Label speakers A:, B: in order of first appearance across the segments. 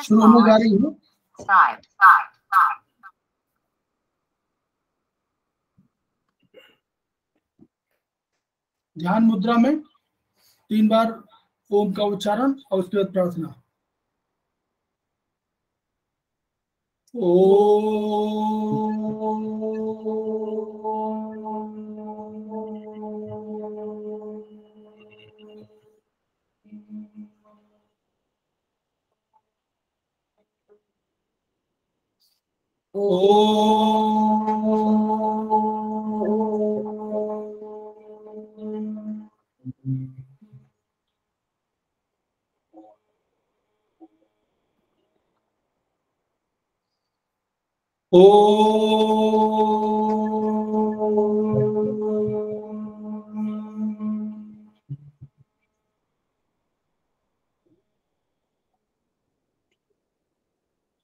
A: शुरू होने जा रही है। ध्यान मुद्रा में 3 बार ओम का उच्चारण और उसके बाद प्रार्थना।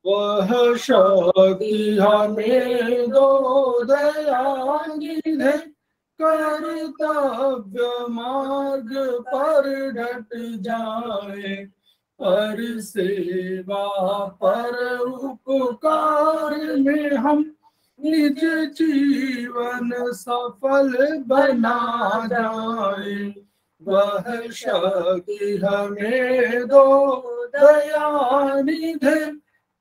A: वह शक्ति हमें दो दयानिधे, कर्तव्य मार्ग पर डट जाए, पर सेवा पर उपकार में हम निज जीवन सफल बना जाए। वह शक्ति हमें दो दयानिधे,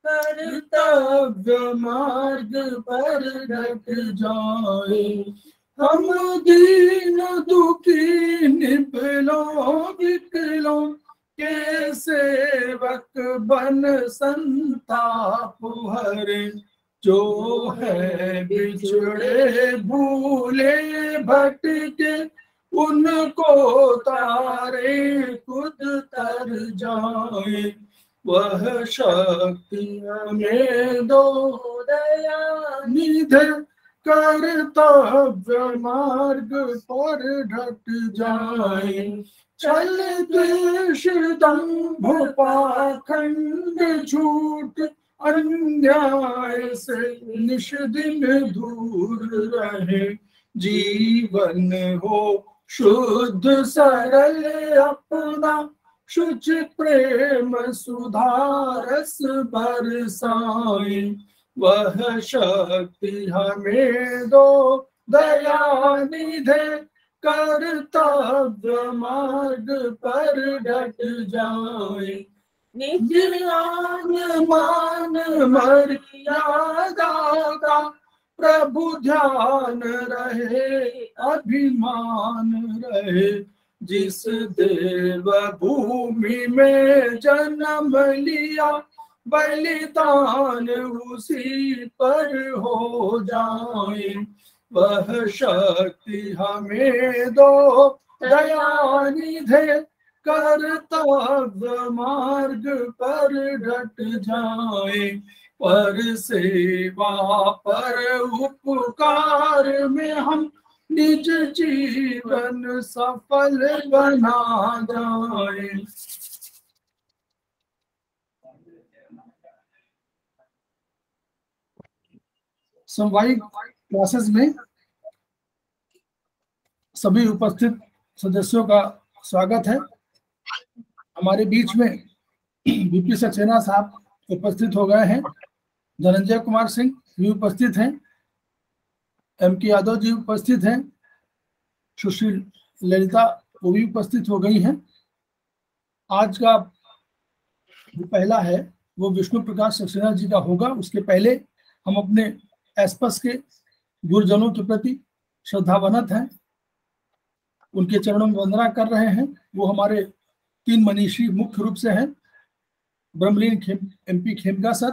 A: कर्तव्य मार्ग पर डट जाए। हम दीन दुखी निपलों विकलों के सेवक बन संताप हरे, जो है बिछड़े भूले भटके उनको तारे खुद तर जाए। वह शक्ति हमें दो दयानिधे, कर्तव्य मार्ग पर डट जाए। छल द्वेष दंभ पाखंड झूठ अन्याय से निष्दिन दूर रहे, जीवन हो शुद्ध सरल अपना, शुच प्रेम सुधारस बरसाए। वह शक्ति हमें दो दयानिधे, कर्तव्य मार्ग पर डट जाए। निज मान मर्यादा का प्रभु ध्यान रहे, अभिमान रहे, जिस देव भूमि में जन्म लिया, बलिदान उसी पर हो जाए। वह शक्ति हमें दो दयानिधे, कर्तव्य मार्ग पर डट जाए, पर सेवा पर उपकार में हम निज जीवन सफल बना जाए। समवायिक क्लासेस में सभी उपस्थित सदस्यों का स्वागत है। हमारे बीच में बीपी सक्सेना साहब उपस्थित हो गए हैं, धनंजय कुमार सिंह भी उपस्थित हैं, एम.के. यादव जी उपस्थित हैं, सुशील ललिता वो भी उपस्थित हो गई हैं। आज का जो पहला है वो विष्णु प्रकाश सक्सेना जी का होगा। उसके पहले हम अपने एस्पस के गुरुजनों के प्रति श्रद्धावनत हैं, उनके चरणों में वंदना कर रहे हैं। वो हमारे 3 मनीषी मुख्य रूप से हैं, ब्रह्मलीन MP खेमका सर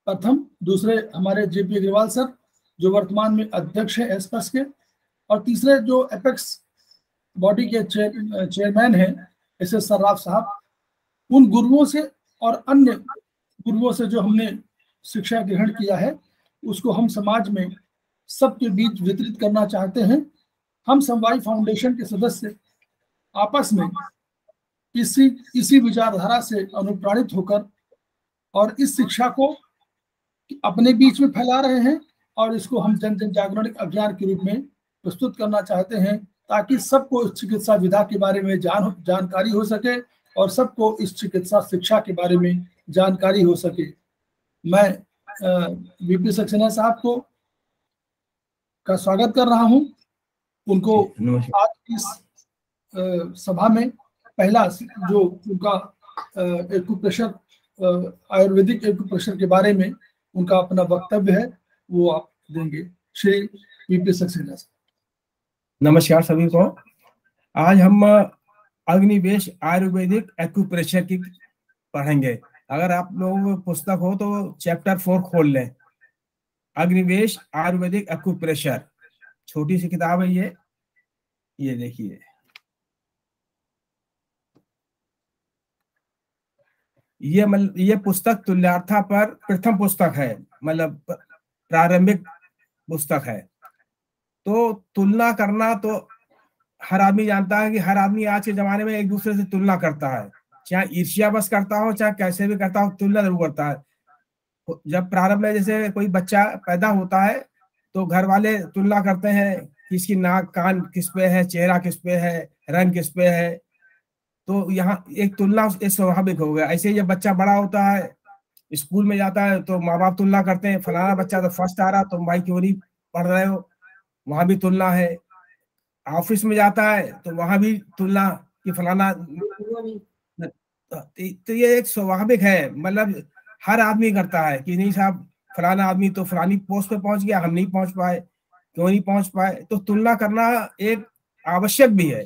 A: प्रथम, दूसरे हमारे JP अग्रवाल सर जो वर्तमान में अध्यक्ष है एस्पस के, और तीसरे जो एपेक्स बॉडी के चेयरमैन हैं SS सर्राफ साहब। उन गुरुओं से और अन्य गुरुओं से जो हमने शिक्षा ग्रहण किया है उसको हम समाज में सबके बीच वितरित करना चाहते हैं। हम समवाय फाउंडेशन के सदस्य आपस में इसी विचारधारा से अनुप्राणित होकर और इस शिक्षा को अपने बीच में फैला रहे हैं और इसको हम जन जन जागरण अभियान के रूप में प्रस्तुत करना चाहते हैं, ताकि सबको चिकित्सा विधा के बारे में जानकारी हो सके और सबको इस चिकित्सा शिक्षा के बारे में जानकारी हो सके। मैं वीपी सक्सेना साहब को का स्वागत कर रहा हूं। उनको आज इस सभा में पहला जो उनका एक्यूप्रेशर आयुर्वेदिक एक्यूप्रेशर के बारे में उनका अपना वक्तव्य है वो आप देंगे। श्री वीपी सक्सेना साहब।
B: नमस्कार सभी को। आज हम अग्निवेश आयुर्वेदिक एक्यूप्रेशर की पढ़ेंगे। अगर आप लोग पुस्तक हो तो चैप्टर 4 खोल लें। अग्निवेश आयुर्वेदिक एक्यूप्रेशर, छोटी सी किताब है ये देखिए। ये पुस्तक तुल्यार्था पर प्रथम पुस्तक है, मतलब प्रारंभिक पुस्तक है। तो तुलना करना तो हर आदमी जानता है कि हर आदमी आज के जमाने में एक दूसरे से तुलना करता है, चाहे ईर्ष्या बस करता हो चाहे कैसे भी करता हो, तुलना जरूर करता है। जब प्रारंभ में जैसे कोई बच्चा पैदा होता है तो घर वाले तुलना करते हैं कि इसकी नाक कान किस पे है, चेहरा किस पे है, रंग किस पे है। तो यहाँ एक तुलना एक स्वाभाविक हो गया। ऐसे ही जब बच्चा बड़ा होता है, स्कूल में जाता है तो माँ बाप तुलना करते हैं, फलाना बच्चा तो फर्स्ट आ रहा, तुम भाई क्यों नहीं पढ़ रहे हो, वहां भी तुलना है। ऑफिस में जाता है तो वहां भी तुलना कि फलाना। तो ये एक स्वाभाविक है, मतलब हर आदमी करता है कि नहीं साहब फलाना आदमी तो फलानी पोस्ट पे पहुंच गया, हम नहीं पहुंच पाए, क्यों नहीं पहुंच पाए। तो तुलना करना एक आवश्यक भी है।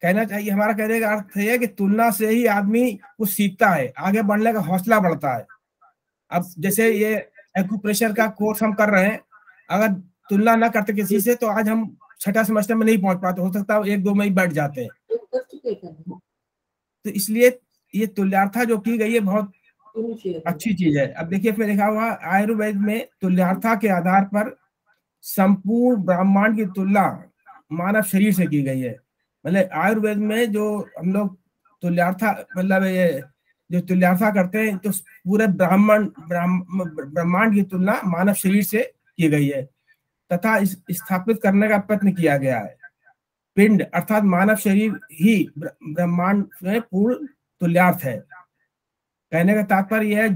B: कहना चाहिए, हमारा कहने का अर्थ है कि तुलना से ही आदमी कुछ सीखता है, आगे बढ़ने का हौसला बढ़ता है। अब जैसे ये एक्यूप्रेशर का कोर्स हम कर रहे हैं, अगर तुलना ना करते किसी से तो आज हम छठा सेमेस्टर में नहीं पहुंच पाते, हो सकता है 1-2 में ही बैठ जाते हैं। तो इसलिए ये तुल्यार्था जो की गई है बहुत अच्छी चीज है। अब देखिए फिर लिखा हुआ आयुर्वेद में तुल्यार्था के आधार पर संपूर्ण ब्रह्मांड की तुलना मानव शरीर से की गई है। मतलब आयुर्वेद में जो हम लोग तुल्यार्था, मतलब ये जो तुल्यार्था करते हैं तो पूरे ब्रह्मांड की तुलना मानव शरीर से की गई है तथा स्थापित करने का प्रयत्न किया गया है। पिंड अर्थात मानव शरीर ही ब्रह्मांड में पूर्ण तुल्यार्थ है। कहने का तात्पर्य यह है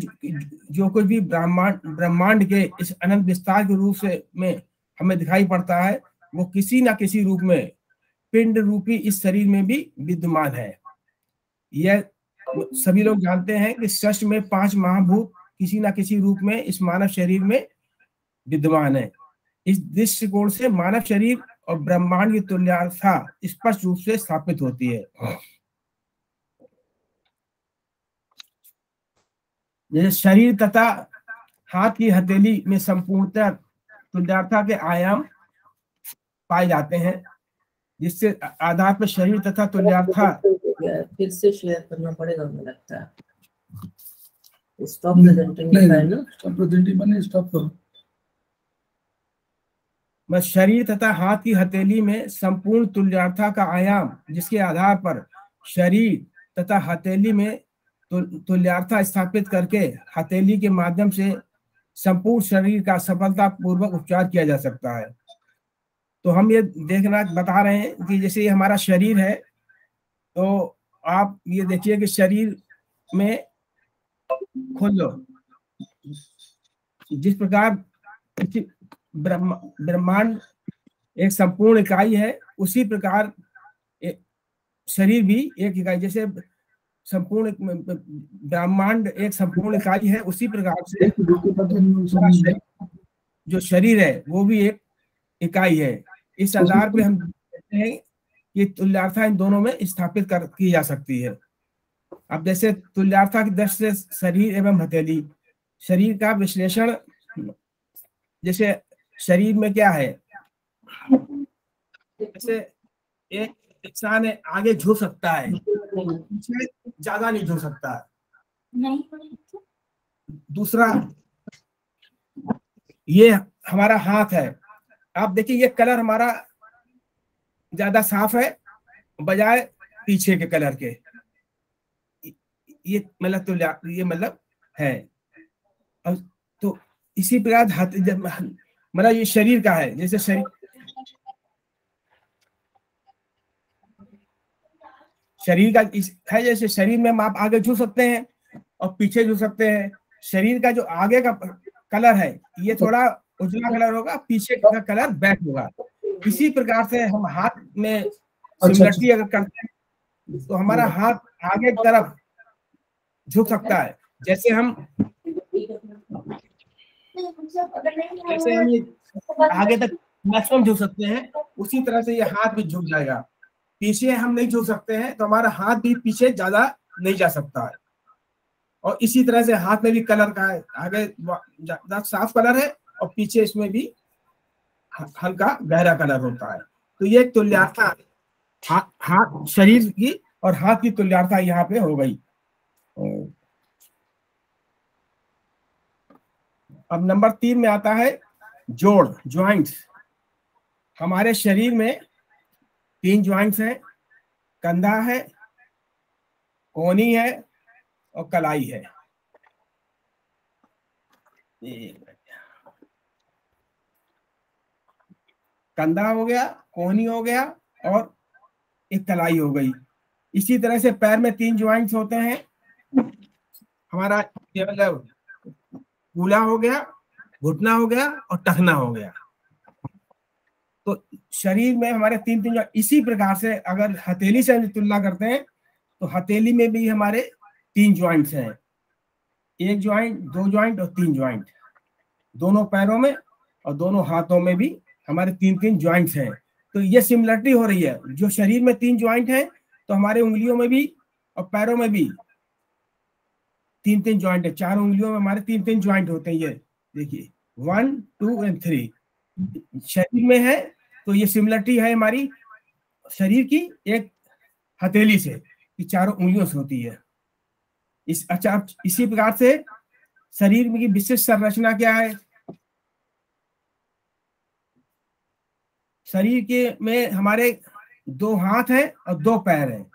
B: जो कुछ भी ब्रह्मांड के इस अनंत विस्तार के रूप से में हमें दिखाई पड़ता है वो किसी ना किसी रूप में पिंड रूपी इस शरीर में भी विद्यमान है। यह सभी लोग जानते हैं कि षष्ठ में 5 महाभूत किसी ना किसी रूप में इस मानव शरीर में विद्यमान है। इस दृष्टिकोण से मानव शरीर और ब्रह्मांड की तुल्यार्था स्पष्ट रूप से स्थापित होती है। जैसे शरीर तथा हाथ की हथेली में संपूर्णतः तुल्यार्था के आयाम पाए जाते हैं, जिससे आधार पर शरीर तथा तुल्यार्था।
C: फिर से शेयर करना पड़ेगा मुझे लगता है। स्टॉप प्रेजेंटिंग है ना,
A: स्टॉप प्रेजेंटिंग माने स्टॉप करो।
B: शरीर तथा हाथ की हथेली में संपूर्ण तुल्यार्था का आयाम, जिसके आधार पर शरीर तथा हथेली में तुल्यार्था स्थापित करके हथेली के माध्यम से संपूर्ण शरीर का सफलता पूर्वक उपचार किया जा सकता है। तो हम ये देखना बता रहे हैं कि जैसे ये हमारा शरीर है, तो आप ये देखिए कि शरीर में खोल लो, जिस प्रकार ब्रह्मांड एक संपूर्ण इकाई है, उसी प्रकार शरीर भी एक इकाई, जैसे संपूर्ण ब्रह्मांड एक संपूर्ण इकाई है, उसी प्रकार से जो शरीर है वो भी एक इकाई है। इस आधार पे हम कहते हैं कि तुल्यार्था इन दोनों में स्थापित की जा सकती है। अब जैसे तुल्यार्था की दृष्टि से शरीर एवं हथेली, शरीर का विश्लेषण, जैसे शरीर में क्या है, जैसे एक इंसान है आगे झुक सकता है, पीछे ज्यादा नहीं झुक सकता। दूसरा ये हमारा हाथ है, आप देखिए ये कलर हमारा ज्यादा साफ है बजाय पीछे के कलर के, ये मतलब तो ये मतलब है। तो इसी प्रकार हाथ, मतलब ये शरीर का है, जैसे शरीर का है, जैसे शरीर में हम आप आगे झुक सकते हैं और पीछे झुक सकते हैं। शरीर का जो आगे का कलर है ये थोड़ा उजला कलर होगा, पीछे का कलर बैक होगा। इसी प्रकार से हम हाथ में सिमिलरिटी अगर करते हैं तो हमारा हाथ आगे की तरफ झुक सकता है। जैसे हम ये आगे तक मैक्सिमम झुक सकते हैं, उसी तरह से ये हाथ भी झुक जाएगा। पीछे हम नहीं झुक सकते हैं तो हमारा हाथ भी पीछे ज्यादा नहीं जा सकता है। और इसी तरह से हाथ में भी कलर का है, आगे ज्यादा साफ कलर है और पीछे इसमें भी हल्का गहरा कलर होता है। तो ये तुल्यता हाथ शरीर की और हाथ की तुल्यता यहाँ पे हो गई। अब नंबर 3 में आता है जोड़, ज्वाइंट्स। हमारे शरीर में 3 ज्वाइंट्स हैं, कंधा है, कोहनी है और कलाई है। कंधा हो गया, कोहनी हो गया और एक कलाई हो गई। इसी तरह से पैर में 3 ज्वाइंट्स होते हैं, हमारा मतलब कूला हो गया, घुटना हो गया और टखना हो गया। तो शरीर में हमारे 3 इसी प्रकार से अगर हथेली से तुलना करते हैं तो हथेली में भी हमारे 3 ज्वाइंट्स हैं, 1 ज्वाइंट, 2 ज्वाइंट और 3 ज्वाइंट। दोनों पैरों में और दोनों हाथों में भी हमारे 3 ज्वाइंट्स हैं। तो ये सिमिलरिटी हो रही है, जो शरीर में 3 ज्वाइंट हैं तो हमारे उंगलियों में भी और पैरों में भी 3 ज्वाइंट है। 4 उंगलियों में हमारे 3 ज्वाइंट होते हैं। ये देखिए 1, 2 और 3 शरीर में है। तो ये सिमिलरिटी है हमारी शरीर की एक हथेली से, कि 4 उंगलियों से होती है। इसी प्रकार से शरीर की विशिष्ट संरचना क्या है? शरीर के में हमारे 2 हाथ हैं और 2 पैर हैं।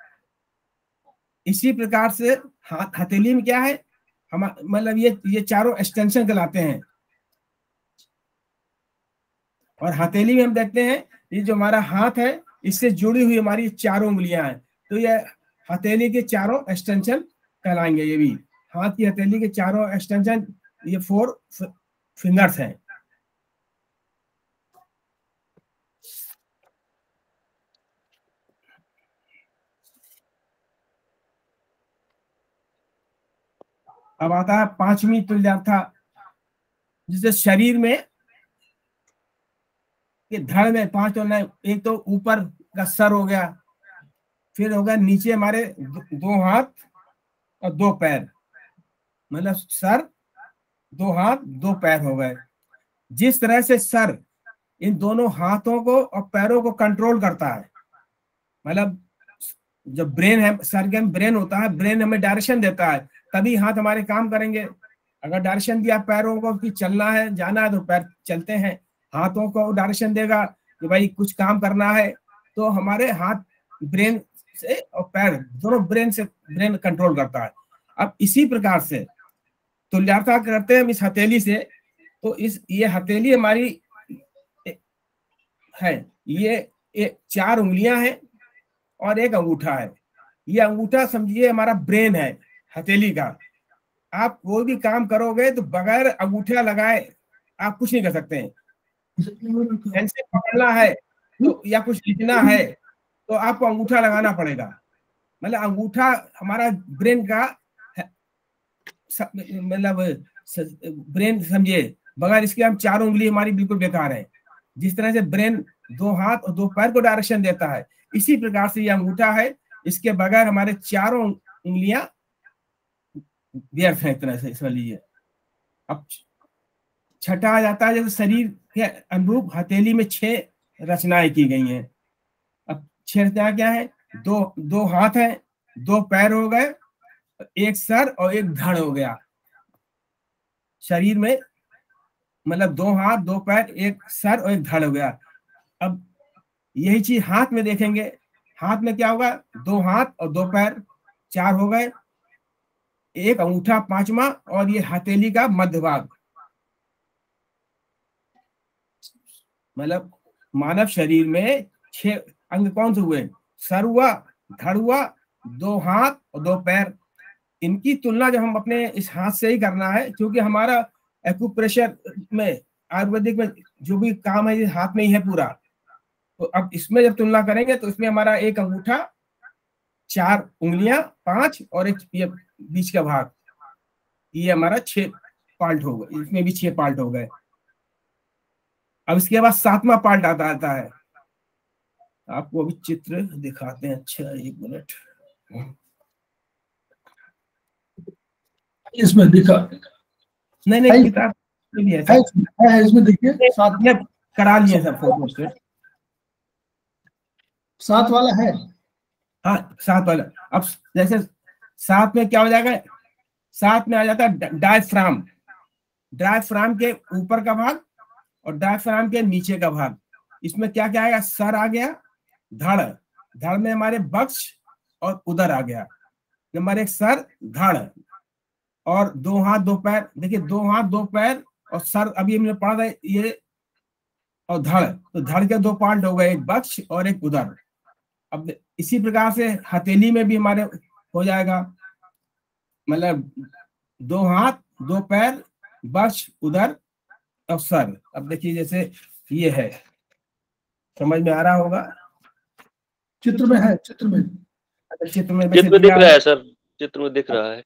B: इसी प्रकार से हथेली में क्या है, हम मतलब ये चारों एक्सटेंशन कहलाते हैं। और हथेली में हम देखते हैं ये जो हमारा हाथ है इससे जुड़ी हुई हमारी 4 उंगलियां हैं। तो ये हथेली के चारों एक्सटेंशन कहलाएंगे। ये भी हाथ की हथेली के चारों एक्सटेंशन, ये 4 फिंगर्स हैं। अब आता है 5वीं तुल्यता, जिसे शरीर में ये धड़ में 5 तो नहीं, एक तो ऊपर का सर हो गया, फिर हो गया नीचे हमारे 2 हाथ और 2 पैर, मतलब सर, 2 हाथ 2 पैर हो गए। जिस तरह से सर इन दोनों हाथों को और पैरों को कंट्रोल करता है, मतलब जब ब्रेन है, सर के ब्रेन होता है, ब्रेन हमें डायरेक्शन देता है, तभी हाथ हमारे काम करेंगे। अगर डायरेक्शन दिया पैरों को कि चलना है, जाना है, तो पैर चलते हैं। हाथों को डायरेक्शन देगा कि भाई कुछ काम करना है, तो हमारे हाथ ब्रेन से और पैर दोनों ब्रेन कंट्रोल करता है। अब इसी प्रकार से तुल्यता करते हैं हम इस हथेली से। तो ये हथेली हमारी है, ये 4 उंगलियां हैं और एक अंगूठा है। ये अंगूठा समझिए हमारा ब्रेन है हथेली का। आप कोई भी काम करोगे तो बगैर अंगूठा लगाए आप कुछ नहीं कर सकते हैं। पेंसिल पकड़ना है तो या कुछ लिखना है तो आपको अंगूठा लगाना पड़ेगा। मतलब अंगूठा हमारा ब्रेन का मतलब ब्रेन समझिए, बगैर इसके हम 4 उंगली हमारी बिल्कुल बेकार है। जिस तरह से ब्रेन 2 हाथ और 2 पैर को डायरेक्शन देता है, इसी प्रकार से ये अंगूठा है, इसके बगैर हमारे 4 उंगलियां व्यर्थ है। एक तरह से समझ लीजिए। अब छठा आ जाता है, जैसे शरीर के अनुरूप हथेली में 6 रचनाएं की गई हैं। अब 6 रचना क्या है? 2 हाथ है, 2 पैर हो गए, एक सर और एक धड़ हो गया। शरीर में मतलब 2 हाथ, 2 पैर, एक सर और एक धड़ हो गया। अब यही चीज हाथ में देखेंगे, हाथ में क्या होगा? 2 हाथ और 2 पैर, 4 हो गए, एक अंगूठा 5वां और ये हथेली का मध्य भाग। मतलब मानव शरीर में 6 अंग कौन से हुए? सर हुआ, धड़ हुआ, दो हाथ और दो पैर, इनकी तुलना जब हम अपने इस हाथ से ही करना है, क्योंकि हमारा एक्यूप्रेशर में, आयुर्वेदिक में जो भी काम है ये हाथ में ही है पूरा। तो अब इसमें जब तुलना करेंगे तो इसमें हमारा एक अंगूठा, 4 उंगलियां, 5 और एक ये बीच का भाग, ये हमारा 6 पार्ट हो गए, इसमें भी 6 पार्ट हो गए। अब इसके बाद 7वां पार्ट आता है, आपको अभी चित्र दिखाते हैं। अच्छा 1 मिनट,
A: इसमें दिखा
B: नहीं किताब भी है
A: इसमें देखिए, 7
B: करा लिए सब फोटो से,
A: 7 वाला है।
B: हाँ 7 वाला। अब जैसे 7 में क्या हो जाएगा, 7 में आ जाता है डायफ्राम, डायफ्राम के ऊपर का भाग और डायफ्राम के नीचे का भाग। इसमें क्या क्या आएगा, सर आ गया, धड़, धड़ में हमारे बक्ष और उदर आ गया। नंबर 1 सर, धड़, और 2 हाथ 2 पैर। देखिए 2 हाथ 2 पैर और सर अभी हमने पढ़ा था ये, और धड़, तो धड़ के 2 पार्ट हो गए, एक बक्ष और एक उदर। अब इसी प्रकार से हथेली में भी हमारे हो जाएगा, मतलब 2 हाथ 2 पैर, बक्ष, उदर और सर। अब देखिए जैसे ये है, समझ में आ रहा होगा,
A: चित्र में है, चित्र में
D: दिख रहा है सर, चित्र में दिख रहा है।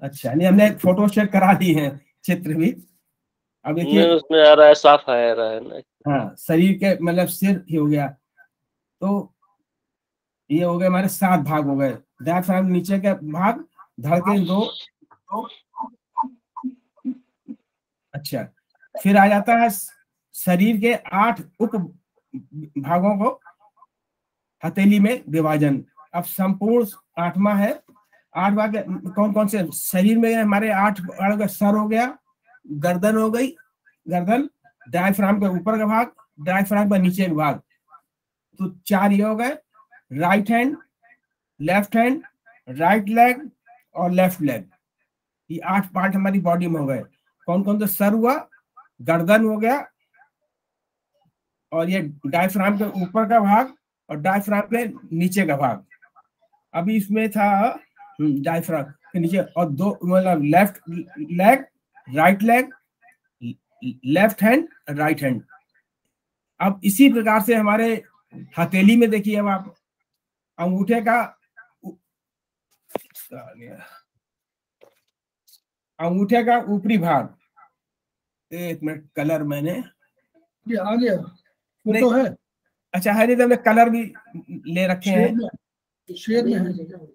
B: अच्छा, नहीं हमने फोटो शेयर करा दी है, चित्र भी। अब देखिए
D: उसमें आ रहा है, साफ आ रहा है ना।
B: हाँ, शरीर के मतलब सिर ही हो गया, तो ये हो गए हमारे 7 भाग हो गए। डायफ्राम नीचे के भाग, धड़ के 2। अच्छा, फिर आ जाता है शरीर के 8 उप भागों को हथेली में विभाजन। अब संपूर्ण 8वां है। 8 भाग कौन कौन से शरीर में हमारे 8 भाग, सर हो गया, गर्दन हो गई, गर्दन, डायफ्राम के ऊपर का भाग, डायफ्राम का नीचे का भाग, तो 4 ये हो गए। Right hand, left hand, right leg और लेफ्ट लेग, ये 8 पार्ट हमारी बॉडी में हो गए। कौन कौन से, सर हुआ, गर्दन हो गया, और ये डायफ्राम के ऊपर का भाग और डायफ्राम के नीचे का भाग। अभी इसमें था डायफ्राम के नीचे, और 2 मतलब left leg, right leg, left hand, right hand. अब इसी प्रकार से हमारे हथेली में देखिए, अब आप अंगूठे का, अंगूठे का ऊपरी भाग, 1 मिनट, कलर मैंने
A: ये आ गया, फोटो है।
B: अच्छा है, नहीं तो हमने कलर भी ले रखे हैं,
A: शेयर में है।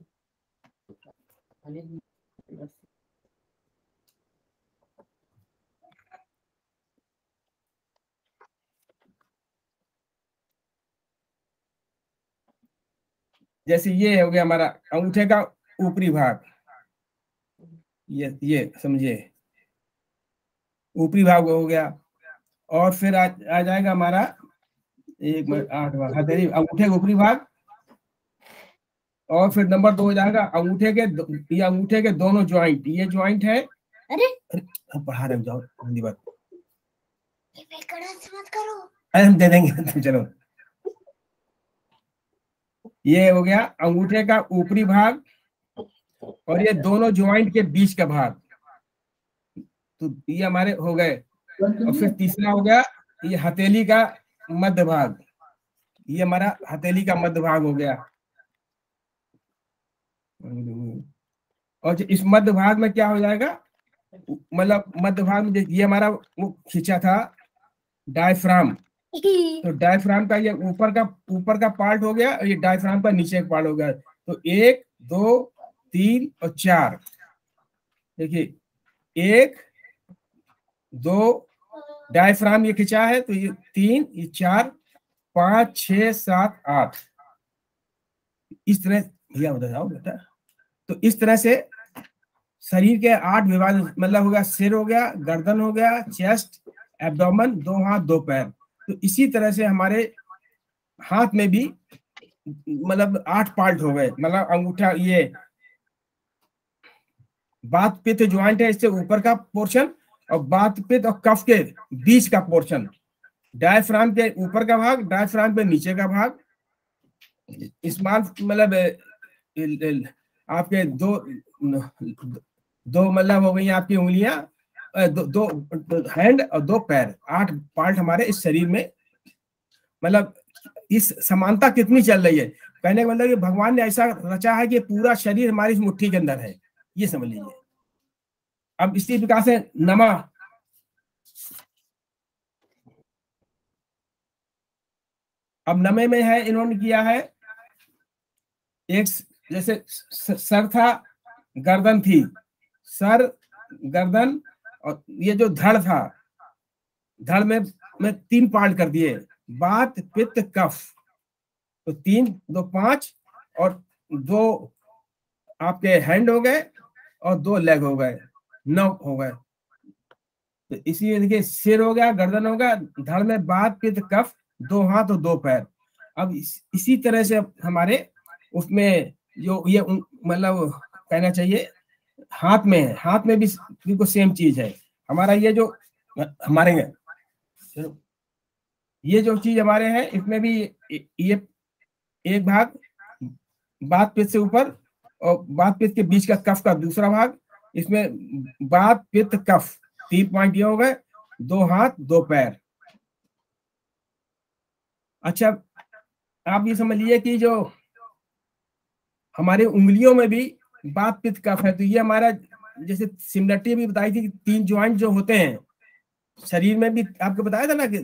B: जैसे ये हो गया हमारा अंगूठे का ऊपरी भाग, ये समझिए ऊपरी भाग हो गया। और फिर आ जाएगा हमारा 1 मिनट 8 भाग, हथेली, अंगूठे का ऊपरी भाग। और फिर नंबर 2 हो जाएगा अंगूठे के, ये अंगूठे के दोनों ज्वाइंट, ये ज्वाइंट है। अरे पढ़ा रहे जाओ, हिंदी बात अरे हम दे देंगे तुम, चलो। ये हो गया अंगूठे का ऊपरी भाग और ये दोनों ज्वाइंट के बीच का भाग, तो ये हमारे हो गए। और फिर तीसरा हो गया ये हथेली का मध्य भाग, ये हमारा हथेली का मध्य भाग हो गया। और इस मध्य भाग में क्या हो जाएगा, मतलब मध्य भाग में ये हमारा वो खींचा था डायफ्राम, तो डायफ्राम का ये ऊपर का पार्ट हो गया और ये डायफ्राम का नीचे का पार्ट हो गया। तो 1 2 3 और 4, देखिए 1 2 डायफ्राम ये खिंचा है, तो ये 3, ये 4 5 6 7 8, इस तरह भैया उधर जाओ बेटा। तो इस तरह से शरीर के 8 विभाजन, मतलब हो गया सिर हो गया, गर्दन हो गया, चेस्ट, एब्डोमेन, 2 हाथ 2 पैर। तो इसी तरह से हमारे हाथ में भी मतलब 8 पार्ट हो गए। मतलब अंगूठा, ये बात पित्त ज्वाइंट है, इससे ऊपर का पोर्शन, और बात पित्त और कफ के बीच का पोर्शन, डायफ्राम के ऊपर का भाग, डायफ्राम के नीचे का भाग, स्मॉल मतलब आपके दो मतलब हो गई आपकी उंगलियां, दो हैंड और 2 पैर, 8 पार्ट हमारे इस शरीर में। मतलब इस समानता कितनी चल रही है, कहने का मतलब कि भगवान ने ऐसा रचा है कि पूरा शरीर हमारी इस मुट्ठी के अंदर है, ये समझ लीजिए। अब इसी प्रकार से नमा, अब नमे में है, इन्होंने किया है एक, जैसे सर था, गर्दन थी, सर गर्दन, और ये जो धड़ था, धड़ में 3 पार्ट कर दिए, बात पित्त कफ। तो 3 2 5 और 2 आपके हैंड हो गए और 2 लेग हो गए, 9 हो गए। तो इसी में देखिए सिर हो गया, गर्दन हो गया, धड़ में बात पित्त कफ, 2 हाथ और 2 पैर। अब इसी तरह से हमारे उसमें जो ये मतलब कहना चाहिए हाथ में है, हाथ में भी बिल्कुल सेम चीज है हमारा। ये जो हमारे ये जो चीज हमारे हैं, इसमें भी ये एक भाग बात पित्त से ऊपर और बात पित्त के बीच का कफ का दूसरा भाग, इसमें बात पित्त कफ 3 पॉइंट ये हो गए, 2 हाथ 2 पैर। अच्छा, आप ये समझ लीजिए कि जो हमारे उंगलियों में भी बात पित्त कफ है। तो ये हमारा जैसे सिमिलरिटी भी बताई थी कि 3 ज्वाइंट जो होते हैं शरीर में भी, आपको बताया था ना कि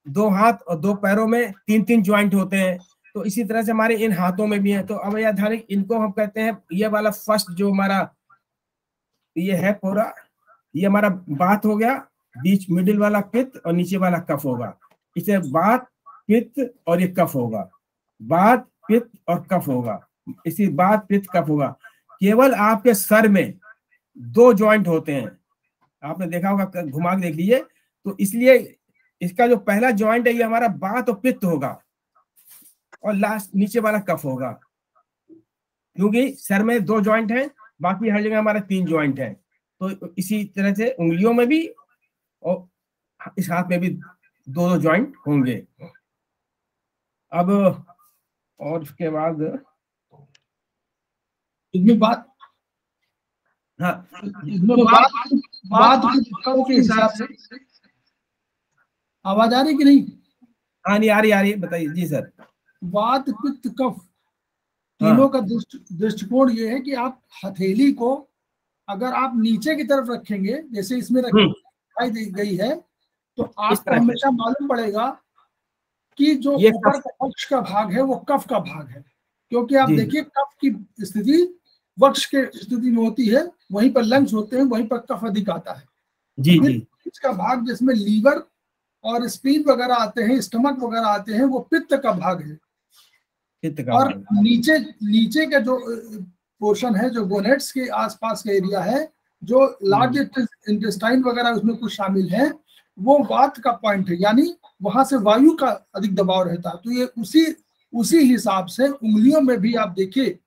B: 2 हाथ और 2 पैरों में 3-3 ज्वाइंट होते हैं। तो इसी तरह से हमारे इन हाथों में भी है। तो अब यह इनको हम कहते हैं, ये वाला फर्स्ट जो हमारा ये है पूरा, ये हमारा बात हो गया, बीच मिडिल वाला पित्त और नीचे वाला कफ होगा। इसे बात पित्त और ये कफ होगा, बात पित्त और कफ होगा, इसी बात पित्त कफ होगा। केवल आपके सर में 2 ज्वाइंट होते हैं, आपने देखा होगा, घुमा के देख लीजिए। तो इसलिए इसका जो पहला ज्वाइंट है ये हमारा बात और पित्त होगा और लास्ट नीचे वाला कफ होगा, क्योंकि सर में 2 ज्वाइंट हैं, बाकी हर जगह हमारा 3 ज्वाइंट है। तो इसी तरह से उंगलियों में भी और इस हाथ में भी 2 ज्वाइंट होंगे। अब और उसके बाद
A: इसमें बात,
B: हाँ,
A: इसमें बात के हिसाब से आवाज आ रही कि नहीं?
B: हाँ, नहीं आ रही, बताइए जी सर।
A: वात पित्त कफ तीनों का दृष्टिकोण ये है कि आप हथेली को अगर आप नीचे की तरफ रखेंगे, जैसे इसमें दिखाई दी गई है, तो आपको हमेशा मालूम पड़ेगा कि जो ऊपर का वक्ष का भाग है वो कफ का भाग है। क्योंकि आप देखिए कफ की स्थिति वक्ष के स्थिति में होती है, वहीं पर लंग्स होते हैं, वहीं पर कफ अधिक आता है।
B: जी
A: फिर
B: जी।
A: इसका भाग जिसमें लीवर और स्प्लीन वगैरह आते हैं, स्टमक वगैरह आते हैं, वो पित्त का भाग है। और नीचे का जो पोर्शन है, जो गोनेट्स के आसपास का एरिया है, जो लार्ज इंटेस्टाइन वगैरह उसमें कुछ शामिल है, वो वात का पॉइंट है, यानी वहां से वायु का अधिक दबाव रहता है। तो ये उसी हिसाब से उंगलियों में भी आप देखिए,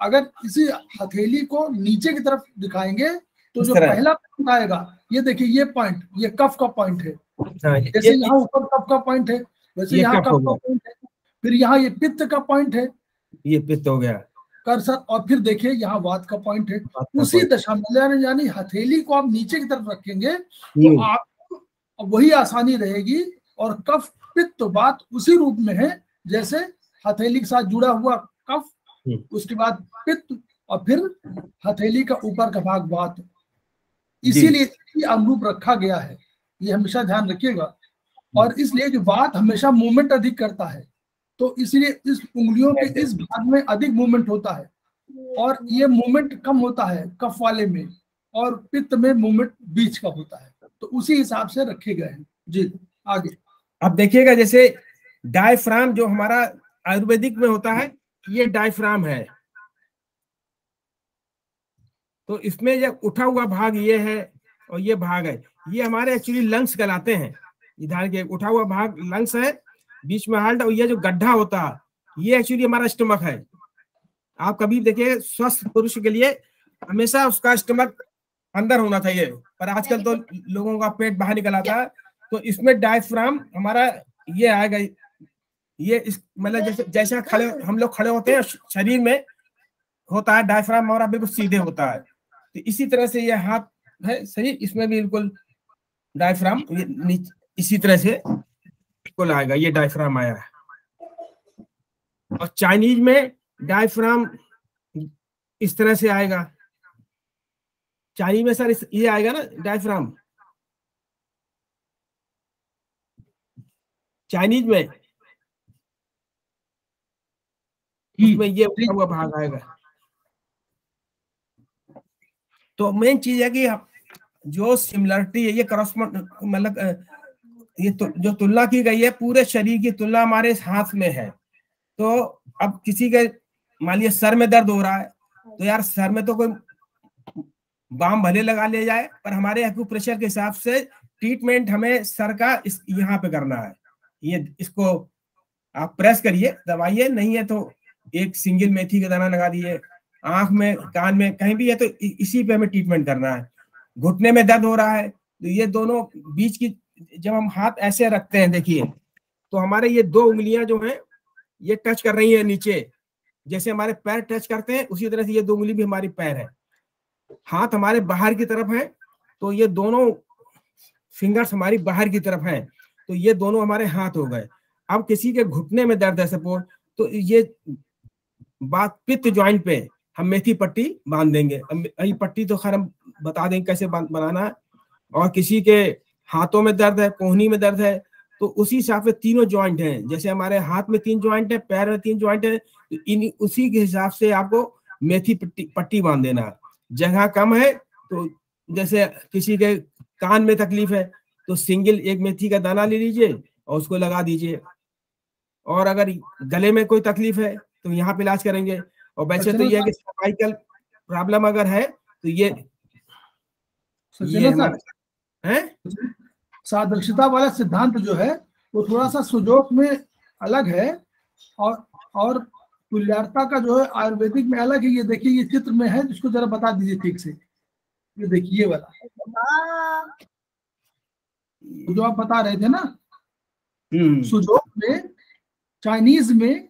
A: अगर इसी हथेली को नीचे की तरफ दिखाएंगे तो जो पहला पॉइंट आएगा, ये देखिए ये पॉइंट, ये कफ का पॉइंट है। जैसे यहाँ ऊपर कफ का पॉइंट है, वैसे यहाँ कफ का पॉइंट है। फिर यहाँ ये पित्त का पॉइंट है,
B: ये पित्त हो गया
A: कर्सर। और फिर देखिए यहाँ वात का पॉइंट है। उसी दशा में, यानी हथेली को आप नीचे की तरफ रखेंगे तो आपको वही आसानी रहेगी। और कफ पित्त वात उसी रूप में है जैसे हथेली के साथ जुड़ा हुआ कफ, उसके बाद पित्त, और फिर हथेली का ऊपर का भाग वात। इसीलिए अनुरूप रखा गया है, ये हमेशा ध्यान रखिएगा। और इसलिए जो वात हमेशा मूवमेंट अधिक करता है, तो इसलिए इस उंगलियों के इस भाग में अधिक मूवमेंट होता है, और ये मूवमेंट कम होता है कफ वाले में, और पित्त में मूवमेंट बीच का होता है। तो उसी हिसाब से रखे गए हैं जी। आगे
B: अब देखिएगा, जैसे डायफ्राम जो हमारा आयुर्वेदिक में होता है, ये डायफ्राम है। तो इसमें जब उठा हुआ भाग ये है और ये भाग है, ये हमारे एक्चुअली लंग्स कहलाते हैं। इधर के उठा हुआ भाग लंग्स है, बीच में हार्ट, और ये जो गड्ढा होता है ये एक्चुअली हमारा स्टमक है। आप कभी देखिए, स्वस्थ पुरुष के लिए हमेशा उसका स्टमक अंदर होना चाहिए, पर आजकल तो लोगों का पेट बाहर निकल आता है। तो इसमें डायफ्राम हमारा ये आएगा, ये इस मतलब जैसे जैसा खड़े हम लोग खड़े होते हैं शरीर में होता है डायफ्राम हमारा बिल्कुल सीधे होता है, तो इसी तरह से ये हाथ है सही, इसमें भी बिल्कुल डायफ्राम इसी तरह से बिल्कुल आएगा, ये डायफ्राम आया है। और चाइनीज में डायफ्राम इस तरह से आएगा, चाइनीज में सर ये आएगा ना डायफ्राम, चाइनीज में उसमें ये उठा हुआ भाग आएगा। तो मेन चीज है कि जो सिमिलरिटी है ये मतलब ये जो तुलना की गई है पूरे शरीर की तुलना हमारे हाथ में है। तो अब किसी के मान लिया सर में दर्द हो रहा है, तो यार सर में तो कोई बाम भले लगा ले जाए, पर हमारे एक्यूप्रेशर के हिसाब से ट्रीटमेंट हमें सर का यहाँ पे करना है। ये इसको आप प्रेस करिए, दबाइए, नहीं है तो एक सिंगल मेथी का दाना लगा दिए, आंख में कान में कहीं भी है तो इसी पे हमें ट्रीटमेंट करना है। घुटने में दर्द हो रहा है तो ये दोनों बीच की जब हम हाथ ऐसे रखते हैं देखिए, तो हमारे ये दो उंगलियां जो हैं ये टच कर रही है नीचे, जैसे हमारे पैर टच करते हैं उसी तरह से ये दो उंगली भी हमारी पैर है। हाथ हमारे बाहर की तरफ है तो ये दोनों फिंगर्स हमारी बाहर की तरफ हैं, तो ये दोनों हमारे हाथ हो गए। अब किसी के घुटने में दर्द है सपोज, तो ये बात पित्त ज्वाइंट पे हम मेथी पट्टी बांध देंगे। ये पट्टी तो खैर हम बता देंगे कैसे बनाना है। और किसी के हाथों में दर्द है, कोहनी में दर्द है, तो उसी हिसाब से तीनों ज्वाइंट हैं, जैसे हमारे हाथ में 3 ज्वाइंट है, पैर में 3 ज्वाइंट है, तो उसी के हिसाब से आपको मेथी पट्टी बांध देना है। जगह कम है तो जैसे किसी के कान में तकलीफ है तो सिंगल एक मेथी का दाना ले लीजिए और उसको लगा दीजिए। और अगर गले में कोई तकलीफ है तो यहाँ पे इलाज करेंगे। और वैसे तो ये है कि सर्वाइकल प्रॉब्लम अगर है तो ये
A: है सादृश्यता वाला सिद्धांत जो है वो थोड़ा सा सुजोग में अलग है और तुल्यारता का जो है आयुर्वेदिक में अलग है। ये देखिए ये चित्र में है, जिसको जरा बता दीजिए ठीक से। ये देखिए ये वाला जो आप बता रहे थे ना सुजोग में, चाइनीज में,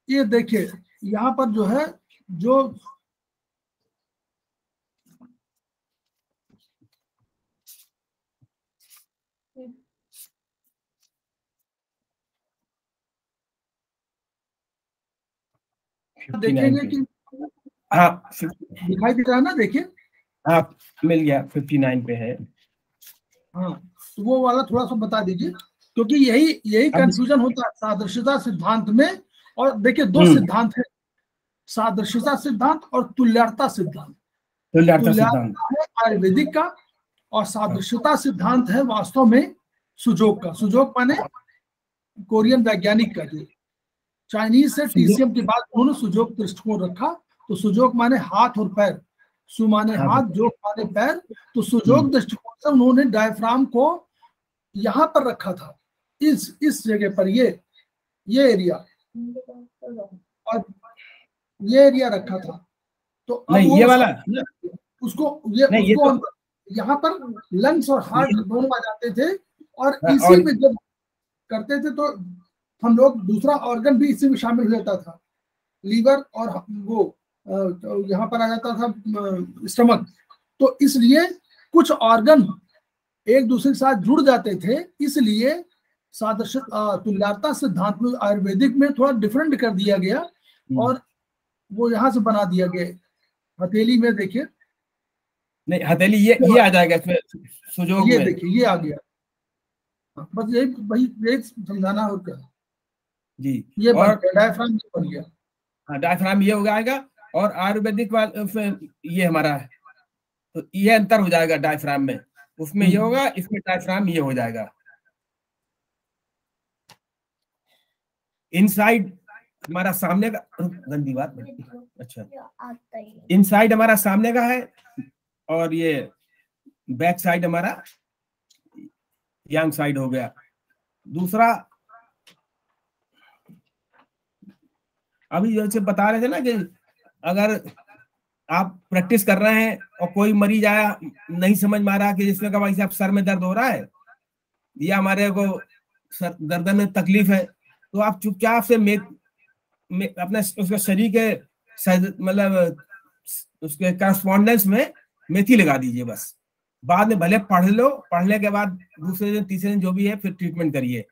A: ये देखिए यहाँ पर जो है जो देखेंगे कि हाँ दिखाई दे रहा है ना, देखिए
B: हाँ मिल गया 59 पे है।
A: हाँ तो वो वाला थोड़ा सा बता दीजिए, क्योंकि यही कंफ्यूजन होता है सादृश्यता सिद्धांत में। और देखिए 2 सिद्धांत है, सादृश्यता सिद्धांत और तुल्यारता सिद्धांत। तुल्यारता है आयुर्वेदिक का और सादृश्यता सिद्धांत है वास्तव में सुजोग का। सुजोग माने कोरियन वैज्ञानिक का, जो चाइनीज से टीसीएम के बाद उन्होंने सुजोग दृष्टिकोण रखा। तो सुजोग माने हाथ और पैर, सु माने हाथ, जोग माने पैर। तो सुजोग दृष्टिकोण से उन्होंने डायफ्राम को यहाँ पर रखा था, इस जगह पर, ये एरिया और ये एरिया रखा था। तो अब
B: नहीं ये वाला
A: उसको उसको यहाँ पर लंग्स और हार्ट दोनों आ जाते थे। और इसी में जब करते थे तो हम लोग दूसरा ऑर्गन भी इसी में शामिल हो जाता था, लीवर और वो यहाँ पर आ जाता था स्टमक। तो इसलिए कुछ ऑर्गन एक दूसरे के साथ जुड़ जाते थे, इसलिए तुल्यारता सिद्धांत में आयुर्वेदिक में थोड़ा डिफरेंट कर दिया गया और वो यहाँ से बना दिया गया। हथेली में देखिए,
B: नहीं हथेली ये आ जाएगा इसमें सुजोग
A: ये देखिए ये आ गया। बस यही समझाना होगा जी। ये डायफ्राम बन गया।
B: हाँ डायफ्राम ये हो जाएगा और आयुर्वेदिक ये हमारा है, तो ये अंतर हो जाएगा डायफ्राम में, उसमें ये होगा, इसमें डायफ्राम ये हो जाएगा। इनसाइड हमारा सामने का, गंदी बात, अच्छा इनसाइड हमारा सामने का है और ये बैक साइड हमारा यांग साइड हो गया। दूसरा अभी जैसे बता रहे थे ना कि अगर आप प्रैक्टिस कर रहे हैं और कोई मरीज आया नहीं समझ में आ रहा कि जिसने कहा भाई साहब सर में दर्द हो रहा है या हमारे को गर्दन में तकलीफ है, तो आप चुपचाप से अपने उसके शरीर के मतलब उसके करस्पॉन्डेंस में मेथी लगा दीजिए बस। बाद में भले पढ़ लो, पढ़ने के बाद दूसरे दिन तीसरे दिन जो भी है फिर ट्रीटमेंट करिए।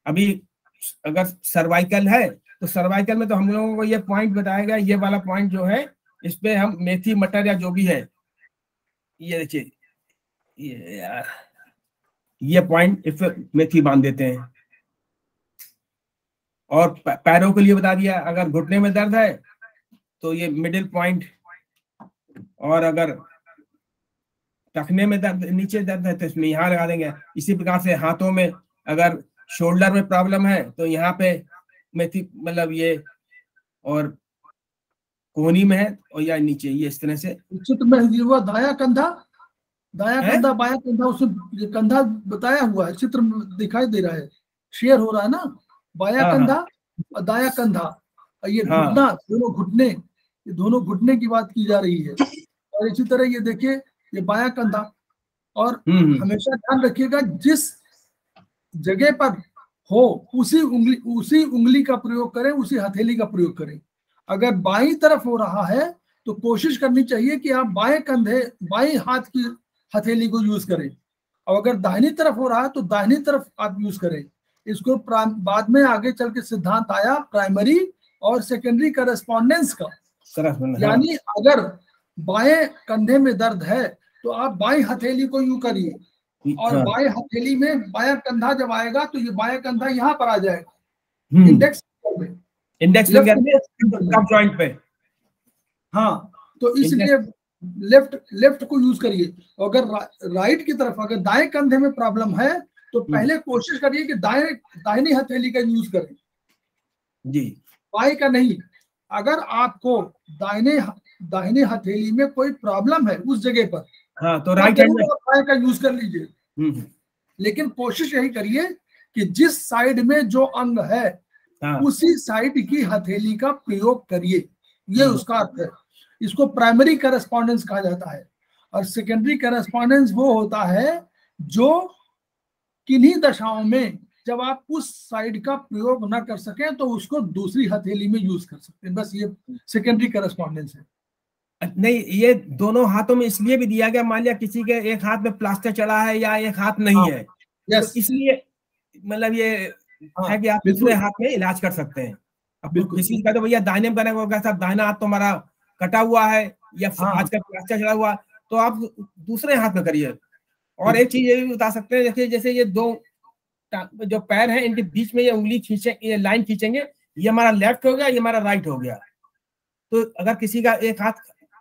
B: अभी अगर सर्वाइकल है तो सर्वाइकल में तो हम लोगों को ये पॉइंट बताया गया, ये वाला पॉइंट जो है इस पे हम मेथी मटर या जो भी है, ये देखिए ये यार, ये पॉइंट इस पे मेथी बांध देते हैं। और पैरों के लिए बता दिया, अगर घुटने में दर्द है तो ये मिडिल पॉइंट, और अगर टखने में दर्द, नीचे दर्द है तो इसमें यहाँ लगा देंगे। इसी प्रकार से हाथों में अगर शोल्डर में प्रॉब्लम है तो यहाँ पे मेथी मतलब ये, और कोहनी में है और या नीचे, ये इस तरह से।
A: चित्र में ये हुआ दाया कंधा बाया कंधा, उसमें ये कंधा बताया हुआ है, चित्र में दिखाई दे रहा है, शेयर हो रहा है ना, बाया कंधा और दाया कंधा, और ये घुटना, दोनों घुटने, ये दोनों घुटने की बात की जा रही है। और इसी तरह ये देखिए ये बाया कंधा। और हमेशा ध्यान रखिएगा जिस जगह पर हो उसी उंगली का प्रयोग करें, उसी हथेली का प्रयोग करें। अगर बाईं तरफ हो रहा है तो कोशिश करनी चाहिए कि आप बाएं हाथ की हथेली को यूज करें, और अगर दाहिनी तरफ हो रहा है तो दाहिनी तरफ आप यूज करें। इसको बाद में आगे चल के सिद्धांत आया प्राइमरी और सेकेंडरी करस्पॉन्डेंस का, यानी अगर बाएं कंधे में दर्द है तो आप बाएं हथेली को यूं करिए, और बाएं हथेली में बाया कंधा जब आएगा तो ये बाया कंधा यहाँ पर आ जाएगा, इंडेक्स
B: जॉइंट पे।
A: हाँ, तो इसलिए लेफ्ट को यूज करिए। अगर राइट की तरफ, अगर दाएं कंधे में प्रॉब्लम है तो पहले कोशिश करिए कि दाहिनी हथेली का यूज करें
B: जी,
A: बाएं का नहीं। अगर आपको दाहिने हथेली में कोई प्रॉब्लम है उस जगह पर,
B: हाँ, तो राइट हैंड में
A: बाएं का यूज कर लीजिए। लेकिन कोशिश यही करिए कि जिस साइड में जो अंग है उसी साइड की हथेली का प्रयोग करिए, ये उसका अर्थ है। इसको प्राइमरी करस्पॉन्डेंस कहा जाता है, और सेकेंडरी करस्पॉन्डेंस वो होता है जो किन्हीं दशाओं में जब आप उस साइड का प्रयोग ना कर सकें तो उसको दूसरी हथेली में यूज कर सकते हैं, बस ये सेकेंडरी करस्पॉन्डेंस है।
B: नहीं, ये दोनों हाथों में इसलिए भी दिया गया, मान लिया किसी के एक हाथ में प्लास्टर चढ़ा है या एक हाथ नहीं है, तो इसलिए मतलब ये है कि आप दूसरे हाथ में इलाज कर सकते हैं। अब किसी का तो भैया दाहिने में करेंगे, साहब दाहिना हाथ तो हमारा कटा हुआ है या आजकल प्लास्टर चढ़ा हुआ, तो आप दूसरे हाथ में करिए। और एक चीज ये भी बता सकते हैं, देखिए जैसे ये दो जो पैर हैं इनके बीच में ये उंगली ये लाइन खींचेंगे, ये हमारा लेफ्ट हो गया, ये हमारा राइट हो गया। तो अगर किसी का एक हाथ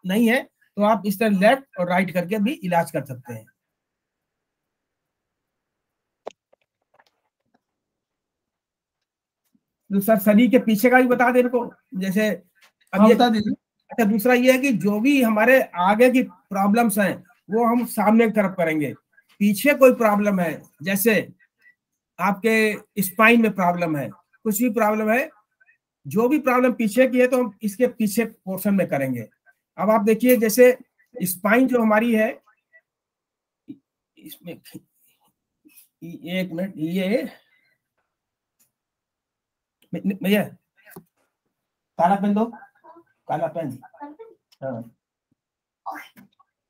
B: नहीं है तो आप इस तरह लेफ्ट और राइट करके भी इलाज कर सकते हैं। तो सर शरीर के पीछे का भी बता दें इनको, जैसे अब ये बता दीजिए। अच्छा, दूसरा ये है कि जो भी हमारे आगे की प्रॉब्लम्स हैं वो हम सामने की तरफ करेंगे। पीछे कोई प्रॉब्लम है, जैसे आपके स्पाइन में प्रॉब्लम है, कुछ भी प्रॉब्लम है, जो भी प्रॉब्लम पीछे की है तो हम इसके पीछे पोर्शन में करेंगे। अब आप देखिए जैसे स्पाइन जो हमारी है, इसमें एक मिनट, ये भैया काला पेन दो, काला पेन, हाँ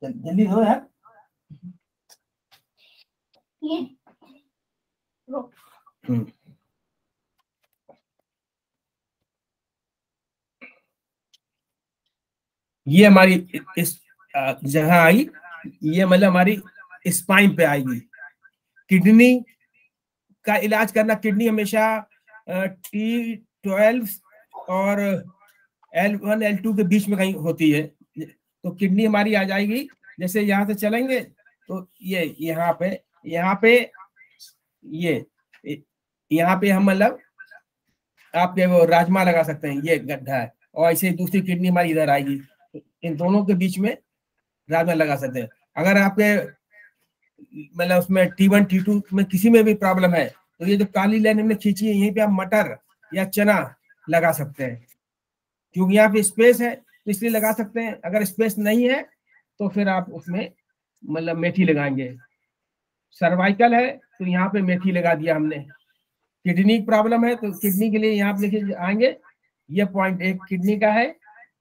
B: जल्दी दो यार। ये हमारी इस जगह आई, ये मतलब हमारी स्पाइन पे आएगी। किडनी का इलाज करना, किडनी हमेशा T12 और L1 L2 के बीच में कहीं होती है, तो किडनी हमारी आ जाएगी। जैसे यहाँ से चलेंगे तो ये यहाँ पे यहाँ पे हम मतलब आप वो राजमा लगा सकते हैं, ये गड्ढा है, और ऐसे दूसरी किडनी हमारी इधर आएगी, इन दोनों के बीच में राजमा लगा सकते हैं। अगर आपके मतलब उसमें T1 T2 में किसी में भी प्रॉब्लम है तो ये जो काली लाइन हमने खींची है यहीं पे आप मटर या चना लगा सकते हैं, क्योंकि यहाँ पे स्पेस है तो इसलिए लगा सकते हैं। अगर स्पेस नहीं है तो फिर आप उसमें मतलब मेथी लगाएंगे। सर्वाइकल है तो यहाँ पे मेथी लगा दिया हमने, किडनी प्रॉब्लम है तो किडनी के लिए यहाँ पे देखिए आएंगे, ये पॉइंट एक किडनी का है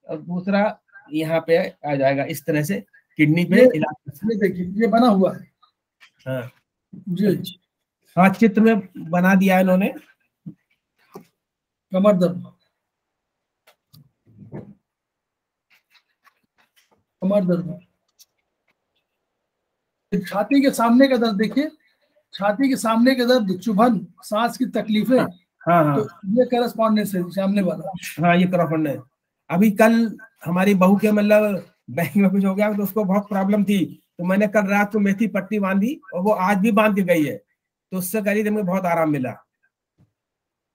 B: और दूसरा यहाँ पे आ जाएगा इस तरह से किडनी पे इलाज।
A: ये देखिए ये बना हुआ है।
B: हाँ
A: जी
B: हाँ, चित्र में बना दिया है इन्होंने।
A: कमर दर्द, कमर दर्द, छाती के सामने का दर्द देखिए, छाती के सामने का दर्द, चुभन, सांस की तकलीफें।
B: हाँ हाँ
A: तो ये करस्पॉन्डेंस है सामने वाला।
B: हाँ, ये करस्पॉन्डेंस। अभी कल हमारी बहू के मतलब बैंक में कुछ हो गया तो उसको बहुत प्रॉब्लम थी, तो मैंने कल रात को मेथी पट्टी बांधी और वो आज भी बांध के गई है, तो उससे करीब हमें बहुत आराम मिला।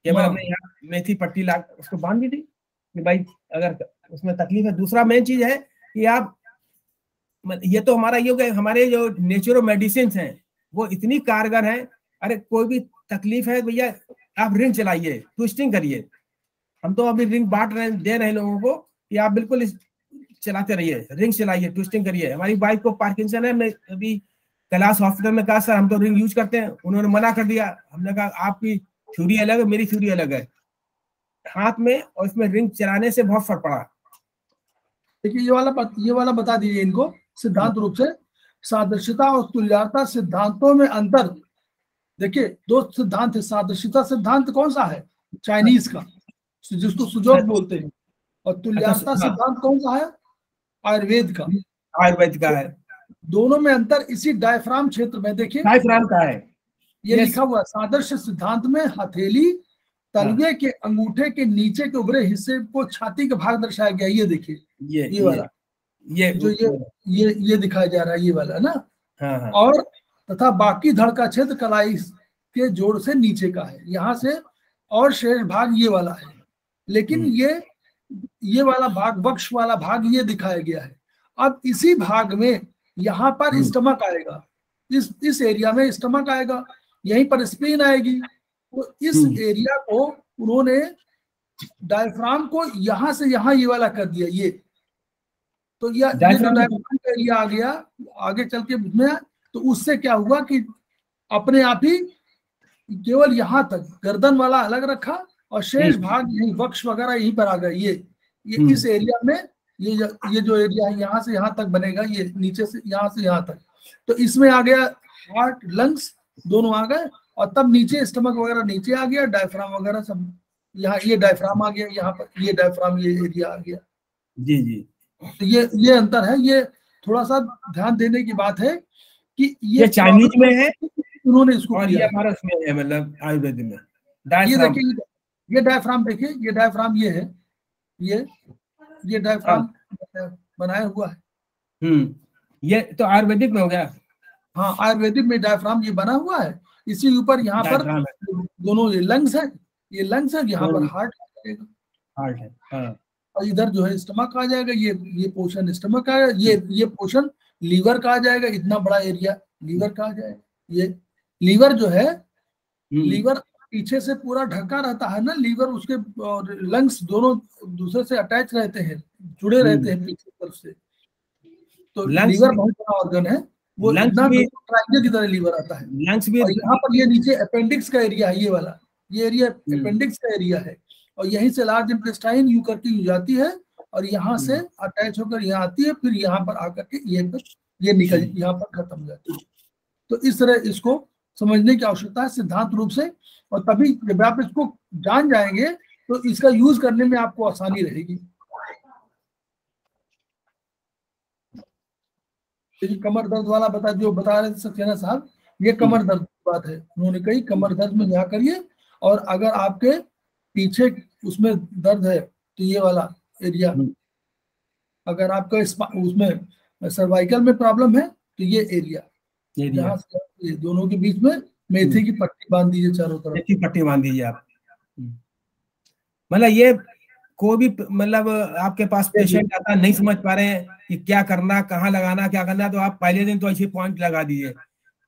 B: केवल हमने यहाँ मेथी पट्टी ला उसको बांध दी थी कि भाई अगर उसमें तकलीफ है। दूसरा मेन चीज है कि आप, ये तो हमारा ये हो गया, हमारे जो नेचुरल मेडिसिन हैं वो इतनी कारगर है। अरे कोई भी तकलीफ है भैया, आप रिंग चलाइए, ट्विस्टिंग करिए। हम तो अभी रिंग बांट रहे दे रहे हैं लोगों को कि आप बिल्कुल चलाते रहिए, रिंग चलाइए, ट्विस्टिंग करिए। हमारी वाइफ को पार्किंसन है, मैं अभी कैलाश हॉस्पिटल में कहा सर हम तो रिंग यूज करते हैं, उन्होंने मना कर दिया। हमने कहा आपकी थ्योरी अलग है, मेरी थ्योरी अलग है। हाथ में और इसमें रिंग चलाने से बहुत फर्क पड़ा।
A: देखिए ये वाला बता दीजिए इनको सिद्धांत रूप से। सादृश्यता और तुल्यता सिद्धांतों में अंतर। देखिए दो सिद्धांत है। सादृश्यता सिद्धांत कौन सा है? चाइनीज का, जिसको सुजोग बोलते हैं। और तुल्यता सिद्धांत कौन सा है? आयुर्वेद का।
B: आयुर्वेद का है।
A: दोनों में अंतर इसी डायफ्राम क्षेत्र में देखिए,
B: डायफ्राम का है।
A: ये लिखा हुआ सादृश्य सिद्धांत में हथेली तलवे के अंगूठे के नीचे के उभरे हिस्से को छाती का भाग दर्शाया गया। ये देखिए ये वाला, ये जो ये दिखाया जा रहा है, ये वाला ना।
B: हाँ।
A: और तथा बाकी धड़ का क्षेत्र कलाई के जोड़ से नीचे का है, यहाँ से, और शेष भाग ये वाला है। लेकिन ये वाला भाग, वक्ष वाला भाग ये दिखाया गया है। अब इसी भाग में यहाँ पर स्टमक आएगा, इस एरिया में स्टमक आएगा, यहीं पर स्प्लीन आएगी। तो इस एरिया को उन्होंने डायफ्राम को यहाँ से यहाँ ये वाला कर दिया। ये तो ये जो डायफ्राम का एरिया आ गया आगे चल के में, तो उससे क्या हुआ कि अपने आप ही केवल यहाँ तक गर्दन वाला अलग रखा और शेष भाग यही वक्ष वगैरह यहीं पर आ गए। ये इस एरिया में ये जो एरिया है यहाँ से यहाँ तक बनेगा, ये नीचे से यहाँ तक। तो इसमें आ गया हार्ट, लंग्स दोनों आ गए, और तब नीचे स्टमक वगैरह नीचे आ गया, डायफ्राम वगैरह सब यहाँ, ये डायफ्राम आ गया यहाँ पर, ये डायफ्राम ये एरिया आ गया।
B: जी।
A: तो ये अंतर है। ये थोड़ा सा ध्यान देने की बात है कि
B: ये चाइनीज में है,
A: उन्होंने इसको
B: और ये हमारा उसमें है, मतलब आयुर्वेद में।
A: ये देखिए, ये डायफ्राम देखिए, ये डायफ्राम ये है, ये डायफ्राम बनाया हुआ है।
B: ये तो आयुर्वेदिक में हो गया।
A: हाँ, आयुर्वेदिक में डायफ्राम ये बना हुआ है। इसी ऊपर यहाँ पर दोनों ये लंग्स है, ये लंग्स है, यहाँ पर हार्ट
B: है। हाँ।
A: और इधर जो है स्टमक आ जाएगा। ये पोर्शन स्टमक का है, ये पोर्शन लीवर का आ जाएगा। इतना बड़ा एरिया लीवर का आ जाएगा। ये लीवर जो है, लीवर पीछे से पूरा ढका रहता है ना, लीवर उसके और लंग्स दोनों दूसरे से अटैच रहते हैं, जुड़े रहते हैं पीछे तरफ से। तो लीवर बहुत बड़ा ऑर्गन है, वो ट्रायंगल की तरह लीवर आता है।
B: लंग्स भी,
A: और यहाँ पर ये नीचे अपेंडिक्स का एरिया है, ये वाला ये एरिया अपेंडिक्स का एरिया है। और यहीं से लार्ज इंटेस्टाइन यू करके यू जाती है और यहाँ से अटैच होकर यहाँ आती है, फिर यहाँ पर आकर के ये निकल यहाँ पर खत्म हो जाती है। तो इस तरह इसको समझने की आवश्यकता है सिद्धांत रूप से, और तभी जब आप इसको जान जाएंगे तो इसका यूज करने में आपको आसानी रहेगी। कमर दर्द वाला बता रहे थे सक्सेना साहब, ये कमर दर्द की बात है। उन्होंने कही कमर दर्द में यहाँ करिए, और अगर आपके पीछे उसमें दर्द है तो ये वाला एरिया, अगर आपका उसमें सर्वाइकल में प्रॉब्लम है तो ये एरिया यहाँ से ये दोनों के बीच में मेथी की पट्टी बांध दीजिए, चारों तरफ
B: मेथी पट्टी बांध दीजिए आप। मतलब ये कोई भी, मतलब आपके पास पेशेंट आता नहीं समझ पा रहे हैं कि क्या करना, कहाँ लगाना, क्या करना, तो आप पहले दिन तो ऐसे पॉइंट लगा दीजिए,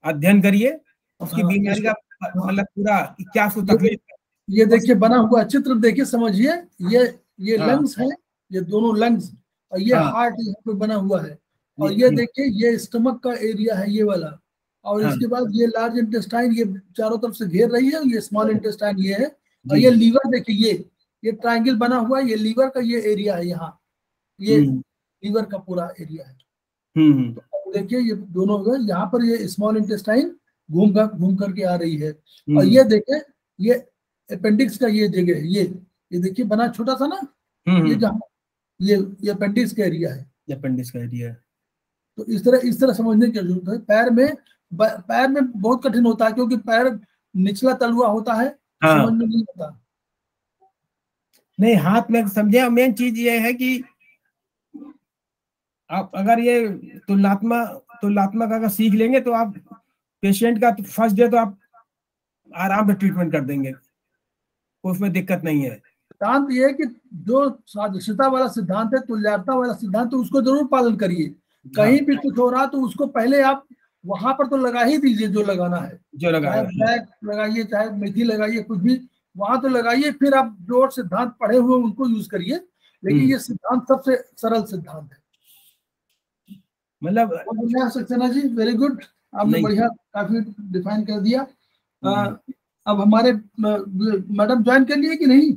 B: अध्ययन करिए उसकी बीमारी का, मतलब पूरा क्या तकलीफ है।
A: ये देखिए बना हुआ चित्र देखिए, समझिए। ये लंग्स है, ये दोनों लंग्स, और ये हार्ट यहाँ पे बना हुआ है। और ये देखिए ये स्टमक का एरिया है, ये वाला और
B: हाँ।
A: इसके बाद ये लार्ज इंटेस्टाइन ये चारों तरफ से घेर रही है, ये स्मॉल इंटेस्टाइन ये है, और ये लीवर देखिए, ये ट्रायंगल बना हुआ है, ये लीवर का ये एरिया है, यहाँ ये लीवर का पूरा एरिया है। तो देखिए ये दोनों यहाँ पर ये स्मॉल इंटेस्टाइन घूम करके आ रही है, और ये देखिए ये अपेंडिक्स का ये जगह, ये देखिए बना छोटा सा ना, ये जहाँ ये अपेंडिक्स का एरिया है,
B: अपेंडिक्स का एरिया है।
A: तो इस तरह समझने की जरूरत है। पैर में बहुत कठिन होता है, क्योंकि पैर निचला तलुआ होता है, समझ में नहीं आता।
B: नहीं, हाथ में समझे। मेन चीज ये है कि आप अगर ये तुलनात्मक अगर सीख लेंगे तो आप पेशेंट का फर्स्ट डे तो आप आराम से ट्रीटमेंट कर देंगे, उसमें दिक्कत नहीं है।
A: सिद्धांत ये है कि जो सादृश्यता वाला सिद्धांत है, तुल्यता वाला सिद्धांत है, उसको जरूर पालन करिए। कहीं भी कुछ हो रहा तो उसको पहले आप वहां पर तो लगा ही दीजिए जो लगाना है,
B: जो लगाना है,
A: चाहे लगाइए, चाहे मेथी लगाइए, कुछ भी वहां तो लगाइए, फिर आप जो सिद्धांत पढ़े हुए उनको यूज करिए। लेकिन ये सिद्धांत सबसे सरल सिद्धांत है।
B: मतलब
A: सक्सेना जी, वेरी गुड, आपने बढ़िया काफी डिफाइन कर दिया। अब हमारे मैडम ज्वाइन कर लिए कि नहीं?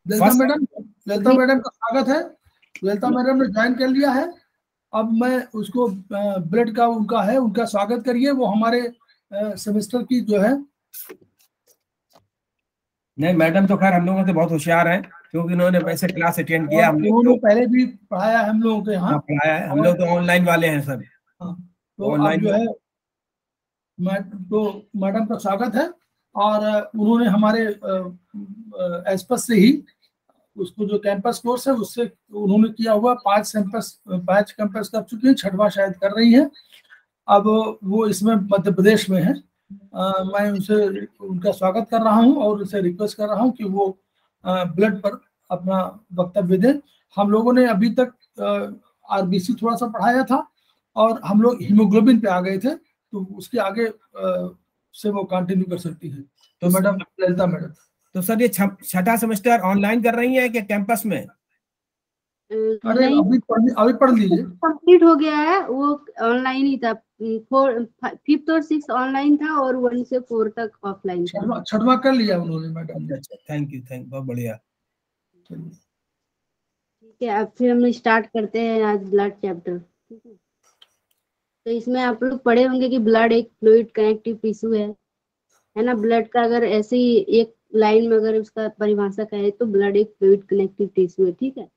A: ललिता मैडम का स्वागत है। ललिता मैडम ने ज्वाइन कर लिया है। अब मैं उसको ब्लड का उनका स्वागत करिए। वो हमारे सेमेस्टर की जो है,
B: नहीं मैडम तो खैर हम लोगों से बहुत होशियार हैं, क्योंकि उन्होंने वैसे क्लास अटेंड किया,
A: उन्होंने पहले भी पढ़ाया हम लोगों के यहाँ,
B: पढ़ाया है। हम लोग तो ऑनलाइन वाले हैं सब।
A: तो अब जो है तो मैडम का स्वागत है। और उन्होंने हमारे एस्पस से ही उसको जो कैंपस कोर्स है उससे उन्होंने किया हुआ 5 कैंपस कर चुकी हैं, 6वां शायद कर रही हैं। अब वो इसमें मध्य प्रदेश में है। मैं उनका स्वागत कर रहा हूं और उनसे रिक्वेस्ट कर रहा हूं कि वो ब्लड पर अपना वक्तव्य दें। हम लोगों ने अभी तक आरबीसी थोड़ा सा पढ़ाया था और हम लोग हीमोग्लोबिन पे आ गए थे, तो उसके आगे से वो कंटिन्यू कर सकती है। तो मैडम ललिता मैडम,
B: तो सर ये 6ठा सेमेस्टर ऑनलाइन कर रही है कि कैंपस में?
A: अरे अभी पढ़ लीजिए।
E: कंप्लीट हो गया है, वो ऑनलाइन ही था। 5th और 6th ऑनलाइन था और 1 से 4 तक ऑफलाइन था।
A: 6वां कर लिया उन्होंने मैडम।
B: अच्छा, थैंक यू, बहुत बढ़िया।
E: ठीक है, अब फिर हम स्टार्ट करते हैं आज ब्लड चैप्टर। ठीक है, तो इसमें आप लोग पढ़े होंगे कि ब्लड एक फ्लूइड कनेक्टिव टिश्यू है ना। ब्लड का अगर ऐसे ही एक लाइन में अगर उसका परिभाषा कहे तो ब्लड एक फ्लूइड कनेक्टिव टिश्यू है। ठीक है,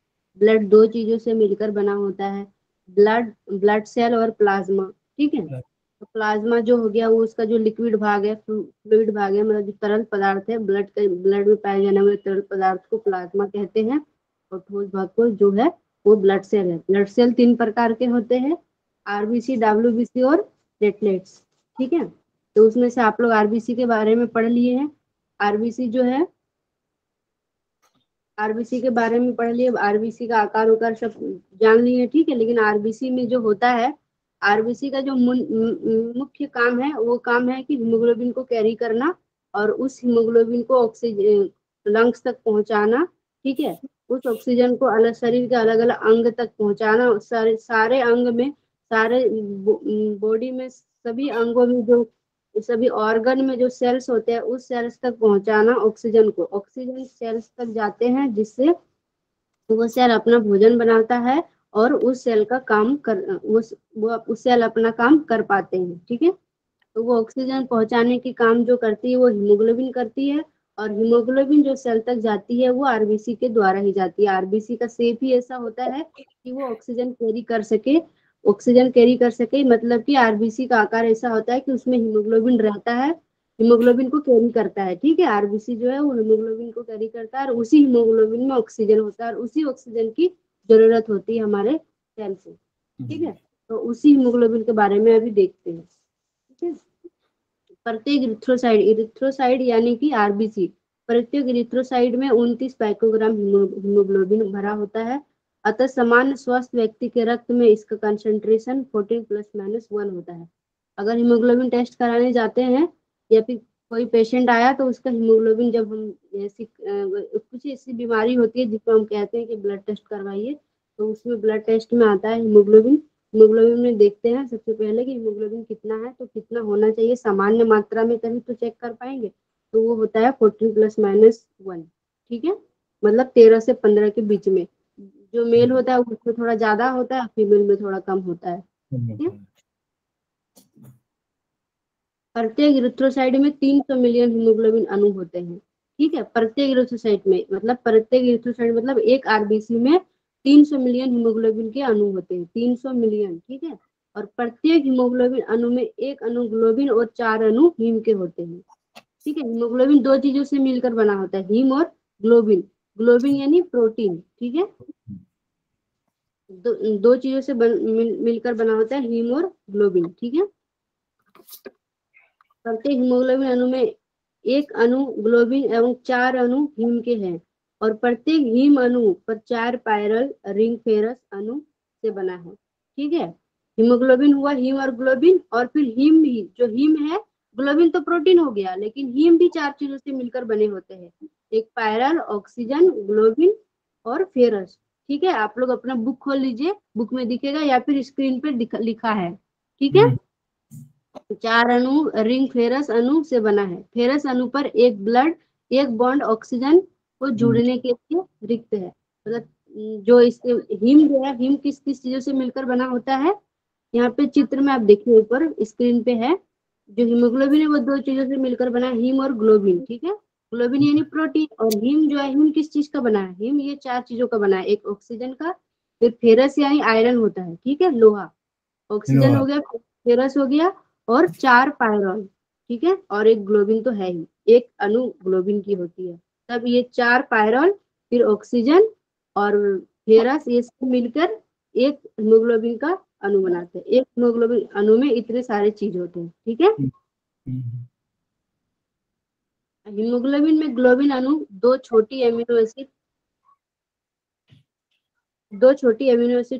E: ब्लड 2 चीजों से मिलकर बना होता है, ब्लड सेल और प्लाज्मा। ठीक है, तो प्लाज्मा जो हो गया वो उसका जो लिक्विड भाग है, फ्लूइड भाग है, मतलब जो तरल पदार्थ है, ब्लड में पाए जाने वाले तरल पदार्थ को प्लाज्मा कहते हैं। और ठोस भाग को जो है वो ब्लड सेल है। ब्लड सेल 3 प्रकार के होते हैं, आरबीसी, डब्ल्यूबीसी और प्लेटलेट्स। ठीक है, तो उसमें से आप लोग आरबीसी के बारे में पढ़ लिए हैं। आरबीसी के बारे में पढ़ लिए, आरबीसी का आकार उकार सब जान लिए। ठीक है, लेकिन आरबीसी में जो होता है, आरबीसी का जो मुख्य काम है वो काम है कि हीमोग्लोबिन को कैरी करना और उस हीमोग्लोबिन को ऑक्सीजन लंग्स तक पहुंचाना। ठीक है, उस ऑक्सीजन को अलग शरीर के अलग अलग अंग तक पहुंचाना। सारे अंग में, सारे बॉडी में, सभी अंगों में, जो सभी ऑर्गन में जो सेल्स होते हैं उस सेल्स तक पहुंचाना ऑक्सीजन को। ऑक्सीजन सेल्स तक जाते हैं जिससे वो सेल अपना भोजन बनाता है और उस सेल का काम उस सेल अपना काम कर पाते हैं। ठीक है, तो वो ऑक्सीजन पहुंचाने की काम जो करती है वो हीमोग्लोबिन करती है, और हीमोग्लोबिन जो सेल तक जाती है वो आरबीसी के द्वारा ही जाती है। आरबीसी का शेप ही ऐसा होता है कि वो ऑक्सीजन कैरी कर सके, मतलब कि आरबीसी का आकार ऐसा होता है कि उसमें हीमोग्लोबिन रहता है, हीमोग्लोबिन को कैरी करता है। ठीक है, आरबीसी जो है वो हीमोग्लोबिन को कैरी करता है और उसी हीमोग्लोबिन में ऑक्सीजन होता है और उसी ऑक्सीजन की जरूरत होती है हमारे सेल से। ठीक है, तो उसी हीमोग्लोबिन के बारे में अभी देखते हैं। ठीक है, प्रत्येक इरिथ्रोसाइड यानी कि आरबीसी, प्रत्येक इरिथ्रोसाइड में 29 पाइकोग्राम हीमोग्लोबिन भरा होता है। अतः सामान्य स्वस्थ व्यक्ति के रक्त में इसका कंसंट्रेशन 14 ± 1 होता है। अगर हीमोग्लोबिन टेस्ट कराने जाते हैं या फिर कोई पेशेंट आया तो उसका हीमोग्लोबिन, जब हम कुछ ऐसी बीमारी होती है जिसको हम कहते हैं कि ब्लड टेस्ट करवाइए, तो उसमें ब्लड टेस्ट में आता है हीमोग्लोबिन हीमोग्लोबिन में देखते हैं सबसे पहले कि हीमोग्लोबिन कितना है, तो कितना होना चाहिए सामान्य मात्रा में, तभी तो चेक कर पाएंगे। तो वो होता है 14 ± 1, ठीक है, मतलब 13 से 15 के बीच में। जो मेल होता है उसमें थोड़ा ज्यादा होता है, फीमेल में थोड़ा कम होता है। प्रत्येक इरिथ्रोसाइट में 300 मिलियन हीमोग्लोबिन अणु होते हैं, ठीक है, प्रत्येक इरिथ्रोसाइट में, मतलब प्रत्येक इरिथ्रोसाइट मतलब एक आरबीसी में 300 मिलियन हीमोग्लोबिन के अणु होते हैं, 300 मिलियन, ठीक है। और प्रत्येक हीमोग्लोबिन अणु में एक अणु ग्लोबिन और 4 अणु हीम के होते हैं, ठीक है। हीमोग्लोबिन 2 चीजों से मिलकर बना होता है, हीम और ग्लोबिन। ग्लोबिन यानी प्रोटीन, ठीक है, दो चीजों से मिलकर बना होता है हीम और ग्लोबिन, ठीक है। प्रत्येक हीमोग्लोबिन अणु में एक अणु ग्लोबिन एवं 4 अणु हीम के हैं, और प्रत्येक हीम अणु पर 4 पायरल रिंग फेरस अणु से बना है, ठीक है। हीमोग्लोबिन हुआ हीम और ग्लोबिन, और फिर हीम भी, जो हीम है, ग्लोबिन तो प्रोटीन हो गया, लेकिन हीम भी 4 चीजों से मिलकर बने होते हैं, एक पायरल, ऑक्सीजन, ग्लोबिन और फेरस, ठीक है। आप लोग अपना बुक खोल लीजिए, बुक में दिखेगा या फिर स्क्रीन पे लिखा है, ठीक है। 4 अणु रिंग फेरस अणु से बना है। फेरस अणु पर एक ब्लड, एक बॉन्ड ऑक्सीजन को जुड़ने के लिए रिक्त है। मतलब जो इससे हीम जो है, हीम किस किस चीजों से मिलकर बना होता है, यहाँ पे चित्र में आप देखिए, ऊपर स्क्रीन पे है। जो हीमोग्लोबिन है वो 2 चीजों से मिलकर बना है, हीम और ग्लोबिन, ठीक है। ग्लोबिन यानी प्रोटीन, और हीम जो है, हीम किस चीज का बना है, हीम ये 4 चीजों का बना है, एक ऑक्सीजन का, फिर फेरस यानी आयरन होता है, ठीक है, लोहा, ऑक्सीजन हो गया, फेरस हो गया, और 4 पायरॉन, ठीक है, और एक ग्लोबिन तो है ही, एक अणु ग्लोबिन की होती है। तब ये 4 पायरॉन, फिर ऑक्सीजन और फेरस, ये सब मिलकर एक हीमोग्लोबिन का अणु बनाते हैं। एक हीमोग्लोबिन अणु में इतने सारे चीज होते हैं, ठीक है। हीमोग्लोबिन में ग्लोबिन अणु दो छोटी एमिनो एसिड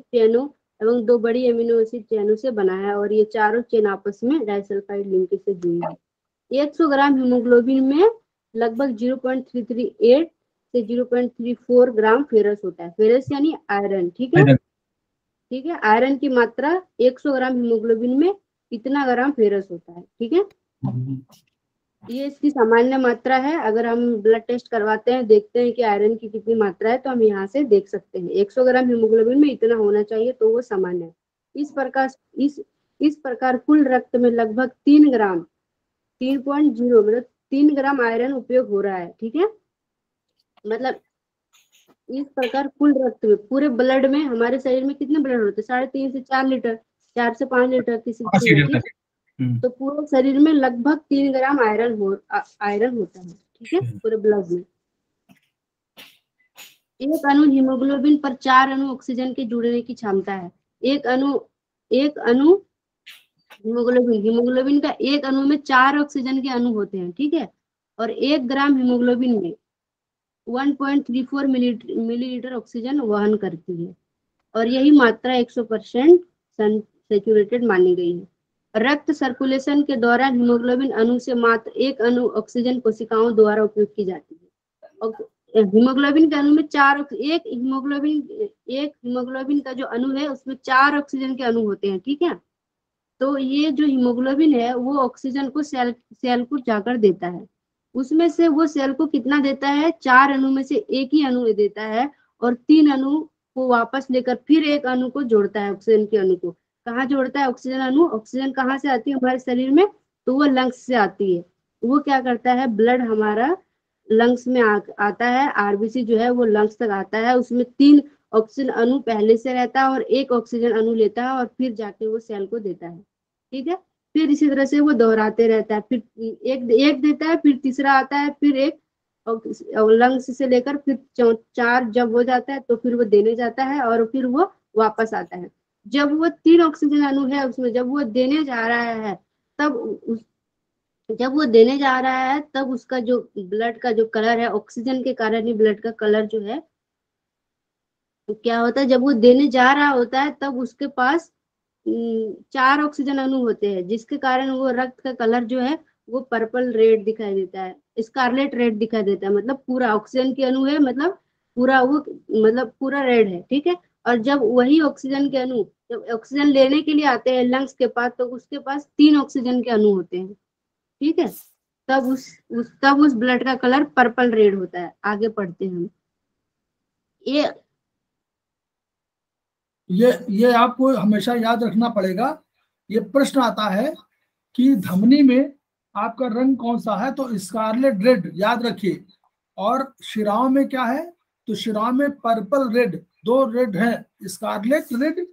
E: चेनों एवं 2 बड़ी एमिनो एसिड चेनों से बना है, और ये चारों चेन आपस में डाइसल्फाइड लिंकेज से जुड़ी है। 100 ग्राम हीमोग्लोबिन में लगभग 0.338 से 0.34 ग्राम फेरस होता है। फेरस यानी आयरन, ठीक है, ठीक है। आयरन की मात्रा 100 ग्राम हीमोग्लोबिन में इतना ग्राम फेरस होता है, ठीक है। ये इसकी सामान्य मात्रा है। अगर हम ब्लड टेस्ट करवाते हैं, देखते हैं कि आयरन की कितनी मात्रा है, तो हम यहाँ से देख सकते हैं 100 ग्राम हीमोग्लोबिन में इतना होना चाहिए, तो वो सामान्य है। इस प्रकार कुल रक्त में लगभग 3 ग्राम 3.0 मतलब 3 ग्राम आयरन उपयोग हो रहा है, ठीक है। मतलब इस प्रकार कुल रक्त में, पूरे ब्लड में, हमारे शरीर में कितने ब्लड होते हैं, 3.5 से 4 लीटर, 4 से 5 लीटर किसी में, ठीक है। तो पूरे शरीर में लगभग 3 ग्राम आयरन होता है, ठीक है, पूरे ब्लड में। एक अणु हीमोग्लोबिन पर 4 अणु ऑक्सीजन के जुड़ने की क्षमता है। एक अणु हीमोग्लोबिन का एक अणु में 4 ऑक्सीजन के अणु होते हैं, ठीक है। और 1 ग्राम हीमोग्लोबिन में 1.34 मिलीलीटर ऑक्सीजन वहन करती है, और यही मात्रा 100% सैचुरेटेड मानी गई है। रक्त सर्कुलेशन के दौरान हीमोग्लोबिन अणु से मात्र एक अणु ऑक्सीजन कोशिकाओं द्वारा उपयोग की जाती है। और हीमोग्लोबिन के अणु में एक हीमोग्लोबिन का जो अणु है उसमें 4 ऑक्सीजन के अणु होते हैं, ठीक है। तो ये जो हीमोग्लोबिन है वो ऑक्सीजन को सेल को जाकर देता है। उसमें से वो सेल को कितना देता है, 4 अणु में से एक ही अणु देता है, और 3 अणु को वापस लेकर फिर एक अणु को जोड़ता है, ऑक्सीजन के अणु को। कहाँ जोड़ता है ऑक्सीजन अणु? ऑक्सीजन कहाँ से आती है हमारे शरीर में? तो वो लंग्स से आती है। वो क्या करता है, ब्लड हमारा लंग्स में आता है, आरबीसी जो है वो लंग्स तक आता है, उसमें 3 ऑक्सीजन अणु पहले से रहता है और एक ऑक्सीजन अणु लेता है, और फिर जाके वो सेल को देता है, ठीक है। फिर इसी तरह से वो दोहराते रहता है, फिर एक देता है, फिर तीसरा आता है, फिर एक लंग्स से लेकर फिर 4 जब हो जाता है तो फिर वो देने जाता है, और फिर वो वापस आता है। जब वो 3 ऑक्सीजन अणु है उसमें, जब वो देने जा रहा है, तब उसका जो ब्लड का जो कलर है, ऑक्सीजन के कारण ही ब्लड का कलर जो है, तो क्या होता है, जब वो देने जा रहा होता है तब उसके पास 4 ऑक्सीजन अणु होते हैं, जिसके कारण वो रक्त का कलर जो है वो पर्पल रेड दिखाई देता है, स्कारलेट रेड दिखाई देता है। मतलब पूरा ऑक्सीजन के अणु है, मतलब पूरा रेड है, ठीक है। और जब वही ऑक्सीजन के अणु जब ऑक्सीजन लेने के लिए आते हैं लंग्स के पास, तो उसके पास 3 ऑक्सीजन के अणु होते हैं, ठीक है। तब उस ब्लड का कलर पर्पल रेड होता है। आगे पढ़ते हैं हम।
A: ये आपको हमेशा याद रखना पड़ेगा। ये प्रश्न आता है कि धमनी में आपका रंग कौन सा है, तो स्कारलेट रेड याद रखिए। और शिराओं में क्या है, तो शिराओं में पर्पल रेड, 2 रेड है, स्कारलेट रेड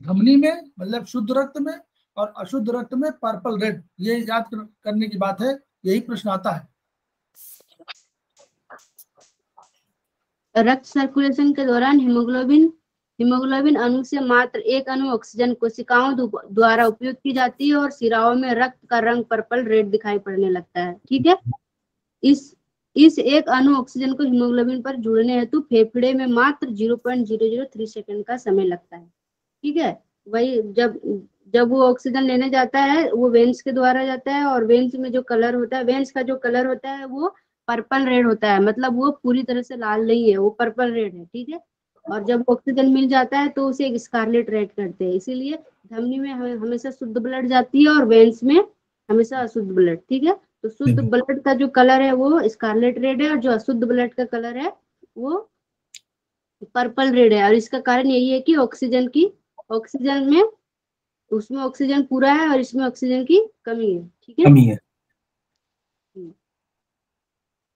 A: धमनी में मतलब शुद्ध रक्त में, और अशुद्ध रक्त में पर्पल रेड। ये याद करने की बात है, यही प्रश्न आता है।
E: रक्त सर्कुलेशन के दौरान हीमोग्लोबिन अणु से मात्र एक अणु ऑक्सीजन कोशिकाओं द्वारा उपयोग की जाती है और शिराओं में रक्त का रंग पर्पल रेड दिखाई पड़ने लगता है, ठीक है। इस एक अणु ऑक्सीजन को हीमोग्लोबिन पर जुड़ने हेतु फेफड़े में मात्र 0.003 सेकंड का समय लगता है, ठीक है। वही जब वो ऑक्सीजन लेने जाता है वो वेन्स के द्वारा जाता है, और वेन्स में जो कलर होता है, वेन्स का जो कलर होता है वो पर्पल रेड होता है, मतलब वो पूरी तरह से लाल नहीं है, वो पर्पल रेड है, ठीक है। और जब ऑक्सीजन मिल जाता है तो उसे स्कारलेट रेड करते हैं। इसीलिए धमनी में हमेशा शुद्ध ब्लड जाती है और वेन्स में हमेशा अशुद्ध ब्लड, ठीक है। तो शुद्ध ब्लड का जो कलर है वो स्कारलेट रेड है, और जो अशुद्ध ब्लड का कलर है वो पर्पल रेड है। और इसका कारण यही है कि ऑक्सीजन में उसमें ऑक्सीजन पूरा है और इसमें ऑक्सीजन की कमी है, ठीक है।
B: कमी है।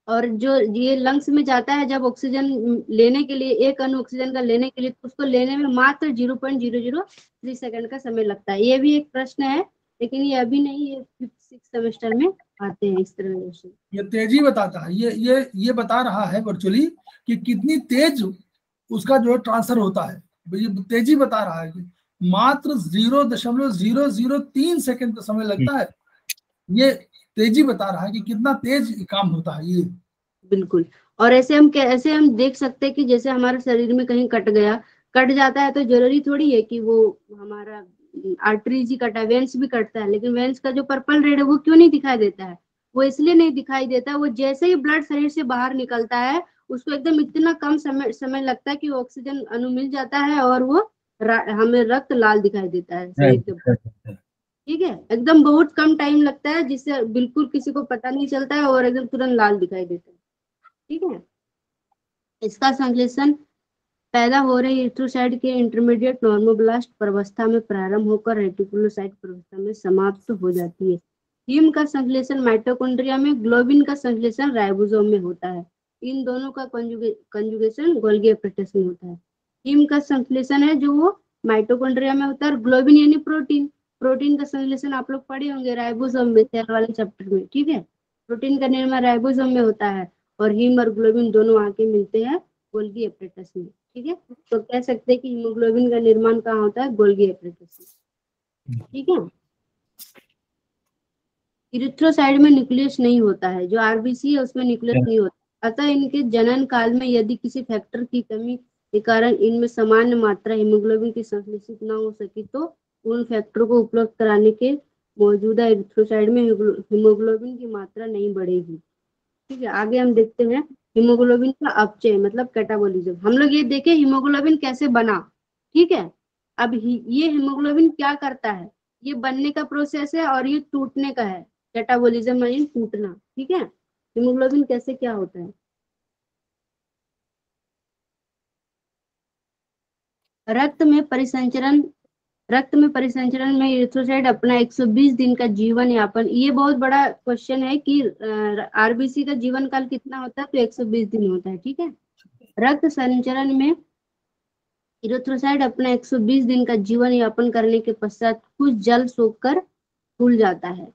E: और जो ये लंग्स में जाता है जब ऑक्सीजन लेने के लिए, एक अणु ऑक्सीजन का लेने के लिए, तो उसको लेने में मात्र 0.003 सेकंड का समय लगता है। ये भी एक प्रश्न है, लेकिन ये अभी नहीं, ये 5th-6th सेमेस्टर में आते हैं इस तरह से।
A: ये तेजी बताता है, ये बता रहा है वर्चुअली कि कितनी तेज उसका जो ट्रांसफर होता है। ये तेजी बता रहा है कि मात्र 0.003 सेकंड का समय लगता है। ये तेजी बता रहा है कि कितना तेज काम होता है ये।
E: बिल्कुल। और ऐसे हम देख सकते हैं कि जैसे हमारे शरीर में कहीं कट जाता है, तो जरूरी थोड़ी है कि वो हमारा आर्टरीज ही कटा है, वेन्स भी कटता है, लेकिन वेन्स का जो पर्पल रेड है वो क्यों नहीं दिखाई देता है? वो इसलिए नहीं दिखाई देता, वो जैसे ही ब्लड शरीर से बाहर निकलता है उसको एकदम इतना कम समय लगता है कि ऑक्सीजन अणु मिल जाता है और वो हमें रक्त लाल दिखाई देता है शरीर के, ठीक है। एकदम बहुत कम टाइम लगता है, जिससे बिल्कुल किसी को पता नहीं चलता है और एकदम तुरंत लाल दिखाई देता है, ठीक है। इसका संश्लेषण पैदा हो रही एरिथ्रोसाइट के इंटरमीडिएट नॉर्मोब्लास्ट प्रवस्था में प्रारंभ होकर रेटिकुलोसाइट प्रवस्था में समाप्त हो जाती है। हीम का संश्लेषण माइटोकॉन्ड्रिया में, ग्लोबिन का संश्लेषण राइबोसोम में होता है। इन दोनों का कंजुगेशन गोल्गी एपरेटस में होता है। हीम का संश्लेषण है जो वो माइटोकॉन्ड्रिया में होता है, और ग्लोबिन यानी प्रोटीन का संश्लेषण आप लोग पढ़े होंगे राइबोसोम में, सेल वाले चैप्टर में, ठीक है। प्रोटीन का निर्माण राइबोसोम में होता है, और हीम और ग्लोबिन दोनों आके मिलते हैं गोल्गी एपरेटस में, ठीक है। तो कह सकते हैं कि हीमोग्लोबिन का निर्माण कहाँ होता है? गोल्गी एपरेटस में, ठीक है। इरिथ्रोसाइट में न्यूक्लियस नहीं होता है, जो आरबीसी है उसमें न्यूक्लियस नहीं होता, अतः इनके जनन काल में यदि किसी फैक्टर की कमी के कारण इनमें सामान्य मात्रा हीमोग्लोबिन की संश्लेषित न हो सकी, तो उन फैक्टर को उपलब्ध कराने के मौजूदा इरिथ्रोसाइट में हीमोग्लोबिन की मात्रा नहीं बढ़ेगी, ठीक है। आगे हम देखते हैं हीमोग्लोबिन का अपचय मतलब कैटाबॉलिज्म। हम लोग ये देखे हीमोग्लोबिन कैसे बना, ठीक है। अब ये हीमोग्लोबिन क्या करता है, ये बनने का प्रोसेस है और ये टूटने का है, कैटाबॉलिज्म यानी टूटना, ठीक है। हीमोग्लोबिन कैसे क्या होता है? रक्त में परिसंचरण में इरिथ्रोसाइट अपना 120 दिन का जीवन यापन, ये बहुत बड़ा क्वेश्चन है कि आरबीसी का जीवन काल कितना होता है, तो 120 दिन होता है, ठीक है। रक्त संचरण में इरिथ्रोसाइट अपना 120 दिन का जीवन यापन करने के पश्चात कुछ जल सोखकर फूल जाता है।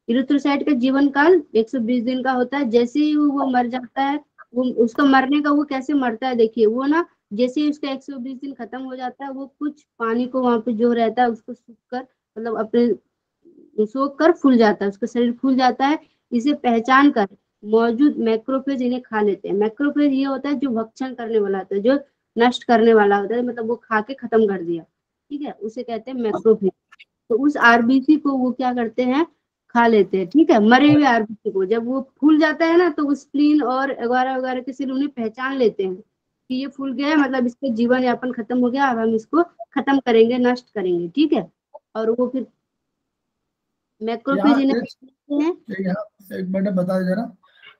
E: इरिथ्रोसाइट का जीवन काल 120 दिन का होता है। जैसे ही वो मर जाता है, वो उसका मरने का वो कैसे मरता है देखिए, वो ना जैसे ही उसका 120 दिन खत्म हो जाता है, वो कुछ पानी को वहां पे जो रहता है उसको सूख कर मतलब अपने सोख कर फूल जाता है, उसका शरीर फूल जाता है। इसे पहचान कर मौजूद मैक्रोफेज इन्हें खा लेते हैं। मैक्रोफेज ये होता है जो भक्षण करने वाला होता है, जो नष्ट करने वाला होता है, मतलब वो खा के खत्म कर दिया, ठीक है, उसे कहते हैं मैक्रोफेज। तो उस आरबीसी को वो क्या करते हैं, खा लेते हैं, ठीक है। मरे हुए आरबीसी को जब वो फूल जाता है ना, तो वो स्प्लीन और वगैरह वगैरह के सेल उन्हें पहचान लेते हैं, कि ये फूल गया है, मतलब इसका जीवन यापन खत्म हो गया, अब हम इसको खत्म करेंगे, नष्ट करेंगे, ठीक है। और वो फिर मैक्रोफेज हैं।
A: यहाँ एक मिनट बता दे जरा,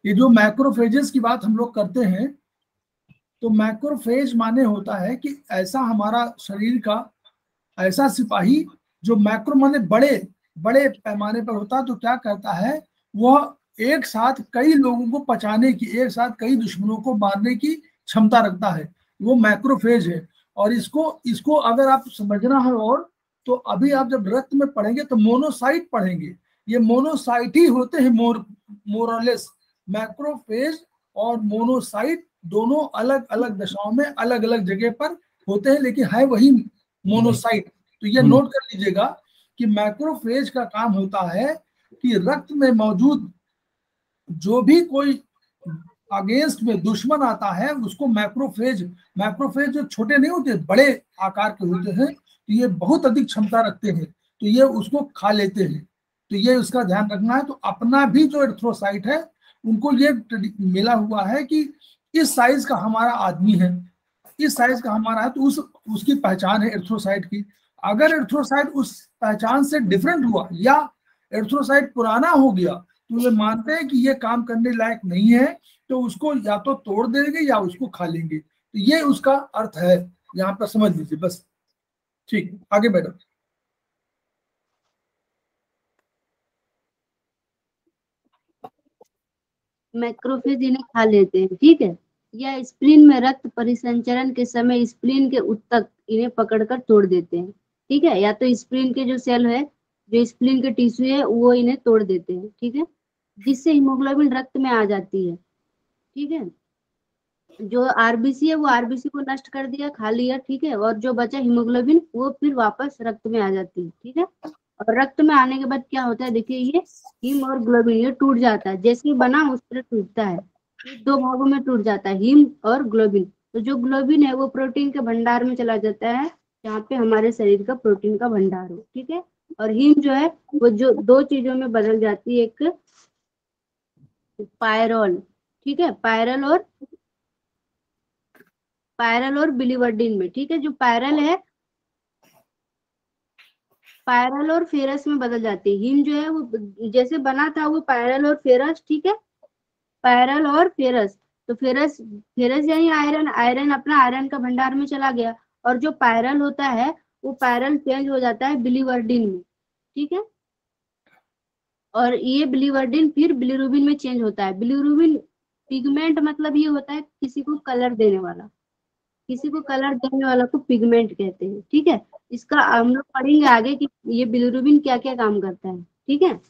A: ये जो मैक्रोफेजेस की बात हम लोग करते हैं, तो मैक्रोफेज माने होता है कि ऐसा हमारा शरीर का ऐसा सिपाही जो मैक्रो माने बड़े बड़े पैमाने पर होता है, तो क्या करता है, वह एक साथ कई लोगों को पचाने की, एक साथ कई दुश्मनों को मारने की क्षमता रखता है, वो मैक्रोफेज है। और इसको अगर आप समझना है, और तो अभी आप जब रक्त में पढ़ेंगे तो मोनोसाइट पढ़ेंगे, ये मोनोसाइट ही होते हैं मोरलेस। मैक्रोफेज और मोनोसाइट दोनों अलग अलग दशाओं में अलग अलग जगह पर होते हैं, लेकिन है वही मोनोसाइट। तो ये नोट कर लीजिएगा कि मैक्रोफेज का काम होता है कि रक्त में मौजूद जो भी कोई अगेंस्ट में दुश्मन आता है उसको मैक्रोफेज जो छोटे नहीं होते, बड़े आकार के होते हैं, तो ये बहुत अधिक क्षमता रखते हैं, तो ये उसको खा लेते हैं। तो ये उसका ध्यान रखना है। तो अपना भी जो एरिथ्रोसाइट है, उनको ये मिला हुआ है कि इस साइज का हमारा आदमी है, इस साइज का हमारा है, तो उसकी पहचान है एरिथ्रोसाइट की। अगर एरिथ्रोसाइट उस पहचान से डिफरेंट हुआ या एरिथ्रोसाइट पुराना हो गया, तो ये मानते हैं कि ये काम करने लायक नहीं है, तो उसको या तो तोड़ देंगे या उसको खा लेंगे। तो ये उसका अर्थ है, यहाँ पर समझ लीजिए बस। ठीक, आगे मैडम।
E: मैक्रोफेज इन्हें खा लेते हैं, ठीक है। या स्प्लीन में रक्त परिसंचरण के समय स्प्लीन के उत्तक इन्हें पकड़कर तोड़ देते हैं, ठीक है। या तो स्प्लीन के जो सेल है, जो स्प्लीन के टिश्यू है, वो इन्हें तोड़ देते हैं, ठीक है, जिससे हीमोग्लोबिन रक्त में आ जाती है, ठीक है। जो आरबीसी है वो आरबीसी को नष्ट कर दिया, खा लिया, ठीक है, और जो बचा हीमोग्लोबिन वो फिर वापस रक्त में आ जाती है, ठीक है। और रक्त में आने के बाद क्या होता है, देखिए ये हीम और ग्लोबिन ये टूट जाता है, जैसे बना उस तरह टूटता है, दो भागों में टूट जाता है, हीम और ग्लोबिन। तो जो ग्लोबिन है वो प्रोटीन के भंडार में चला जाता है, जहाँ पे हमारे शरीर का प्रोटीन का भंडार हो, ठीक है। और हीम जो है वो जो दो चीजों में बदल जाती है, एक पायरोल, ठीक है, पायरल और बिलीवर्डिन में, ठीक है। जो पायरल है, पायरल और फेरस में बदल जाती है। हीम जो है वो जैसे बना था वो पायरल और फेरस, ठीक है, पायरल और फेरस। तो फेरस यानी आयरन अपना आयरन का भंडार में चला गया, और जो पायरल होता है वो पायरल चेंज हो जाता है बिलीवर्डिन में, ठीक है। और ये बिलीवर्डिन फिर बिलीरुबिन में चेंज होता है। बिलीरुबिन पिगमेंट मतलब ये होता है किसी को कलर देने वाला, किसी को कलर देने वाला को पिगमेंट कहते हैं, ठीक है। इसका हम लोग पढ़ेंगे आगे कि ये बिलीरुबिन क्या क्या काम करता है, ठीक है।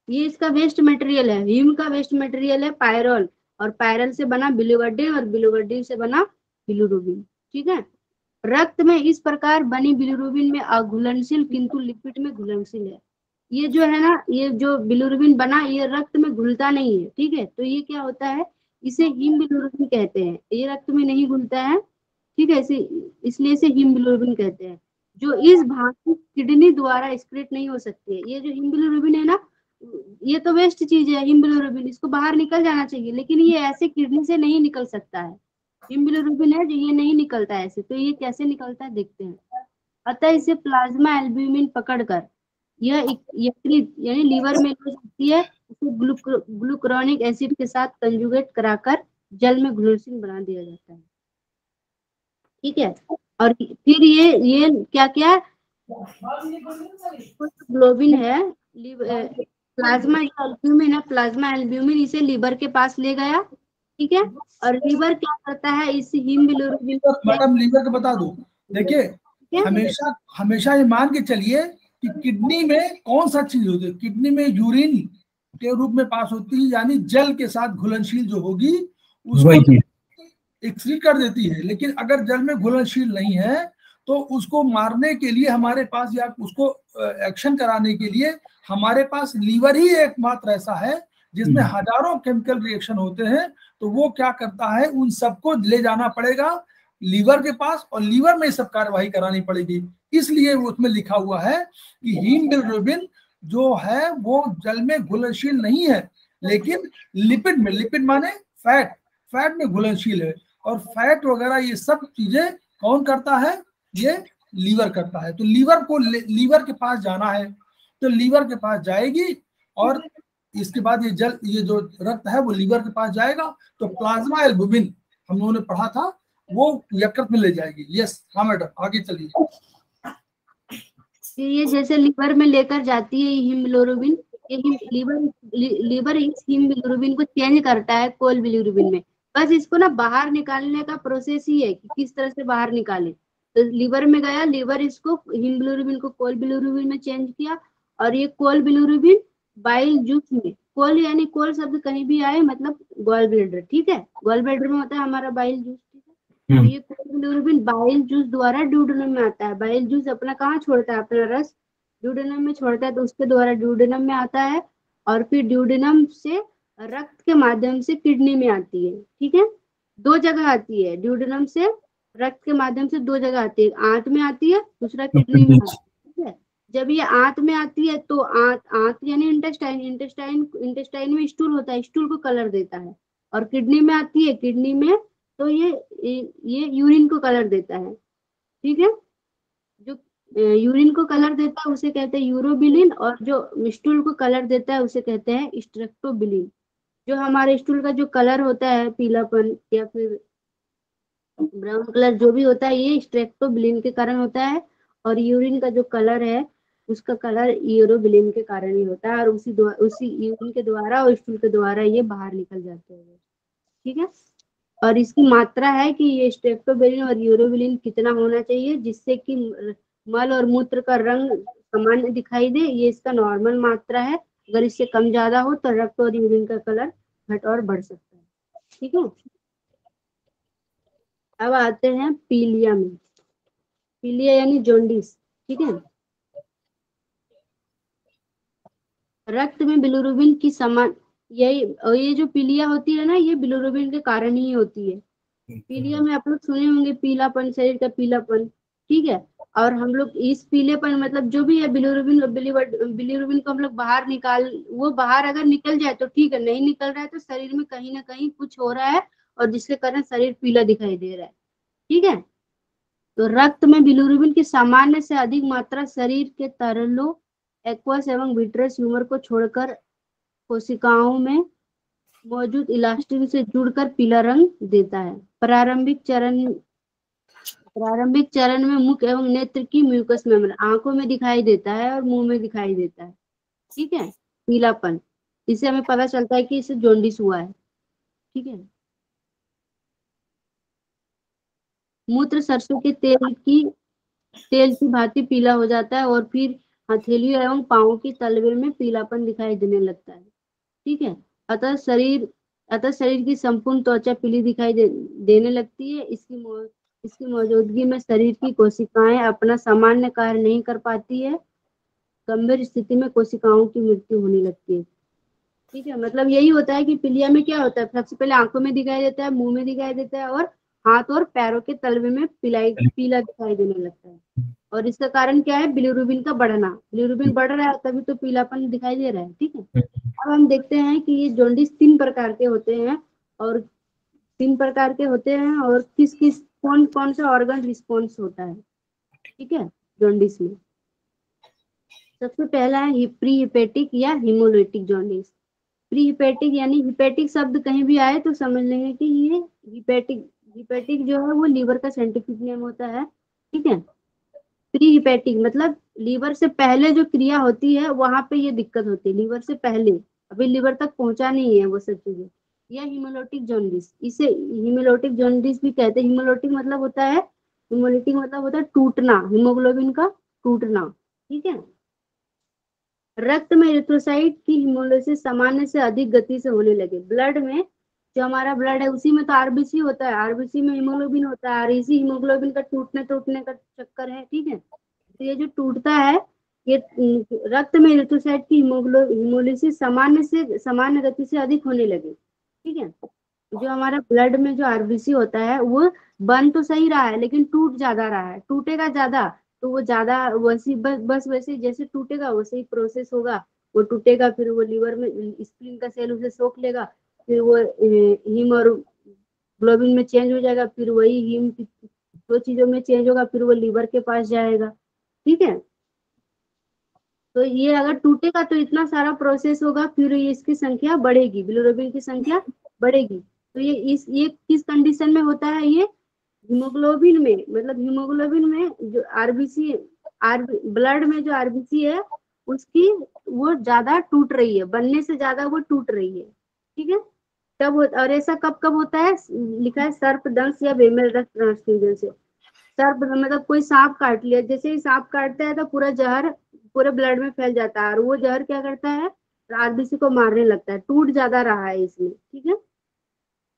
E: ये इसका वेस्ट मटेरियल है, हीम का वेस्ट मटेरियल है पायरोल, और पायरल से बना बिलीवर्डिन, और बिलीवर्डिन से बना बिलीरुबिन, ठीक है। रक्त में इस प्रकार बनी बिलीरुबिन में अघुलनशील किंतु लिपिड में घुलनशील है। ये जो है ना, ये जो बिलीरुबिन बना ये रक्त में घुलता नहीं है, ठीक है। तो ये क्या होता है, इसे हीम बिलीरुबिन कहते हैं। ये रक्त में नहीं घुलता है, ठीक है, इसलिए इसे हीम बिलीरुबिन कहते हैं। जो इस भाग की किडनी द्वारा एक्सक्रीट नहीं हो सकती है। ये जो हीम बिलीरुबिन है ना, ये तो वेस्ट चीज है हीम बिलीरुबिन, इसको बाहर निकल जाना चाहिए, लेकिन ये ऐसे किडनी से नहीं निकल सकता है। हीम बिलीरुबिन है जो ये नहीं निकलता है ऐसे, तो ये कैसे निकलता है देखते हैं। अतः इसे प्लाज्मा एल्ब्यूमिन पकड़कर यह यकृत यानी लीवर में ले जाती है, उसे ग्लूकुरोनिक एसिड के साथ कंजुगेट कराकर जल में घुलनशील बना दिया जाता है, ठीक है। और फिर ये क्या क्या ग्लोबिन है, प्लाज्मा एल्ब्यूमिन है, प्लाज्मा एल्ब्यूमिन इसे लीवर के पास ले गया, ठीक है। और लीवर क्या करता है, इस हीम बिलीरुबिन
A: मैडम लीवर का बता दो। देखिए हमेशा ये मान के चलिए कि किडनी में कौन सा चीज होती है, किडनी में यूरिन के रूप में पास होती है, यानी जल के साथ घुलनशील जो होगी उसको एक्सक्रीट कर देती है। लेकिन अगर जल में घुलनशील नहीं है तो उसको मारने के लिए हमारे पास, या उसको एक्शन कराने के लिए हमारे पास लीवर ही एकमात्र ऐसा है जिसमें हजारों केमिकल रिएक्शन होते हैं। तो वो क्या करता है, उन सबको ले जाना पड़ेगा लीवर के पास, और लीवर में सब कार्यवाही करानी पड़ेगी। इसलिए उसमें लिखा हुआ है कि हीम बिलीरुबिन जो है वो जल में घुलनशील नहीं है, लेकिन लिपिड में, लिपिड माने फैट में घुलनशील है। और फैट वगैरह ये सब चीजें कौन करता है, ये लीवर करता है। तो लीवर को लीवर के पास जाना है, तो लीवर के पास जाएगी और इसके बाद ये जो रक्त है वो लीवर के पास जाएगा, तो प्लाज्मा एल्बुमिन हम लोगों ने पढ़ा था वो यकृत में ले जाएगी। यस हाँ मैडम आगे चलिए।
E: ये जैसे लीवर में लेकर जाती है हीमोग्लोबिन, ये लीवर इस हीमोग्लोबिन को चेंज करता है कोल बिलिरुबिन में। बस इसको ना बाहर निकालने का प्रोसेस ही है कि किस तरह से बाहर निकाले। तो लीवर में गया, लीवर इसको हीमोग्लोबिन को कोल बिलिरुबिन में चेंज किया, और ये कोल बिलिरुबिन बाइल जूस में, कोल यानी कोल शब्द कहीं भी आए मतलब गॉल ब्लैडर, ठीक है, गॉल ब्लैडर में होता है हमारा बाइल जूस, ठीक है। तो ये कोल बिलिरुबिन बाइल जूस द्वारा ड्यूडेनम में आता है। बाइल जूस अपना कहाँ छोड़ता है, अपना रस ड्यूडेनम में छोड़ता है, तो उसके द्वारा ड्यूडेनम में आता है, और फिर ड्यूडेनम से रक्त के माध्यम से किडनी में आती है, ठीक है। दो जगह आती है, ड्यूडेनम से रक्त के माध्यम से दो जगह आती है, आंत में आती है, दूसरा किडनी में आती है, ठीक है। जब ये आंत में आती है तो आंत यानी इंटेस्टाइन में स्टूल होता है, स्टूल को कलर देता है, और किडनी में आती है, किडनी में तो ये यूरिन को कलर देता है, ठीक है। जो यूरिन को कलर देता है उसे कहते हैं यूरोबिलिन, और जो स्टूल को कलर देता है उसे कहते हैं स्ट्रेप्टोबिलिन। जो हमारे स्टूल का जो कलर होता है पीलापन या फिर ब्राउन कलर जो भी होता है, ये स्ट्रेप्टोबिलिन के कारण होता है, और यूरिन का जो कलर है उसका कलर यूरोबिलिन के कारण ही होता है, और उसी यूरिन के द्वारा और स्टूल के द्वारा ये बाहर निकल जाते हैं, ठीक है। और इसकी मात्रा है कि ये स्ट्रेप्टोबिलिन और यूरोबिलिन कितना होना चाहिए जिससे कि मल और मूत्र का रंग सामान्य दिखाई दे, ये इसका नॉर्मल मात्रा है। अगर इससे कम ज्यादा हो तो रक्त और यूरिन का कलर घट और बढ़ सकता है, ठीक है। अब आते हैं पीलिया में। पीलिया यानी जॉन्डिस, ठीक है। रक्त में बिलिरुबिन की समान ये जो पीलिया होती है ना, ये बिलिरुबिन के कारण ही होती है। पीलिया में आप लोग सुने होंगे पीलापन, शरीर का पीलापन, ठीक है। और हम लोग इस पीलेपन मतलब जो भी है बिलिरुबिन को हम लोग बाहर वो बाहर अगर निकल जाए तो ठीक है, नहीं निकल रहा है तो शरीर में कहीं ना कहीं कुछ हो रहा है और जिसके कारण शरीर पीला दिखाई दे रहा है, ठीक है। तो रक्त में बिलिरुबिन की सामान्य से अधिक मात्रा शरीर के तरलों, एक्वस एवं विट्रस ह्यूमर को छोड़कर कोशिकाओं में मौजूद इलास्टिन से जुड़कर पीला रंग देता है। प्रारंभिक चरण में मुख एवं नेत्र की म्यूकस मेम्ब्रेन, आंखों में दिखाई देता है और मुंह में दिखाई देता है, ठीक है, पीलापन। इससे हमें पता चलता है कि इसे जॉन्डिस हुआ है, ठीक है। मूत्र सरसों के तेल की भांति पीला हो जाता है, और फिर हथेलियों एवं पांवों की तलवे में पीलापन दिखाई देने लगता है, ठीक है। अतः शरीर की संपूर्ण त्वचा पीली दिखाई देने लगती है। इसकी मौजूदगी में शरीर की कोशिकाएं अपना सामान्य कार्य नहीं कर पाती है। गंभीर स्थिति में कोशिकाओं की मृत्यु होने लगती है, ठीक है। मतलब यही होता है कि पीलिया में क्या होता है, सबसे पहले आंखों में दिखाई देता है, मुंह में दिखाई देता है, और हाथ और पैरों के तलवे में पीला दिखाई देने लगता है। और इसका कारण क्या है, बिलिरुबिन का बढ़ना। बिलिरुबिन बढ़ रहा है तभी तो पीलापन दिखाई दे रहा है, ठीक है। अब हम देखते हैं कि ये जॉन्डिस 3 प्रकार के होते हैं, और कौन कौन सा ऑर्गन रिस्पॉन्स होता है, ठीक है, जॉन्डिस में। सबसे पहला है प्री हिपेटिक या हिमोलिटिक जॉन्डिस। प्री हिपेटिक यानी हिपेटिक शब्द कहीं भी आए तो समझ लेंगे कि ये हिपेटिक जो है वो लीवर का साइंटिफिक नेम होता है, ठीक है। प्री हिपेटिक मतलब लीवर से पहले जो क्रिया होती है वहां पे ये दिक्कत होती है, लीवर से पहले, अभी लीवर तक पहुंचा नहीं है वो सब चीजें। या हिमोलिटिक जॉन्डिस, इसे हिमोलिटिक जॉन्डिस भी कहते हैं। हिमोलिटिक मतलब होता है टूटना, हीमोग्लोबिन का टूटना, ठीक है। रक्त में इरिथ्रोसाइट की हीमोलिसिस सामान्य से अधिक गति से होने लगे। ब्लड में जो हमारा ब्लड है उसी में तो आरबीसी होता है, आरबीसी में हीमोग्लोबिन होता है, और इसी हीमोग्लोबिन का टूटने का चक्कर है, ठीक है। तो ये जो टूटता है, ये रक्त में इरिथ्रोसाइट की हीमोलिसिस सामान्य गति से अधिक होने लगे, ठीक है। जो हमारा ब्लड में जो आरबीसी होता है वो बन तो सही रहा है लेकिन टूट ज्यादा रहा है, टूटेगा ज्यादा तो वो ज्यादा वैसे बस वैसे जैसे टूटेगा वैसे ही प्रोसेस होगा, वो टूटेगा, फिर वो लीवर में स्प्लीन का सेल उसे सोख लेगा, फिर वो हीम और ग्लोबिन में चेंज हो जाएगा, फिर वही हीम 2 चीजों में चेंज होगा, फिर वो लीवर के पास जाएगा। ठीक है, तो ये अगर टूटेगा तो इतना सारा प्रोसेस होगा, फिर ये इसकी संख्या बढ़ेगी, बिलिरुबिन की संख्या बढ़ेगी। तो ये किस कंडीशन में होता है? ये हीमोग्लोबिन में, मतलब हीमोग्लोबिन में जो आरबीसी ब्लड में जो आरबीसी है उसकी वो ज्यादा टूट रही है, बनने से ज्यादा वो टूट रही है। ठीक है, तब और ऐसा कब कब होता है? लिखा है सर्पदंश या बेमेल रक्त ट्रांसफ्यूजन से। सर्प मतलब कोई सांप काट लिया, जैसे ही सांप काटता है तो पूरा जहर पूरे ब्लड में फैल जाता है, और वो जहर क्या करता है? आरबीसी को मारने लगता है, टूट ज्यादा रहा है इसमें। ठीक है,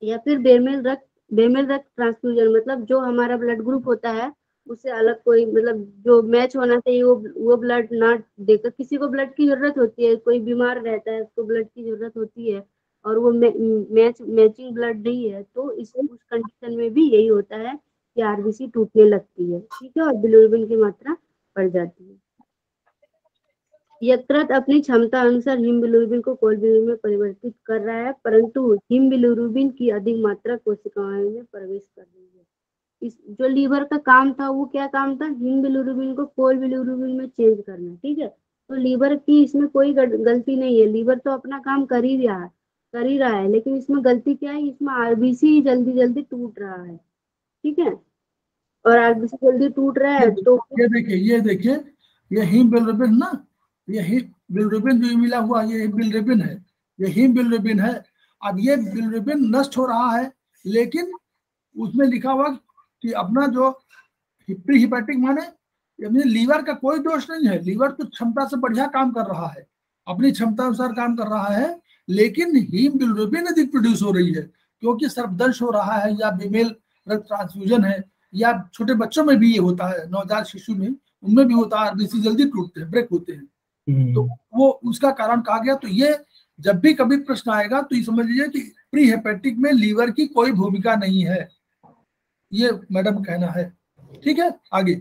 E: या फिर बेमेल रक्त ट्रांसफ्यूजन, मतलब जो हमारा ब्लड ग्रुप होता है उससे अलग कोई, मतलब जो मैच होना चाहिए वो ब्लड ना देकर, किसी को ब्लड की जरूरत होती है, कोई बीमार रहता है उसको ब्लड की जरूरत होती है, और वो मैचिंग ब्लड नहीं है, तो उस कंडीशन में भी यही होता है कि आरबीसी टूटने लगती है। ठीक है, और बिलिरुबिन की मात्रा बढ़ जाती है। यकृत अपनी क्षमता अनुसार हीमोग्लोबिन को कोलेबिलिन में परिवर्तित कर रहा है, परंतु हीमोग्लोबिन की अधिक मात्रा कोशिकाओं में प्रवेश कर रही है। इस जो लीवर का काम था वो क्या काम था? हीमोग्लोबिन को कोलेबिलिन में चेंज करना। ठीक है, तो लीवर की इसमें कोई गलती नहीं है, लीवर तो अपना काम कर ही रहा है, लेकिन इसमें गलती क्या है? इसमें आरबीसी जल्दी जल्दी टूट रहा है। ठीक है, और आरबीसी जल्दी टूट रहा है तो
A: ये देखिए ये हीमोग्लोबिन ना, ये बिलिरुबिन जो मिला हुआ ये बिलिरुबिन है, ये हीमोग्लोबिन है। अब ये बिलिरुबिन नष्ट हो रहा है, लेकिन उसमें लिखा हुआ कि अपना जो प्री हिपैटिक माने लीवर का कोई दोष नहीं है, लीवर तो क्षमता से बढ़िया काम कर रहा है, अपनी क्षमता अनुसार काम कर रहा है, लेकिन हीमोग्लोबिन अधिक प्रोड्यूस हो रही है, क्योंकि सर्पदंश हो रहा है, या फीमेल रक्त ट्रांसफ्यूजन है, या छोटे बच्चों में भी ये होता है, नवजात शिशु में उनमें भी होता है, आरबीसी जल्दी टूटते हैं, ब्रेक होते हैं, तो वो उसका कारण कहा गया। तो ये जब भी कभी प्रश्न आएगा तो ये समझ लीजिए कि प्री हेपेटिक में लीवर की कोई भूमिका नहीं है, ये मैडम कहना है। ठीक है, आगे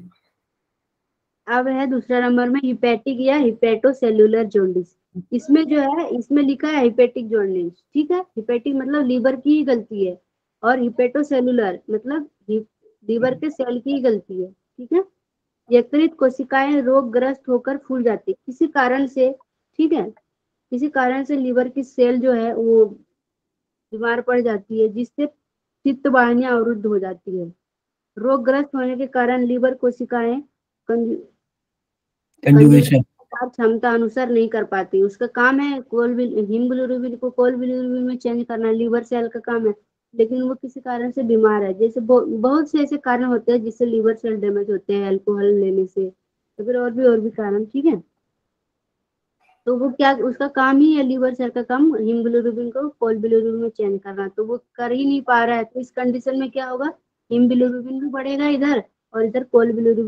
E: अब है दूसरा नंबर में हिपैटिक या हिपैटोसेल्युलर जॉन्डिस। इसमें जो है, इसमें लिखा है हिपैटिक जॉन्डिस। ठीक है, हिपैटिक मतलब लीवर की ही गलती है, और हिपैटोसेल्युलर मतलब लीवर के सेल की ही गलती है। ठीक है, यकृत कोशिकाएं रोगग्रस्त होकर फूल जाती है किसी कारण से। ठीक है, किसी कारण से लीवर की सेल जो है वो बीमार पड़ जाती है, जिससे पित्त वाहिनियां अवरुद्ध हो जाती है। रोगग्रस्त होने के कारण लीवर कोशिकाएं
B: कंजुगेशन
E: क्षमता अनुसार नहीं कर पाती। उसका काम है हीमोग्लोबिन को कोलेबिलिन में चेंज करना, लीवर सेल का काम है, लेकिन वो किसी कारण से बीमार है। जैसे बहुत से ऐसे कारण होते हैं जिससे लीवर सेल डैमेज होते हैं, अल्कोहल लेने से, तो फिर और भी कारण। ठीक है, तो वो क्या, उसका काम ही है, लीवर सेल का काम हीमोग्लोबिन को कोलेबिलिन में चेंज करना, तो वो कर ही नहीं पा रहा है। तो इस कंडीशन में क्या होगा? हीमोग्लोबिन भी बढ़ेगा इधर, और इधर कोलेबिलिन भी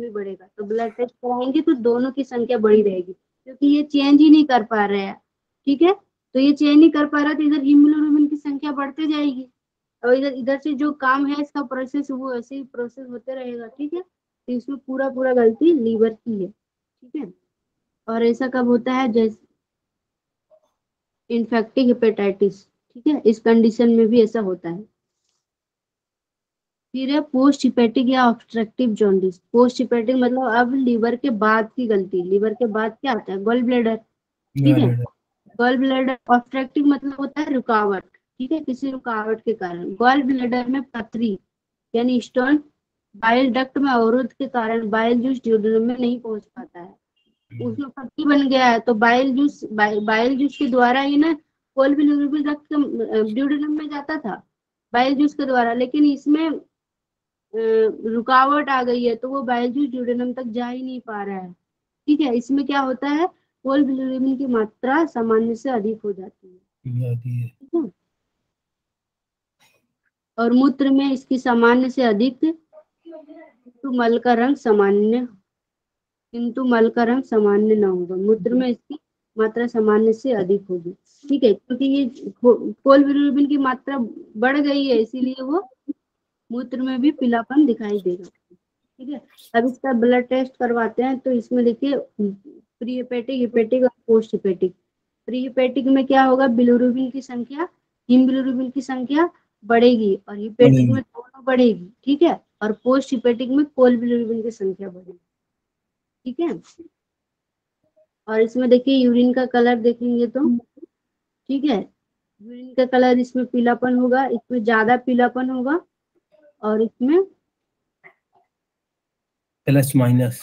E: बढ़ेगा। तो ब्लड टेस्ट कराएंगे तो दोनों की संख्या बढ़ी रहेगी, क्योंकि ये चेंज ही नहीं कर पा रहे हैं। ठीक है, तो ये चेंज नहीं कर पा रहा, तो इधर हीमोग्लोबिन की संख्या बढ़ते जाएगी, और इधर इधर से जो काम है इसका प्रोसेस, वो ऐसे ही प्रोसेस होते रहेगा। ठीक है, तो इसमें पूरा गलती लीवर की है। ठीक है, और ऐसा कब होता है? जैसे इन्फेक्टिव हेपेटाइटिस। ठीक है, इस कंडीशन में भी ऐसा होता है। फिर है पोस्ट हिपेटिक या ऑब्स्ट्रक्टिव जॉन्डिस। पोस्ट हिपेटिक मतलब अब लीवर के बाद की गलती। लीवर के बाद क्या आता है? Gall bladder. ठीक है, गॉल ब्लैडर। ऑब्स्ट्रक्टिव मतलब होता है रुकावट। ठीक है, किसी रुकावट के कारण। गॉल ब्लैडर में पथरी यानी स्टोन बाइल डक्ट में अवरोध के कारण बाइल जूस ड्यूडेनम में नहीं पहुंच पाता है, उसमें पट्टी बन गया है, तो बाइल जूस के द्वारा ही ना कोलेबिलिन रक्त ड्यूडेनम में जाता था बाइल जूस के द्वारा, लेकिन इसमें रुकावट आ गई है, तो वो बाइल जूस ड्यूडेनम तक जा ही नहीं पा रहा है। ठीक है, इसमें क्या होता है? कोलेबिलिन की मात्रा सामान्य से अधिक हो जाती है। ठीक है, और मूत्र में इसकी सामान्य से अधिक, तो मल का रंग सामान्य, किंतु मल का रंग सामान्य न होगा। मूत्र में इसकी मात्रा सामान्य से अधिक होगी। ठीक है, क्योंकि ये कोलेबिलिन की मात्रा बढ़ गई है, इसीलिए वो मूत्र में भी पीलापन दिखाई देगा। ठीक है, अब इसका ब्लड टेस्ट करवाते हैं, तो इसमें देखिए प्री हेपेटिक, हिपेटिक और पोस्ट हिपेटिक। प्री हेपेटिक में क्या होगा? बिलिरुबिन की संख्या, हीमोग्लोबिन की संख्या बढ़ेगी और हिपेटिक में दोनों बढ़ेगी, ठीक है। और पोस्ट हिपेटिक में कोलबिलिरुबिन की संख्या बढ़ेगी, ठीक है। और इसमें देखिए यूरिन का कलर देखेंगे तो, ठीक है, यूरिन का कलर इसमें पीलापन होगा, इसमें ज्यादा पीलापन होगा और इसमें
B: प्लस माइनस,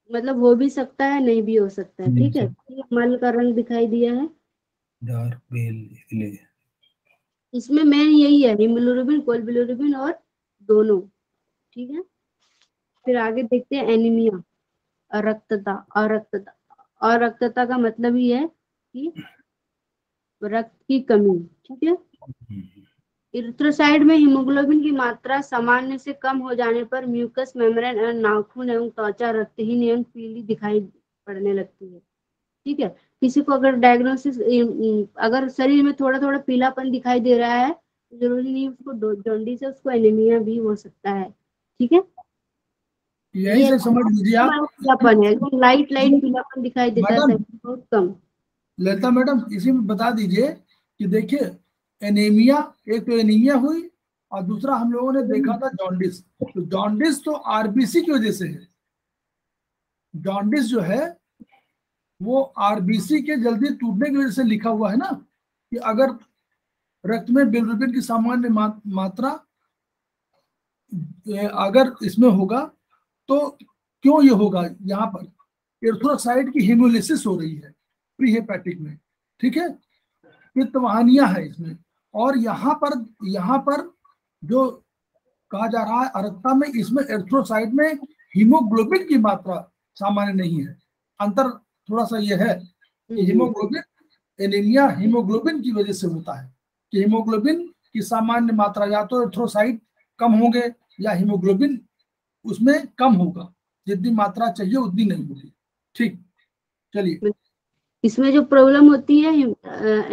E: मतलब हो भी सकता है नहीं भी हो सकता है, ठीक है। ये मल का रंग दिखाई दिया है,
B: डार्क पेल।
E: इसमें मेन यही है, हीमोग्लोबिन, कोलबिलिरुबिन और दोनों, ठीक है। फिर आगे देखते हैं एनीमिया, अरक्तता। अरक्तता का मतलब ही है कि रक्त की कमी, ठीक है। इरिथ्रोसाइट में हीमोग्लोबिन की मात्रा सामान्य से कम हो जाने पर म्यूकस मेम्ब्रेन और नाखून एवं त्वचा रक्तहीन एवं पीली दिखाई पड़ने लगती है, ठीक है। किसी को अगर डायग्नोसिस, अगर शरीर में थोड़ा थोड़ा पीलापन दिखाई दे रहा है, जरूरी नहीं उसको जॉन्डिस है, उसको एनीमिया भी हो सकता है, ठीक है।
A: यही से समझ लीजिए आप।
E: पीलापन है, एकदम लाइट लाइट पीलापन दिखाई देता है,
A: मैडम,
E: बहुत कम।
A: ललिता मैडम, इसी में बता दीजिए कि देखिए एनीमिया, एक तो एनीमिया हुई और दूसरा हम लोगों ने देखा था जॉन्डिस। तो जॉन्डिस तो आरबीसी की वजह से है। जॉन्डिस जो है वो आरबीसी के जल्दी टूटने की वजह से लिखा हुआ है ना, कि अगर रक्त में बिलिरुबिन की सामान्य मात्रा अगर इसमें होगा तो क्यों ये होगा, यहाँ पर एरिथ्रोसाइट की हीमोलिसिस हो रही है प्री हेपेटिक में, ठीक है। पित्तवाहिनियां है इसमें, और यहाँ पर जो कहा जा रहा है अरक्ता में, इसमें एरिथ्रोसाइट में हीमोग्लोबिन की मात्रा सामान्य नहीं है। अंतर थोड़ा सा ये है कि हीमोग्लोबिन, एनीमिया हीमोग्लोबिन की वजह से होता है, कि हीमोग्लोबिन की सामान्य मात्रा या तो एरिथ्रोसाइट कम होंगे या हीमोग्लोबिन उसमें कम होगा, जितनी मात्रा चाहिए उतनी नहीं होगी, ठीक। चलिए,
E: इसमें जो प्रॉब्लम होती है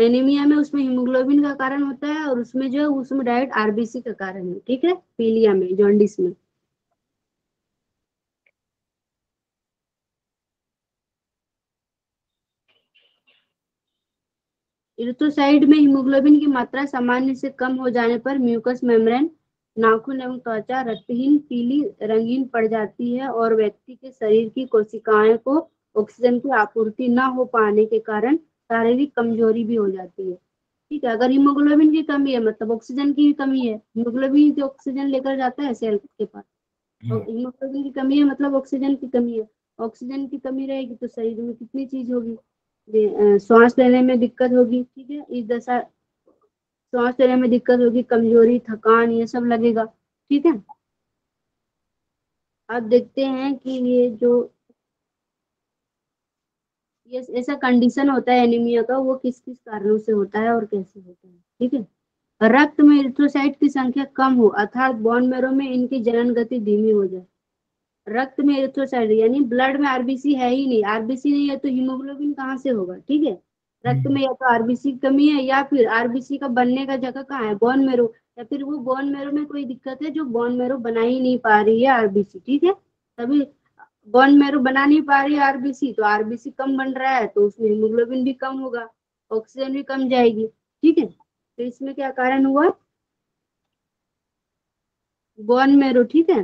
E: एनीमिया में, उसमें हीमोग्लोबिन का कारण होता है और उसमें जो उसमें डायरेक्ट आरबीसी का कारण है, ठीक है। पीलिया में, जॉन्डिस में। इरिथ्रोसाइट में हीमोग्लोबिन की मात्रा सामान्य से कम हो जाने पर म्यूकस मेम्ब्रेन, नाखून एवं त्वचा रक्तहीन पीली रंगीन पड़ जाती है और व्यक्ति के शरीर की कोशिकाएं को ऑक्सीजन की आपूर्ति न हो पाने के कारण शारीरिक कमजोरी भी हो जाती है, ठीक है। अगर हीमोग्लोबिन की कमी है मतलब ऑक्सीजन की कमी है, हीमोग्लोबिन जो ऑक्सीजन लेकर जाता है सेल के पास, और हीमोग्लोबिन की कमी है मतलब ऑक्सीजन की कमी है। ऑक्सीजन की कमी रहेगी तो शरीर में कितनी चीज होगी, श्वास लेने में दिक्कत होगी, ठीक है। इस दशा, श्वास लेने में दिक्कत होगी, कमजोरी, थकान, ये सब लगेगा, ठीक है। अब देखते हैं कि ये ऐसा कंडीशन होता है एनीमिया का, वो किस किस कारणों से होता है और कैसे होता है, ठीक है। रक्त में इरिथ्रोसाइट की संख्या कम हो, अर्थात बोन मैरो में इनकी जनन गति धीमी हो जाए। रक्त में इरिथ्रोसाइट यानी ब्लड में आरबीसी है ही नहीं, आरबीसी नहीं है तो हीमोग्लोबिन कहाँ से होगा, ठीक है। रक्त में या तो आरबीसी की कमी है या फिर आरबीसी का बनने का जगह कहाँ है, बोन मैरो, या फिर वो बोन मैरो में कोई दिक्कत है जो बोन मैरो बना ही नहीं पा रही है आरबीसी, ठीक है। तभी बोन मैरो बना नहीं पा रही है आरबीसी, तो आरबीसी कम बन रहा है तो उसमें हीमोग्लोबिन भी कम होगा, ऑक्सीजन भी कम जाएगी, ठीक है। तो इसमें क्या कारण हुआ, बोन मैरो, ठीक है,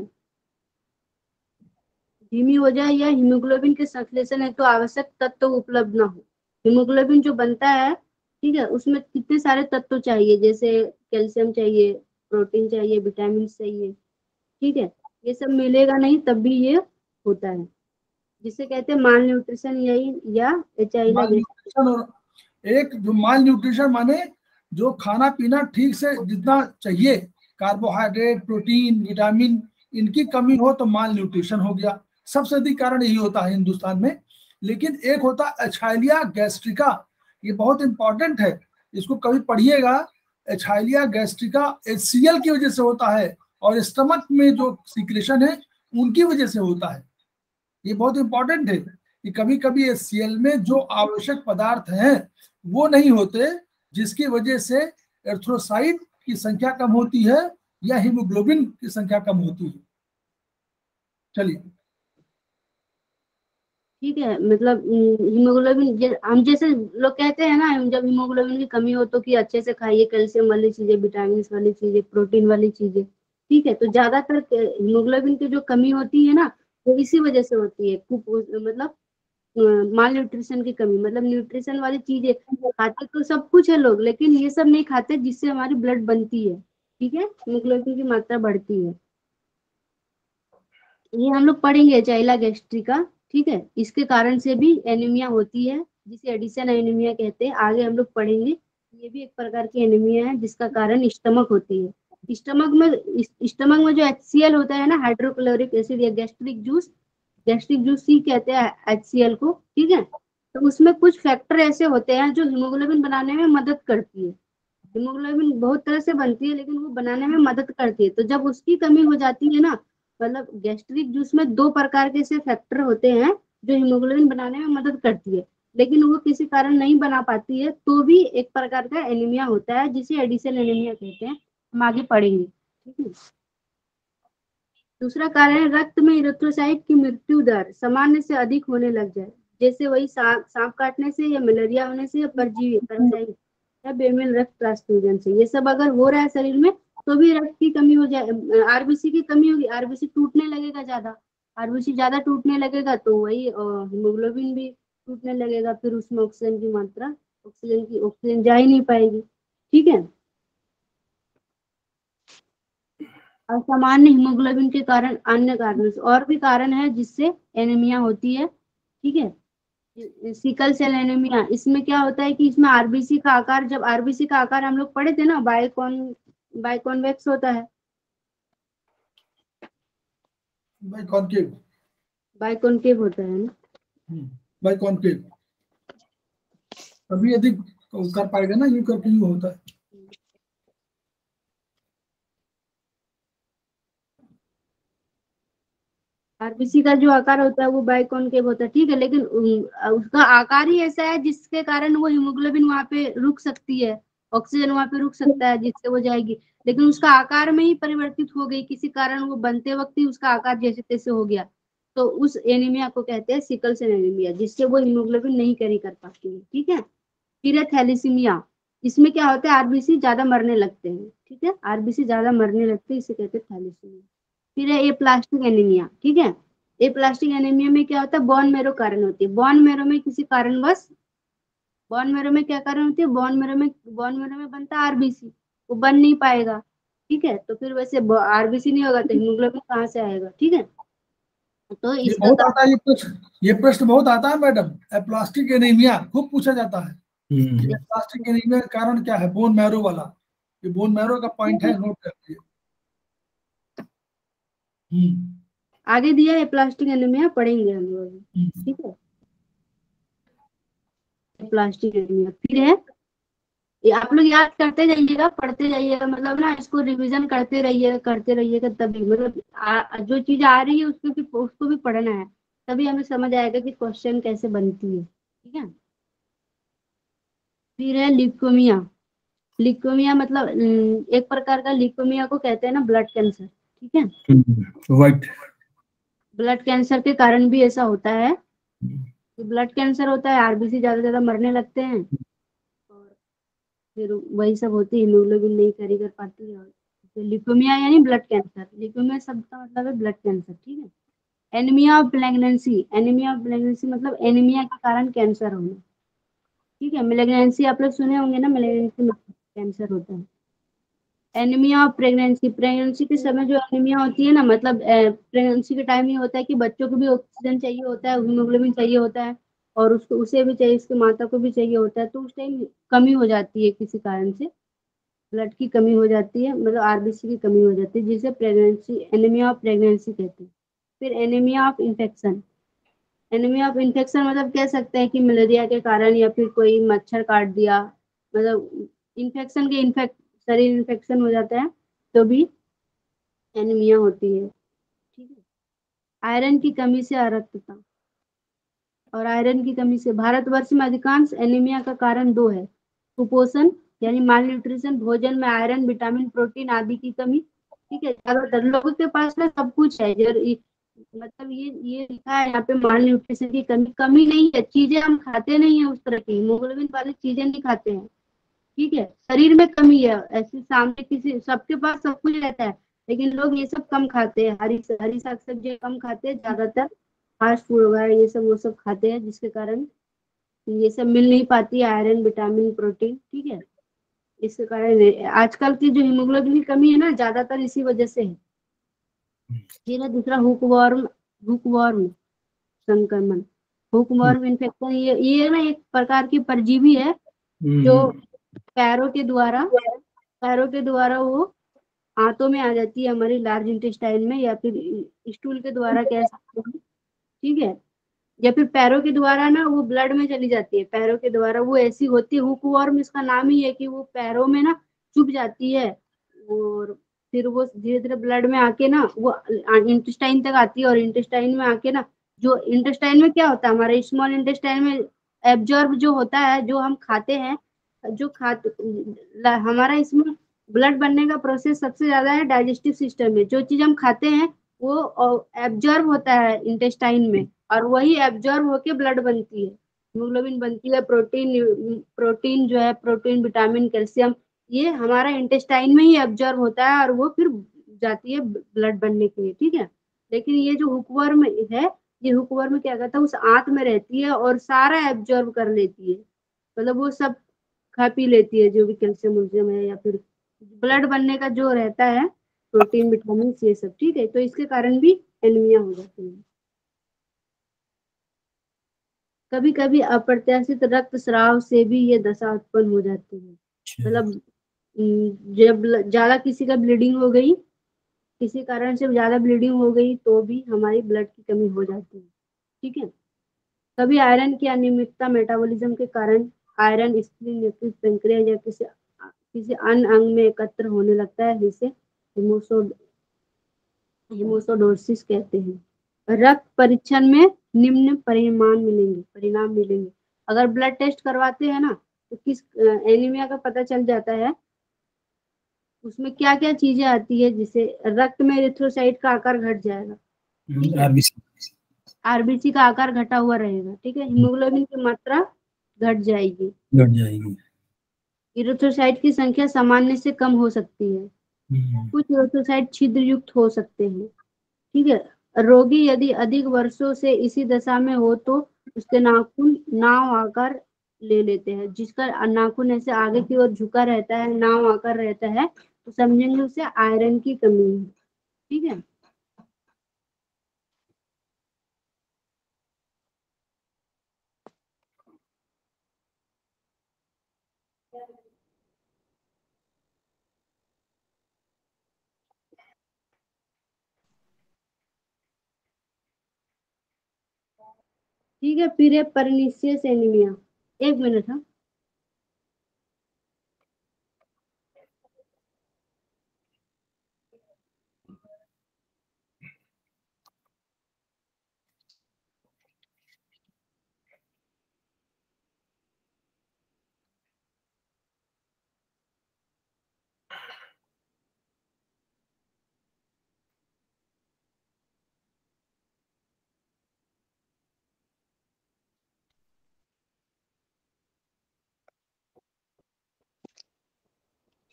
E: धीमी हो जाए या हीमोग्लोबिन के संश्लेषण है तो आवश्यक तत्व उपलब्ध ना हो। हीमोग्लोबिन जो बनता है, ठीक है, उसमें कितने सारे तत्व चाहिए, जैसे कैल्शियम चाहिए, प्रोटीन चाहिए, विटामिन चाहिए, ठीक है। ये सब मिलेगा नहीं तब भी ये होता है, जिसे कहते हैं माल न्यूट्रिशन या HIV।
A: और एक जो माल न्यूट्रिशन माने जो खाना पीना ठीक से जितना चाहिए, कार्बोहाइड्रेट, प्रोटीन, विटामिन, इनकी कमी हो तो माल न्यूट्रिशन हो गया। सबसे अधिक कारण यही होता है हिंदुस्तान में। लेकिन एक होता है एछाइलिया गैस्ट्रिका, ये बहुत इंपॉर्टेंट है, इसको कभी पढ़िएगा। एछाइलिया गैस्ट्रिका HCl की वजह से होता है और स्टमक में जो सिक्रेशन है उनकी वजह से होता है। ये बहुत इंपॉर्टेंट है कि कभी कभी HCl में जो आवश्यक पदार्थ हैं वो नहीं होते, जिसकी वजह से एरिथ्रोसाइट की संख्या कम होती है या हीमोग्लोबिन की संख्या कम होती है। चलिए,
E: ठीक है। मतलब हीमोग्लोबिन हम जैसे लोग कहते हैं ना, जब हीमोग्लोबिन की कमी हो तो कि अच्छे से खाइए कैल्शियम वाली चीजें, विटामिन वाली चीजें, प्रोटीन वाली चीजें। ठीक है, तो ज्यादातर हीमोग्लोबिन की जो कमी होती है ना, वो इसी वजह से होती है, मतलब माल न्यूट्रिशन की कमी। मतलब न्यूट्रिशन वाली चीजें खाते तो सब कुछ है लोग, लेकिन ये सब नहीं खाते जिससे हमारी ब्लड बनती है। ठीक है, हीमोग्लोबिन की मात्रा बढ़ती है। ये हम लोग पढ़ेंगे चाइला गैस्ट्रिका। ठीक है, इसके कारण से भी एनीमिया होती है, जिसे एडिशन एनीमिया कहते हैं। आगे हम लोग पढ़ेंगे। ये भी एक प्रकार की एनीमिया है जिसका कारण स्टमक होती है। स्टमक में जो HCl होता है ना, हाइड्रोक्लोरिक एसिड या गैस्ट्रिक जूस सी कहते हैं HCl को। ठीक है, तो उसमें कुछ फैक्टर ऐसे होते हैं जो हीमोग्लोबिन बनाने में मदद करती है। हीमोग्लोबिन बहुत तरह से बनती है, लेकिन वो बनाने में मदद करती है। तो जब उसकी कमी हो जाती है ना, मतलब गैस्ट्रिक जूस में 2 प्रकार के से फैक्टर होते हैं जो हीमोग्लोबिन बनाने में मदद करती है, लेकिन वो किसी कारण नहीं बना पाती है, तो भी एक प्रकार का एनीमिया होता है जिसे एडिशन एनीमिया कहते हैं। हम आगे पढ़ेंगे। ठीक है, दूसरा कारण है रक्त में इरिथ्रोसाइट की मृत्यु दर सामान्य से अधिक होने लग जाए, जैसे वही सांप काटने से या मलेरिया होने से या परजीवी पैरासाइट या बेमेल रक्त ट्रांसफ्यूजन से। ये सब अगर हो रहा है शरीर में तो भी रक्त की कमी हो जाए, आरबीसी की कमी होगी, आरबीसी टूटने लगेगा ज्यादा। आरबीसी ज्यादा टूटने लगेगा तो वही हीमोग्लोबिन भी टूटने लगेगा, फिर उसमें ऑक्सीजन की मात्रा, ऑक्सीजन जा ही नहीं पाएगी। ठीक है, असामान्य हीमोग्लोबिन के कारण अन्य कारण और भी कारण है जिससे एनीमिया होती है। ठीक है, सिकल सेल एनीमिया, इसमें क्या होता है कि इसमें आरबीसी का आकार, जब आरबीसी का आकार हम लोग पढ़े थे ना, बाइकॉन्वेक्स होता है।
A: बाइकॉन्केव।
E: बाइकॉन्केव होता है ना,
A: बाइकॉन्केव अभी अधिक कर पाएगा ना, यूं करके यूं होता है।
E: आरबीसी का जो आकार होता है वो बाइकॉन्केव होता है। ठीक है, लेकिन उसका आकार ही ऐसा है जिसके कारण वो हीमोग्लोबिन वहां पे रुक सकती है, ऑक्सीजन वहां पे रुक सकता है जिससे वो जाएगी। लेकिन उसका आकार में ही परिवर्तित हो गई किसी कारण, वो बनते वक्त ही उसका आकार जैसे तैसे हो गया, तो उस एनीमिया को कहते हैं सिकल सेल एनीमिया, जिससे वो हीमोग्लोबिन नहीं कैरी कर पाती है। ठीक है, फिर है थैलीसीमिया। इसमें क्या होता है, आरबीसी ज्यादा मरने लगते हैं। ठीक है, आरबीसी ज्यादा मरने लगते हैं, इसे कहते हैं थैलीसीमिया। फिर है एप्लास्टिक एनीमिया। ठीक है, एप्लास्टिक एनीमिया में क्या होता है, बोन मैरो कारण होती है। बोन मैरो में किसी कारणवश, बोन मैरो में क्या कारण होती है, बोन मैरो में बनता है आरबीसी, वो बन नहीं पाएगा। ठीक है, तो फिर वैसे आरबीसी नहीं होगा तो हीमोग्लोबिन कहाँ से आएगा। ठीक है, तो
A: ये
E: इसका
A: बहुत आता है, ये प्रश्न बहुत आता है मैडम। एप्लास्टिक एनीमिया खूब पूछा जाता है। एप्लास्टिक एनीमिया का कारण क्या है, बोन मैरो वाला। ये बोन मैरो का पॉइंट है, नोट कर लीजिए।
E: आगे दिया है प्लास्टिक एनीमिया, पढ़ेंगे हम लोग। ठीक है, प्लास्टिक एनीमिया फिर है, ये आप लोग याद करते जाइएगा, पढ़ते जाइएगा, मतलब ना इसको रिवीजन करते रहिएगा तभी, मतलब जो चीज आ रही है उसको भी पढ़ना है, तभी हमें समझ आएगा कि क्वेश्चन कैसे बनती है। ठीक है, फिर है लिकोमिया। लिकोमिया मतलब एक प्रकार का लिकोमिया को कहते हैं ना ब्लड कैंसर। ठीक है,
B: वाइट
E: ब्लड कैंसर के कारण भी ऐसा होता है, ब्लड कैंसर होता है, आरबीसी ज्यादा मरने लगते हैं, और फिर वही सब होती है, हीमोग्लोबिन नहीं कैरी कर पाती है। और लिकोमिया यानी ब्लड कैंसर, लिकोमिया शब्द का मतलब है ब्लड कैंसर। ठीक है, anaemia of pregnancy, anaemia of pregnancy मतलब एनीमिया के कारण कैंसर होना। ठीक है, मेलेग्नेंसी आप लोग सुने होंगे ना, मेलेग्नेंसी में कैंसर होता है। एनीमिया ऑफ प्रेगनेंसी, प्रेगनेंसी के समय जो एनीमिया होती है ना, मतलब प्रेगनेंसी के टाइम ये होता है कि बच्चों को भी ऑक्सीजन चाहिए होता है, हीमोग्लोबिन चाहिए होता है, और उसको उसे भी चाहिए, उसकी माता को भी चाहिए होता है, तो उस टाइम कमी हो जाती है किसी कारण से, ब्लड की कमी हो जाती है, मतलब आरबीसी की कमी हो जाती है, जिसे प्रेगनेंसी, एनीमिया ऑफ प्रेगनेंसी कहते हैं। फिर anaemia of infection, anaemia of infection मतलब कह सकते हैं कि मलेरिया के कारण या फिर कोई मच्छर काट दिया, मतलब इन्फेक्शन के शरीर इन्फेक्शन हो जाता है तो भी एनीमिया होती है। ठीक है, आयरन की कमी से अरक्तता, और आयरन की कमी से भारतवर्ष में अधिकांश एनीमिया का कारण 2 है, कुपोषण यानी माल न्यूट्रिशन, भोजन में आयरन, विटामिन, प्रोटीन आदि की कमी। ठीक है, ज्यादातर लोगों के पास ना सब कुछ है, मतलब ये लिखा है यहाँ पे माल न्यूट्रिशन की कमी नहीं है, चीजें हम खाते नहीं है उस तरह की, हीमोग्लोबिन वाली चीजें नहीं खाते हैं, ठीक है। शरीर में कमी है, ऐसे सामने किसी सबके पास सब कुछ रहता है, लेकिन लोग ये सब कम खाते हैं, हरी हरी साग सब्जी कम खाते हैं, ज्यादातर फास्ट फूड वगैरह ये सब वो सब खाते हैं, जिसके कारण ये सब मिल नहीं पाती है, आयरन विटामिन प्रोटीन, ठीक है। इसके कारण आजकल की जो हीमोग्लोबिन की कमी है ना, ज्यादातर इसी वजह से है। फिर है दूसरा हुकवर्म संक्रमण। हुकवर्म इन्फेक्शन ये ना एक प्रकार की परजीवी है जो पैरों के द्वारा वो आंतों में आ जाती है, हमारी लार्ज इंटेस्टाइन में, या फिर स्टूल के द्वारा कह सकते हैं, ठीक है, या फिर पैरों के द्वारा ना वो ब्लड में चली जाती है, पैरों के द्वारा वो ऐसी होती है। हुकवर्म इसका नाम ही है कि वो पैरों में ना चुभ जाती है, और फिर वो धीरे धीरे ब्लड में आके ना वो इंटेस्टाइन तक आती है, और इंटेस्टाइन में आके ना, जो इंटेस्टाइन में क्या होता है, हमारे स्मॉल इंटेस्टाइन में एब्जॉर्ब जो होता है, जो हम खाते हैं, जो खाते हमारा इसमें ब्लड बनने का प्रोसेस सबसे ज्यादा है डाइजेस्टिव सिस्टम में। जो चीज हम खाते हैं वो एब्जॉर्ब होता है इंटेस्टाइन में, और वही एब्जॉर्ब होके ब्लड बनती है, हीमोग्लोबिन बनती है। प्रोटीन जो है, प्रोटीन विटामिन कैल्शियम, ये हमारा इंटेस्टाइन में ही एब्जॉर्ब होता है, और वो फिर जाती है ब्लड बनने के लिए, ठीक है। लेकिन ये जो हुकवर्म है, ये हुकवर्म क्या करता है, उस आंत में रहती है और सारा एब्जॉर्ब कर लेती है, मतलब वो सब खा पी लेती है, जो भी कैल्शियम उल्शियम है, या फिर ब्लड बनने का जो रहता है, प्रोटीन विटामिन ये सब, ठीक है। तो इसके कारण भी एनीमिया हो जाती है। कभी कभी अप्रत्याशित रक्तस्राव से भी ये दशा उत्पन्न हो जाती है, मतलब जब ज्यादा किसी का ब्लीडिंग हो गई, किसी कारण से ज्यादा ब्लीडिंग हो गई, तो भी हमारी ब्लड की कमी हो जाती है, ठीक है। कभी आयरन की अनियमितता मेटाबॉलिज्म के कारण आयरन स्प्लीन, यकृत, पैंक्रियाज या किसी अन्य अंग में एकत्र होने लगता है, जिसे हिमोसोडोसिस कहते हैं। रक्त परीक्षण में निम्न परिणाम मिलेंगे। अगर ब्लड टेस्ट करवाते हैं ना, तो किस एनीमिया का पता चल जाता है। उसमें क्या क्या चीजें आती है, जिसे रक्त में एरिथ्रोसाइट का आकार घट जाएगा, आरबीसी का आकार घटा हुआ रहेगा, ठीक है। हीमोग्लोबिन की मात्रा घट जाएगी, इरिथ्रोसाइट की संख्या सामान्य से कम हो सकती है, कुछ इरिथ्रोसाइट छिद्र युक्त हो सकते हैं, ठीक है। रोगी यदि अधिक वर्षों से इसी दशा में हो तो उसके नाखून नाव आकार ले लेते हैं, जिसका नाखून ऐसे आगे की ओर झुका रहता है, नाव आकार रहता है, तो समझेंगे उसे आयरन की कमी है, ठीक है। ठीक है, फिर है परनीसियस एनीमिया। एक मिनट, हाँ।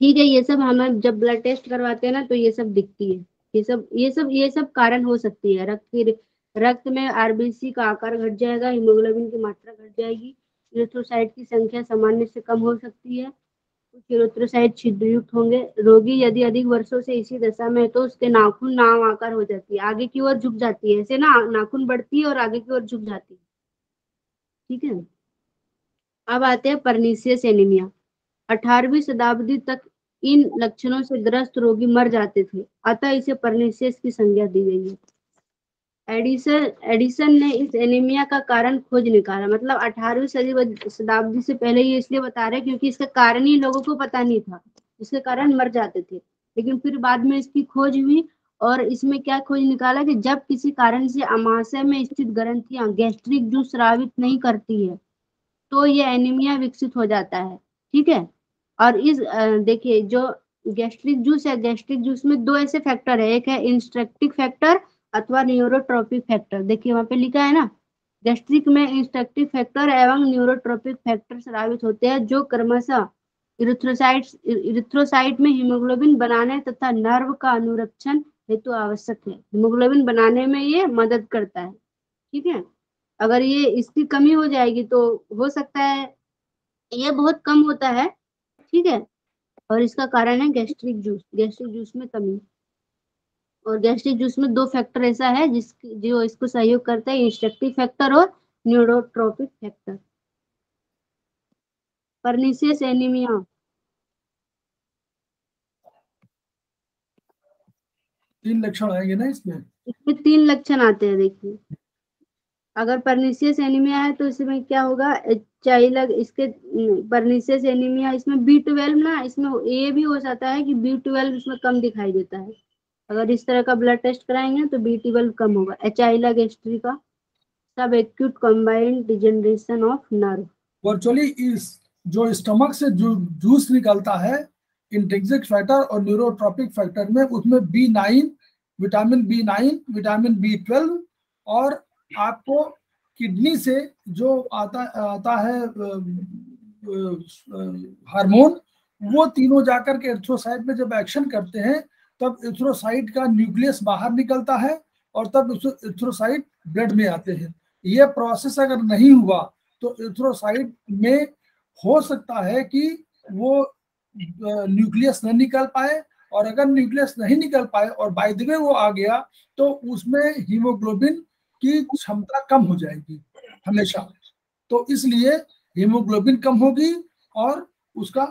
E: ठीक है, ये सब हम जब ब्लड टेस्ट करवाते हैं ना, तो ये सब दिखती है, ये सब कारण हो सकती है। रक्त में आरबीसी का आकार घट जाएगा, हीमोग्लोबिन की मात्रा घट जाएगी, इरिथ्रोसाइट की संख्या सामान्य से कम हो सकती है, कुछ इरिथ्रोसाइट छिद्रयुक्त होंगे। रोगी यदि अधिक वर्षों से इसी दशा में है तो उसके नाखून नाव आकार हो जाती है, आगे की ओर झुक जाती है, ऐसे ना नाखून बढ़ती है और आगे की ओर झुक जाती है, ठीक है। अब आते हैं परनीसियस एनीमिया। 18वीं शताब्दी तक इन लक्षणों से ग्रस्त रोगी मर जाते थे, अतः इसे परनीसियस की संज्ञा दी गई है। एडिसन ने इस एनीमिया का कारण खोज निकाला, मतलब 18वीं शताब्दी से पहले, ये इसलिए बता रहे क्योंकि इसका कारण ही लोगों को पता नहीं था, इसके कारण मर जाते थे। लेकिन फिर बाद में इसकी खोज हुई, और इसमें क्या खोज निकाला कि जब किसी कारण से अमाशय में स्थित ग्रंथियां गैस्ट्रिक जूस स्रावित नहीं करती है, तो ये एनीमिया विकसित हो जाता है, ठीक है। और इस देखिए, जो गैस्ट्रिक जूस है, गैस्ट्रिक जूस में दो ऐसे फैक्टर है, एक है इंस्ट्रक्टिव फैक्टर अथवा न्यूरोट्रोपिक फैक्टर। देखिए वहां पे लिखा है ना, गैस्ट्रिक में इंस्ट्रक्टिव फैक्टर एवं न्यूरोट्रोपिक फैक्टर स्रावित होते हैं जो क्रमशः इरिथ्रोसाइट में हीमोग्लोबिन बनाने तथा नर्व का अनुरक्षण हेतु आवश्यक है। हीमोग्लोबिन बनाने में ये मदद करता है, ठीक है। अगर ये इसकी कमी हो जाएगी तो हो सकता है, ये बहुत कम होता है, ठीक है। और इसका कारण है गैस्ट्रिक जूस में कमी। और गैस्ट्रिक जूस में दो फैक्टर ऐसा है जो इसको सहयोग करता है, इंस्ट्रक्टिव फैक्टर और न्यूरोट्रोपिक फैक्टर। पर्निशियस एनीमिया,
A: तीन लक्षण आएंगे ना इसमें
E: 3 लक्षण आते हैं। देखिए अगर पर्निशियस एनीमिया है तो इसमें क्या होगा, चाइल्ड इसके पर्निशियस एनीमिया, इसमें B12 ना, इसमें ये भी हो जाता है कि B12 इसमें कम दिखाई देता है। अगर इस तरह का ब्लड टेस्ट कराएंगे तो B12 कम होगा। एचाइला गैस्ट्रिका, सब acute combined degeneration of nerve.
A: Virtually इस जो स्टमक से जो जूस निकलता है इंट्रिंसिक फैक्टर और न्यूरोट्रोपिक फैक्टर में, उसमें B9, vitamin B9, vitamin B12 और आपको किडनी से जो आता है हार्मोन, वो तीनों जाकर के एरिथ्रोसाइट में जब एक्शन करते हैं तब एरिथ्रोसाइट का न्यूक्लियस बाहर निकलता है और तब एरिथ्रोसाइट ब्लड में आते हैं। ये प्रोसेस अगर नहीं हुआ तो एरिथ्रोसाइट में हो सकता है कि वो न्यूक्लियस न निकल पाए, और अगर न्यूक्लियस नहीं निकल पाए और बाय द वे वो आ गया तो उसमें हीमोग्लोबिन की क्षमता कम हो जाएगी हमेशा। तो इसलिए हीमोग्लोबिन कम होगी और उसका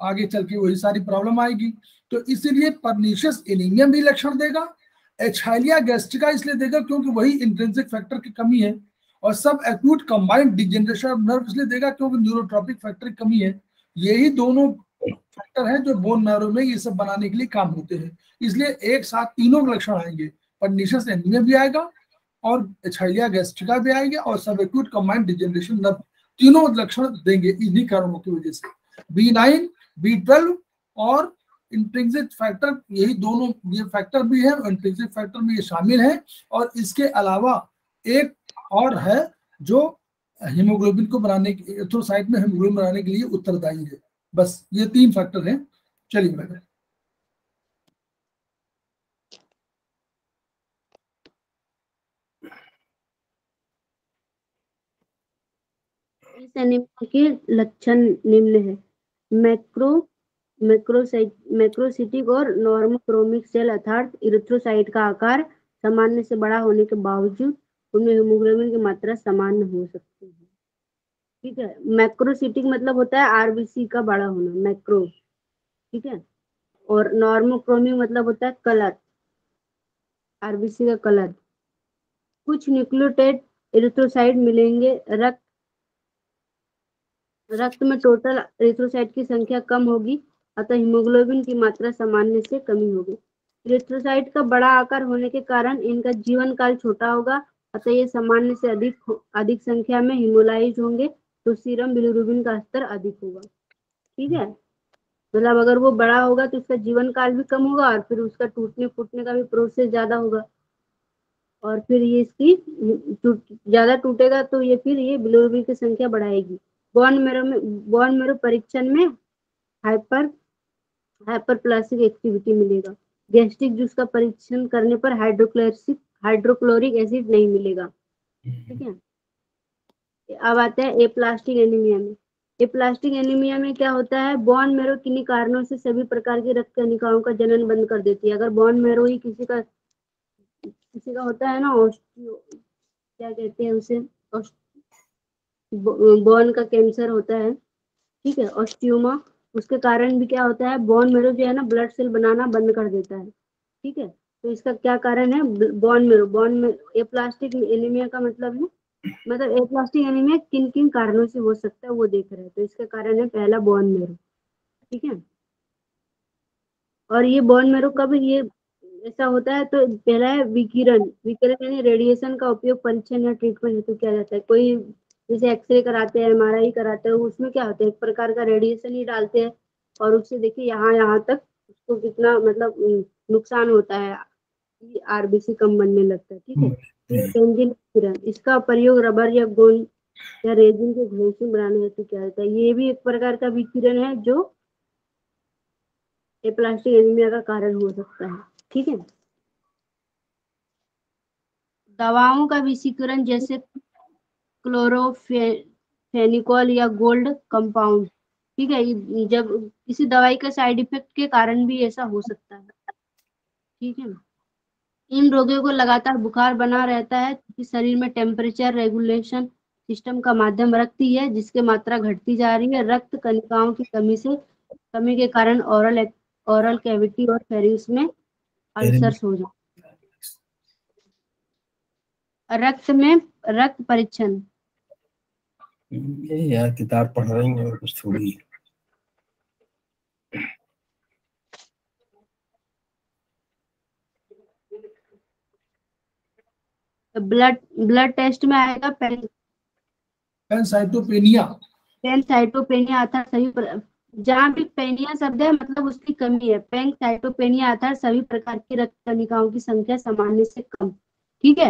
A: आगे चल के वही सारी प्रॉब्लम आएगी। तो इसीलिए पर्निशियस एनीमिया भी लक्षण देगा, एचाइलिया गैस्ट्रिका इसलिए देगा क्योंकि वही इंट्रिंसिक फैक्टर की कमी है, और सब acute combined degeneration of nerve इसलिए देगा क्योंकि न्यूरोट्रोपिक फैक्टर की कमी है। यही दोनों फैक्टर हैं जो बोन नर्व में ये सब बनाने के लिए काम होते हैं। इसलिए एक साथ तीनों लक्षण आएंगे, पर्निशियस एनीमिया भी आएगा और एचाइलिया गैस्ट्रिका भी आएंगे और सब एक्यूट कंबाइंड डिजेनरेशन नर्व, तीनों लक्षण देंगे इन्हीं कारणों की वजह से। B9, B12 और इंट्रिंसिक फैक्टर, यही दोनों ये फैक्टर भी है, इंट्रिंसिक फैक्टर में ये शामिल है। और इसके अलावा एक और है जो हीमोग्लोबिन को बनाने के, एरिथ्रोसाइट में हीमोग्लोबिन बनाने के लिए उत्तरदायी है। बस ये 3 फैक्टर हैं। चलिए मैडम,
E: इस एनीमिया के लक्षण निम्न है। मैक्रोसिटिक और नॉर्मोक्रोमिक सेल अर्थात इरिथ्रोसाइट का आकार सामान्य से बड़ा होने के बावजूद उनमें हीमोग्लोबिन की मात्रा सामान्य हो सकती है, ठीक है। मैक्रोसिटिक मतलब होता है आरबीसी का बड़ा होना, मैक्रो, ठीक है। और नॉर्मोक्रोमिक मतलब होता है कलर, आरबीसी का कलर। कुछ न्यूक्लियोटाइड इरिथ्रोसाइट मिलेंगे, रक्त में टोटल एरिथ्रोसाइट की संख्या कम होगी, अतः हीमोग्लोबिन की मात्रा सामान्य से कमी होगी। एरिथ्रोसाइट का बड़ा आकार होने के कारण इनका जीवन काल छोटा होगा, अतः ये सामान्य से अधिक संख्या में हीमोलाइज होंगे, तो सीरम बिलिरुबिन का स्तर अधिक होगा, ठीक है। मतलब अगर वो बड़ा होगा तो उसका जीवन काल भी कम होगा और फिर उसका टूटने फूटने का भी प्रोसेस ज्यादा होगा, और फिर ये इसकी ज्यादा टूटेगा तो ये फिर ये बिलिरुबिन की संख्या बढ़ाएगी। बोन मेरो परीक्षण में हाइपरप्लास्टिक एक्टिविटी मिलेगा। गैस्ट्रिक जूस का परीक्षण करने पर हाइड्रोक्लोरिक एसिड नहीं मिलेगा, ठीक है। अब आते हैं एप्लास्टिक एनीमिया में। एप्लास्टिक एनीमिया में क्या होता है, बोन मेरो किन्हीं कारणों से सभी प्रकार की रक्त कणिकाओं का जनन बंद कर देती है। अगर बोन मेरो ही किसी का होता है ना, क्या कहते हैं उसे, बोन का कैंसर होता है, ठीक है, ऑस्टियोमा, उसके कारण भी क्या होता है, बोन मेरो जो है ना ब्लड सेल बनाना बंद कर देता है, ठीक है। तो इसका क्या कारण है, बोन मेरो एप्लास्टिक एनीमिया का मतलब है, मतलब एप्लास्टिक एनीमिया किन किन कारणों से हो सकता है वो देख रहे हैं। तो इसका कारण है पहला बोन मेरो, ठीक है। और ये बोन मेरो कब ये ऐसा होता है, तो पहला है विकिरण यानी रेडिएशन का उपयोग परीक्षण या ट्रीटमेंट हेतु किया जाता है। कोई जैसे एक्सरे कराते हैं, एमआरआई कराते हैं, उसमें क्या होता है, एक प्रकार का रेडिएशन ही डालते हैं और उससे देखिए यहाँ तक उसको कितना मतलब नुकसान होता है, आरबीसी कम बनने लगता है। ठीक है, बेंजीन विकिरण, इसका प्रयोग रबर या गोंद या रेजिन के घोंसले बनाने हेतु किया जाता है। ये भी एक प्रकार का विकिरण है जो एप्लास्टिक एनीमिया का कारण हो सकता है। ठीक है, दवाओं का विषीकरण जैसे क्लोरोफेनिकोल या गोल्ड कंपाउंड। ठीक है, जब किसी दवाई का साइड इफेक्ट के कारण भी ऐसा हो सकता है। ठीक है, इन रोगियों को लगातार बुखार बना रहता है क्योंकि शरीर में टेम्परेचर रेगुलेशन सिस्टम का माध्यम रक्त ही है जिसकी मात्रा घटती जा रही है। रक्त कणिकाओं की कमी के कारण ओरल कैविटी और फेरिंक्स में अल्सर्स हो जाते हैं। रक्त परीक्षण,
B: यार किताब पढ़ रही है कुछ थोड़ी।
E: ब्लड टेस्ट में आएगा
A: पैनसाइटोपेनिया
E: अर्थात सभी, जहाँ भी पेनिया शब्द है मतलब उसकी कमी है। पैनसाइटोपेनिया अर्थात सभी प्रकार की रक्त कणिकाओं की संख्या सामान्य से कम। ठीक है,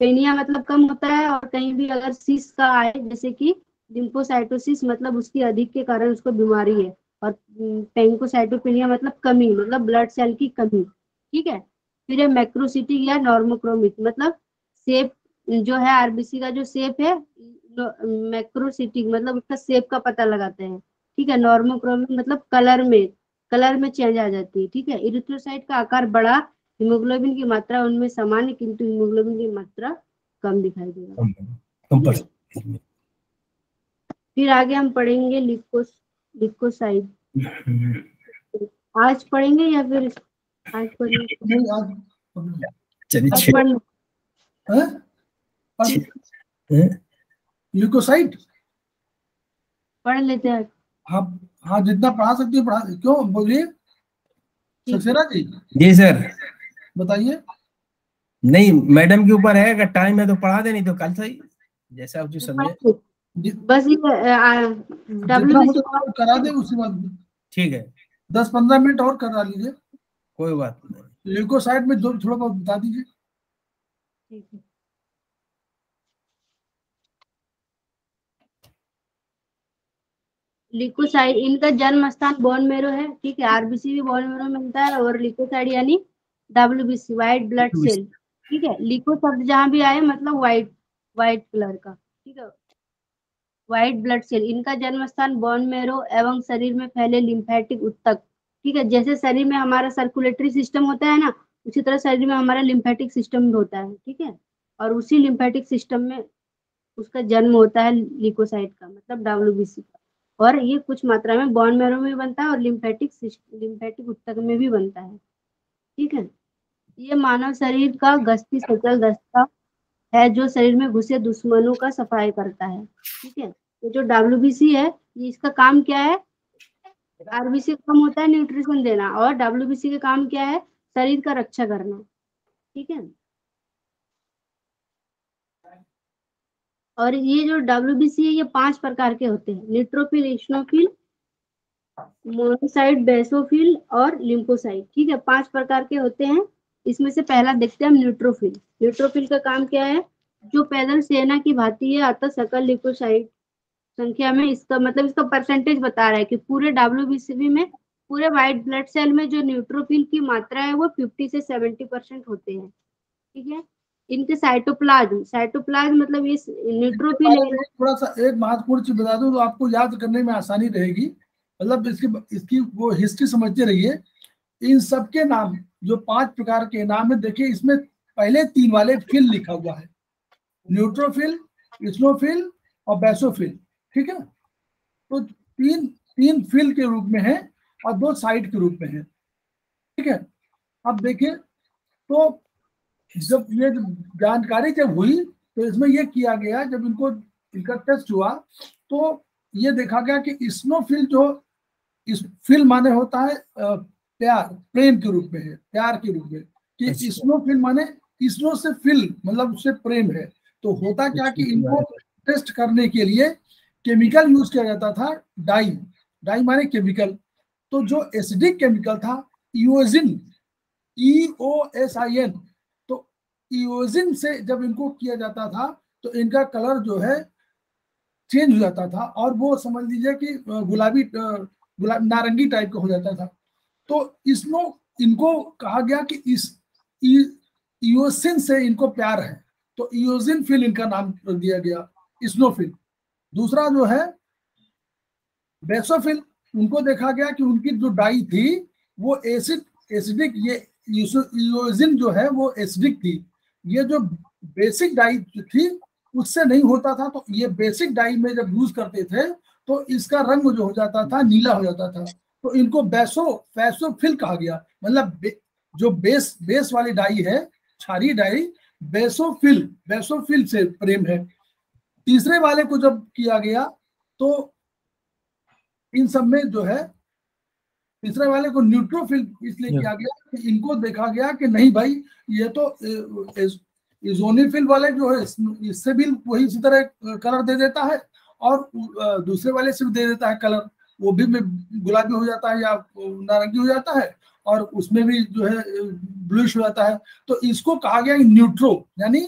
E: पेनिया मतलब कम होता है, और कहीं भी अगर सिस का आए जैसे कि लिम्फोसाइटोसिस मतलब उसकी अधिक के कारण उसको बीमारी है, और पैंकोसाइटोपेनिया मतलब कमी, मतलब ब्लड सेल की कमी। ठीक है, फिर है मैक्रोसिटिक या नॉर्मोक्रोमिक, मतलब शेप जो है आरबीसी का जो शेप है, मैक्रोसिटिक मतलब उसका शेप का पता लगाते हैं। ठीक है, नॉर्मोक्रोमिक मतलब कलर में चेंज आ जाती है। ठीक है, इरिथ्रोसाइट का आकार बड़ा, हीमोग्लोबिन की मात्रा उनमें समान है किंतु हीमोग्लोबिन की मात्रा कम दिखाई देगा। फिर आगे हम पढ़ेंगे लिकोसाइड। आज पढ़ेंगे या फिर आज पढ़ेंगे?
A: ल्यूकोसाइट
E: पढ़ लेते हैं।
A: हाँ जितना पढ़ा सकते हो पढ़ा। क्यों बोलिए सक्सेना जी।
B: जी सर
A: बताइए।
B: नहीं मैडम के ऊपर है, अगर टाइम है तो पढ़ा दे, नहीं तो कल सही, जैसा आप जो समझे।
E: बस ये
A: WBC करा दे उसी बात।
B: ठीक है,
A: 10-15 मिनट और करा लीजिए,
B: कोई बात नहीं।
A: ल्यूकोसाइट में थोड़ा बहुत बता दीजिए।
E: लिकोसाइड, इनका जन्म स्थान बोन मेरो है। ठीक है, आरबीसी भी बोन मेरो में मिलता है, और लिकोसाइड यानी WBC व्हाइट ब्लड सेल। ठीक है, लिको शब्द जहां भी आए मतलब व्हाइट कलर का। ठीक है, व्हाइट ब्लड सेल, इनका जन्म स्थान बोन मेरो एवं शरीर में फैले लिम्फेटिक ऊतक। ठीक है, जैसे शरीर में हमारा सर्कुलेटरी सिस्टम होता है ना, उसी तरह शरीर में हमारा लिम्फेटिक सिस्टम भी होता है। ठीक है, और उसी लिम्फेटिक सिस्टम में उसका जन्म होता है लिकोसाइट का, मतलब WBC का, और ये कुछ मात्रा में बोन मैरो में बनता है और लिम्फेटिक ऊतक में भी बनता है। ठीक है, ये मानव शरीर का गश्ती सचल दस्ता है जो शरीर में घुसे दुश्मनों का सफाई करता है। ठीक है, तो जो WBC है ये इसका काम क्या है? आरबीसी का काम होता है न्यूट्रिशन देना, और WBC का काम क्या है? शरीर का रक्षा करना। ठीक है, और ये जो WBC है ये 5 प्रकार के होते हैं: न्यूट्रोफिल, इस्नोफिल, मोनोसाइट, बेसोफिल और लिम्फोसाइट। ठीक है, 5 प्रकार के होते हैं। इसमें से पहला देखते हैं हम न्यूट्रोफिल। न्यूट्रोफिल का काम क्या है? जो पैदल सेना की भांति है अतः सकल लिकोसाइट संख्या में, इसका मतलब इसका परसेंटेज बता रहा है कि पूरे WBC में, पूरे व्हाइट ब्लड सेल में जो न्यूट्रोफिल की मात्रा है वो 50 से 70% होते हैं। ठीक है, इनके साइटोप्लाज्म मतलब ये न्यूट्रोफिल है।
A: थोड़ा सा एक महत्वपूर्ण चीज बता दूं तो आपको याद करने में आसानी रहेगी, मतलब इसकी वो हिस्ट्री समझते रहिए। इन सब के नाम जो 5 प्रकार के नाम है, देखिए इसमें पहले 3 वाले फिल लिखा हुआ है, न्यूट्रोफिल, इस्नोफिल और बेसोफिल। ठीक है, तो तीन फिल के रूप में है और 2 साइड के रूप में है। ठीक है, अब देखिए तो जब ये जानकारी जब हुई तो इसमें ये किया गया, जब इनका टेस्ट हुआ तो ये देखा गया कि इस्नोफिल जो इस फिल माने होता है प्यार, प्रेम के रूप में है, प्यार के रूप में, कि इस्नोफिल माने इस्नो से फिल मतलब उससे प्रेम है। तो होता क्या कि इनको टेस्ट करने के लिए केमिकल यूज किया जाता था, डाई माने केमिकल। तो जो एसिडिक केमिकल था यूओजिन, EOSIN। तो इयोजिन से जब इनको किया जाता था तो इनका कलर जो है चेंज हो जाता था और वो समझ लीजिए कि गुलाबी नारंगी टाइप का हो जाता था। तो इसमें इनको कहा गया कि इस इयोसिन से इनको प्यार है, तो इयोजिन फिल इनका नाम दिया गया, स्नोफिल। दूसरा जो है बेसोफिल, उनको देखा गया कि उनकी जो डाई थी वो एसिडिक, ये इयोजिन जो है वो एसिडिक थी। ये जो बेसिक डाई थी उससे नहीं होता था, तो ये बेसिक डाई में जब यूज करते थे तो इसका रंग जो हो जाता था नीला हो जाता था, तो इनको बेसोफिल कहा गया। मतलब जो बेस वाली डाई है, क्षारीय डाई, बेसोफिल से प्रेम है। तीसरे वाले को जब किया गया तो इन सब में जो है तीसरे वाले को न्यूट्रोफिल इसलिए किया गया कि इनको देखा गया कि नहीं भाई, ये तो इजोनिफिल वाले जो है इससे भी वही इसी तरह कलर दे देता है और दूसरे वाले से भी दे देता है कलर, वो भी गुलाबी हो जाता है या नारंगी हो जाता है और उसमें भी जो है ब्लूइश हो जाता है। तो इसको कहा गया न्यूट्रो, यानी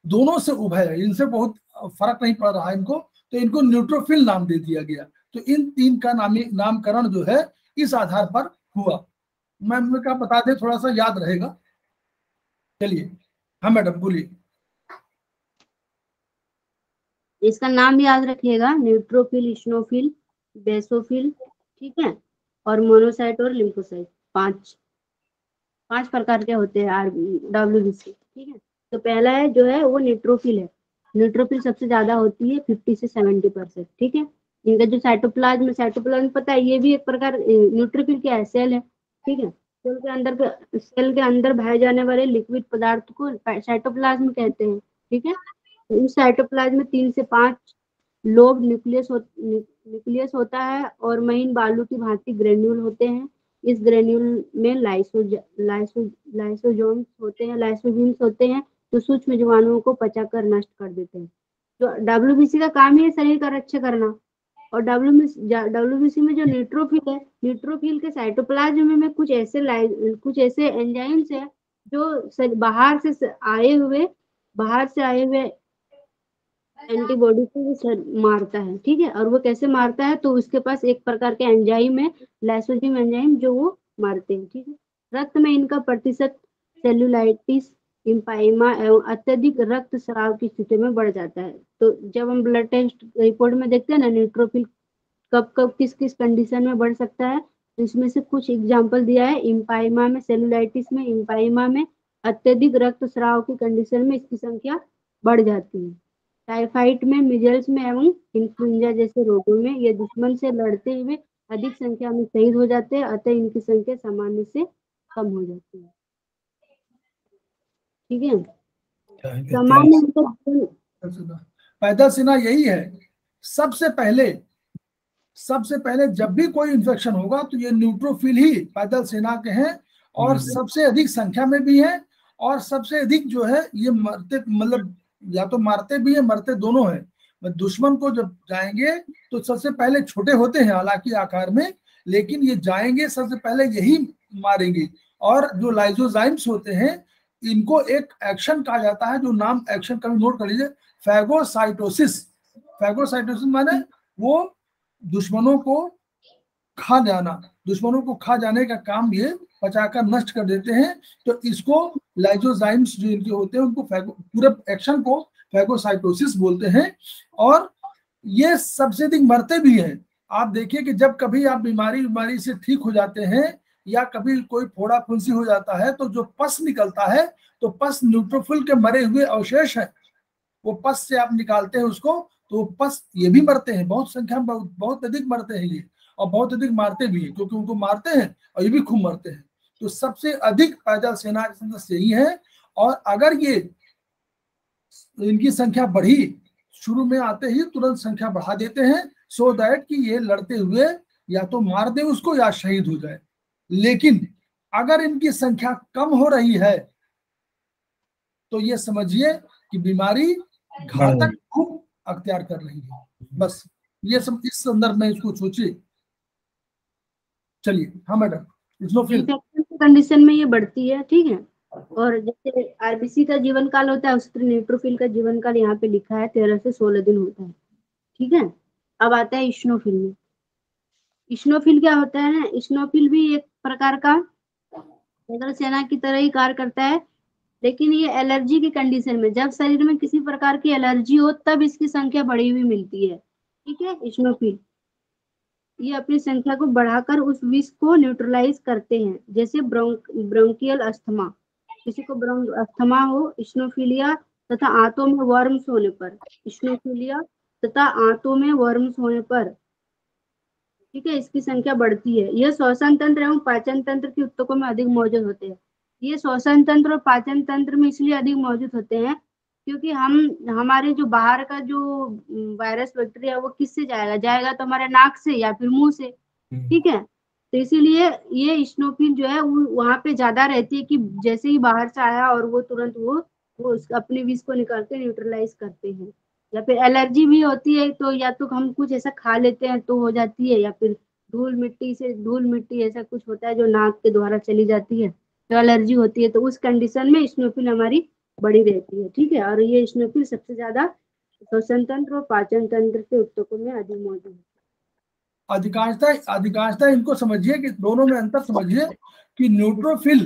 A: दोनों से उभय है, इनसे बहुत फर्क नहीं पड़ रहा है इनको, तो इनको न्यूट्रोफिल नाम दे दिया गया। तो इन तीन का नामकरण जो है इस आधार पर हुआ। मैं क्या बता दें, थोड़ा सा याद रहेगा। चलिए, हाँ मैडम बोलिए।
E: इसका नाम याद रखिएगा, न्यूट्रोफिल, स्नोफिल, बेसोफिल, ठीक है, और मोनोसाइट और लिम्फोसाइट, पांच प्रकार के होते हैं WBC, ठीक है। तो पहला है जो है वो न्यूट्रोफिल है। न्यूट्रोफिल सबसे ज्यादा होती है 50 से 70%, ठीक है। इनका जो साइटोप्लाज्म पता है, ये भी एक प्रकार न्यूट्रोफिल क्या है, सेल है, ठीक है। सेल के अंदर भाए जाने वाले लिक्विड पदार्थ को साइटोप्लाज्म कहते हैं, ठीक है। तो इस साइटोप्लाज्म में 3 से 5 लोब न्यूक्लियस होता है और महीन बालू की भांति ग्रेन्यूल होते हैं। इस ग्रेन्यूल में लाइसोजोम्स होते हैं जो सूक्ष्म जीवाणुओं को पचाकर नष्ट कर देते हैं। तो WBC का काम है शरीर का रक्षा करना। और WBC में जो न्यूट्रोफिल है, न्यूट्रोफिल के साइटोप्लाज्म में कुछ ऐसे एंजाइम्स है जो बाहर से आए हुए एंटीबॉडी को वो मारता है, ठीक है। और वो कैसे मारता है, तो उसके पास एक प्रकार के एंजाइम है, लाइसोजाइम एंजाइम, जो वो मारते हैं, ठीक है। रक्त में इनका प्रतिशत सेलुलाइटिस, इम्पाइमा एवं अत्यधिक रक्तस्राव की स्थिति में बढ़ जाता है। तो जब हम ब्लड टेस्ट रिपोर्ट में देखते हैं ना, न्यूट्रोफिल कब किस कंडीशन में बढ़ सकता है, तो इसमें से कुछ एग्जाम्पल दिया है। इम्पाइमा में, सेलुलाइटिस में, इम्पाइमा में अत्यधिक रक्तस्राव की कंडीशन में इसकी संख्या बढ़ जाती है। टाइफाइड में, मिजल्स में एवं इन्फ्लुएंजा जैसे रोगों में ये दुश्मन से लड़ते हुए अधिक संख्या में शहीद हो जाते हैं, अतः इनकी संख्या सामान्य से कम हो जाती है, ठीक है। सामान्य
A: पैदल सेना यही है, सबसे पहले जब भी कोई इन्फेक्शन होगा तो ये न्यूट्रोफिल ही पैदल सेना के हैं और सबसे अधिक संख्या में भी है और सबसे अधिक जो है ये मरते, मतलब या तो मारते भी है मरते दोनों है। दुश्मन को जब जाएंगे तो सबसे पहले छोटे होते हैं हालांकि आकार में, लेकिन ये जाएंगे सबसे पहले यही मारेंगे। और जो लाइसोजाइम्स होते हैं इनको एक एक्शन कहा जाता है, जो नाम एक्शन का नोट कर लीजिए, फैगोसाइटोसिस माने वो दुश्मनों को खा जाने का काम ये पचाकर नष्ट कर देते हैं। तो इसको लाइसोजाइम्स जो इनके होते हैं उनको पूरे एक्शन को फैगोसाइटोसिस बोलते हैं। और ये सबसे अधिक मरते भी हैं। आप देखिए कि जब कभी आप बीमारी से ठीक हो जाते हैं या कभी कोई फोड़ा फुंसी हो जाता है तो जो पस निकलता है, तो पस न्यूट्रोफिल के मरे हुए अवशेष है, वो पस से आप निकालते हैं उसको, तो पस ये भी मरते हैं, बहुत संख्या में बहुत अधिक मरते हैं ये, और बहुत अधिक मारते भी हैं, क्योंकि उनको मारते हैं और ये भी खूब मरते हैं। तो सबसे अधिक पैदल सेना के सदस्य यही है। और अगर ये इनकी संख्या बढ़ी, शुरू में आते ही तुरंत संख्या बढ़ा देते हैं, सो दैट कि ये लड़ते हुए या तो मार दे उसको या शहीद हो जाए। लेकिन अगर इनकी संख्या कम हो रही है तो ये समझिए कि बीमारी घातक खूब अख्तियार कर रही है। बस ये सब इस संदर्भ में इसको सोचिए। चलिए, हाँ मैडम,
E: इन्फेक्शन के कंडीशन में ये बढ़ती है, ठीक है। और जैसे आरबीसी का जीवन काल होता है, उस तरह न्यूट्रोफिल का जीवन काल यहाँ पे लिखा है 13 से 16 दिन होता है, ठीक है। अब आता है इश्नोफिल में। इश्नोफिल क्या होता है ना, इश्नोफिल भी एक प्रकार का नगर सेना की तरह ही कार्य करता है, लेकिन ये एलर्जी की कंडीशन में, जब शरीर में किसी प्रकार की एलर्जी हो तब इसकी संख्या बढ़ी हुई मिलती है, ठीक है। इश्नोफिल ये अपनी संख्या को बढ़ाकर उस विष को न्यूट्रलाइज करते हैं, जैसे ब्रोंकियल अस्थमा, किसी को अस्थमा हो, इश्नोफिलिया तथा आंतों में वर्म्स होने पर, इश्नोफिलिया तथा आंतों में वर्म्स होने पर, ठीक है, इसकी संख्या बढ़ती है। यह श्वसन तंत्र एवं पाचन तंत्र के ऊतकों में अधिक मौजूद होते हैं। ये श्वसन तंत्र और पाचन तंत्र में इसलिए अधिक मौजूद होते हैं क्योंकि हमारे जो बाहर का जो वायरस बैक्टीरिया वो किससे जाएगा तो हमारे नाक से या फिर मुंह से, ठीक है। तो इसीलिए ये इश्नोफिल जो है वो वहां पे ज्यादा रहती है कि जैसे ही बाहर से आया और वो तुरंत वो अपने विष को निकाल के न्यूट्रलाइज करते हैं। या फिर एलर्जी भी होती है तो या तो हम कुछ ऐसा खा लेते हैं तो हो जाती है, या फिर धूल मिट्टी ऐसा कुछ होता है जो नाक के द्वारा चली जाती है तो एलर्जी होती है, तो उस कंडीशन में इश्नोफिल हमारी बड़ी रहती है, ठीक है। और ये इश्नोफिल सबसे ज्यादा श्वसन तंत्र और पाचन तंत्र के ऊतकों में अधिक मौजूद है।
A: अधिकांशता इनको समझिए कि दोनों में अंतर समझिए कि न्यूट्रोफिल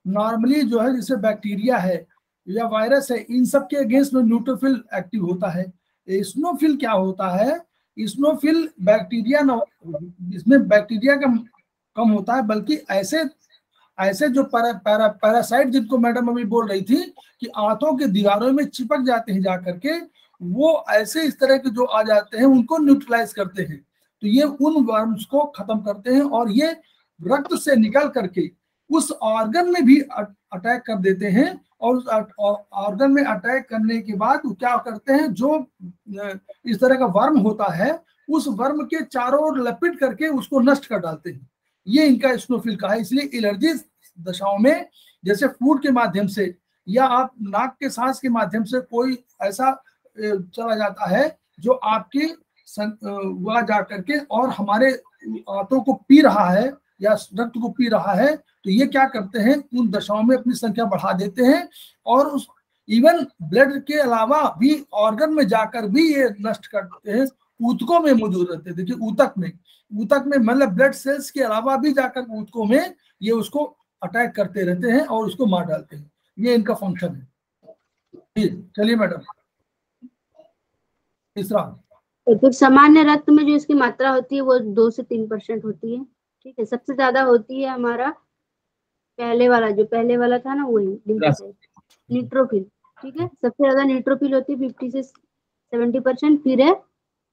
A: नॉर्मली जो है जैसे बैक्टीरिया है या वायरस है, इन सब के अगेंस्ट में न्यूट्रोफिल एक्टिव होता है। इश्नोफिल क्या होता है, इश्नोफिल बैक्टीरिया इसमें बैक्टीरिया का कम होता है, बल्कि ऐसे जो पैरासाइट जिनको मैडम अभी बोल रही थी कि आंतों के दीवारों में चिपक जाते हैं जाकर के, वो ऐसे इस तरह के जो आ जाते हैं उनको न्यूट्रलाइज करते हैं। तो ये उन वर्म्स को खत्म करते हैं और ये रक्त से निकल करके उस ऑर्गन में भी अटैक कर देते हैं, और उस ऑर्गन में अटैक करने के बाद क्या करते हैं, जो इस तरह का वर्म होता है उस वर्म के चारों ओर लपेट करके उसको नष्ट कर डालते हैं। ये इनका इश्नोफिल का है। इसलिए एलर्जी दशाओं में जैसे फूड के माध्यम से या आप नाक के सांस के माध्यम से कोई ऐसा चला जाता है जो आपकी वहां जा करके और हमारे आंतों को पी रहा है या रक्त को पी रहा है, तो ये क्या करते हैं, उन दशाओं में अपनी संख्या बढ़ा देते हैं और उस इवन ब्लड के अलावा भी ऑर्गन में जाकर भी ये नष्ट कर देते हैं। ऊतकों में मौजूद रहते हैं, देखिए ऊतक में मतलब ब्लड सेल्स के अलावा भी जाकर ऊतकों में ये उसको अटैक करते रहते हैं और उसको मार डालते हैं। ये इनका फंक्शन है। चलिए मैडम, तीसरा,
E: तो सामान्य रक्त में जो इसकी मात्रा होती है वो 2 से 3% होती है, ठीक है। सबसे ज्यादा होती है हमारा पहले वाला था ना, वही न्यूट्रोफिल, ठीक है। सबसे ज्यादा न्यूट्रोफिल होती है 50 से 70%, फिर है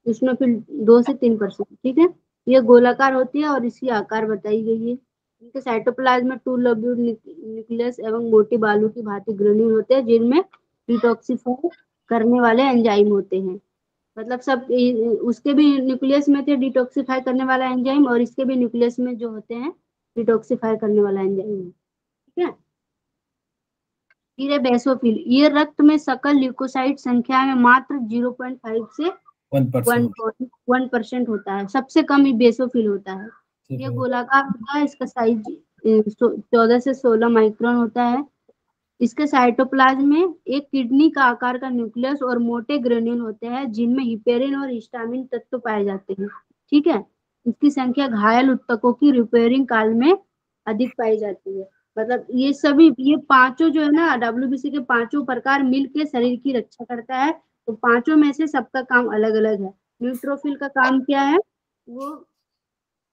E: इश्नोफिल 2 से 3%, ठीक है। ये गोलाकार होती है और इसकी आकार बताई गई है। इनके साइटोप्लाज्म में 2 लोब्यूल न्यूक्लियस एवं मोटी बालू की भांति ग्रेन्यूल होते हैं जिनमें डिटॉक्सिफाई करने वाले एंजाइम होते हैं। मतलब सब उसके भी न्यूक्लियस में थे डिटॉक्सिफाई करने वाला एंजाइम, और इसके भी न्यूक्लियस में जो होते हैं डिटॉक्सिफाई करने वाला एंजाइम, ठीक है। फिर है बेसोफिल। ये रक्त में सकल ल्यूकोसाइट संख्या में मात्र 0.5 से 1% होता है। सबसे कम ही बेसोफिल होता है। ये गोलाकार होता है, इसका साइज 14 से 16 माइक्रोन होता है। इसके साइटोप्लाज्म में एक किडनी का आकार का न्यूक्लियस और मोटे ग्रेन्यूल होते हैं जिनमें हिपेरिन और हिस्टामिन तत्व पाए जाते हैं, ठीक है। इसकी संख्या घायल ऊतकों की रिपेयरिंग काल में अधिक पाई जाती है। मतलब ये पांचों जो है ना, डब्ल्यूबीसी के पांचों प्रकार मिलकर शरीर की रक्षा करता है। तो पांचों में से सबका काम अलग अलग है। न्यूट्रोफिल का काम क्या है, वो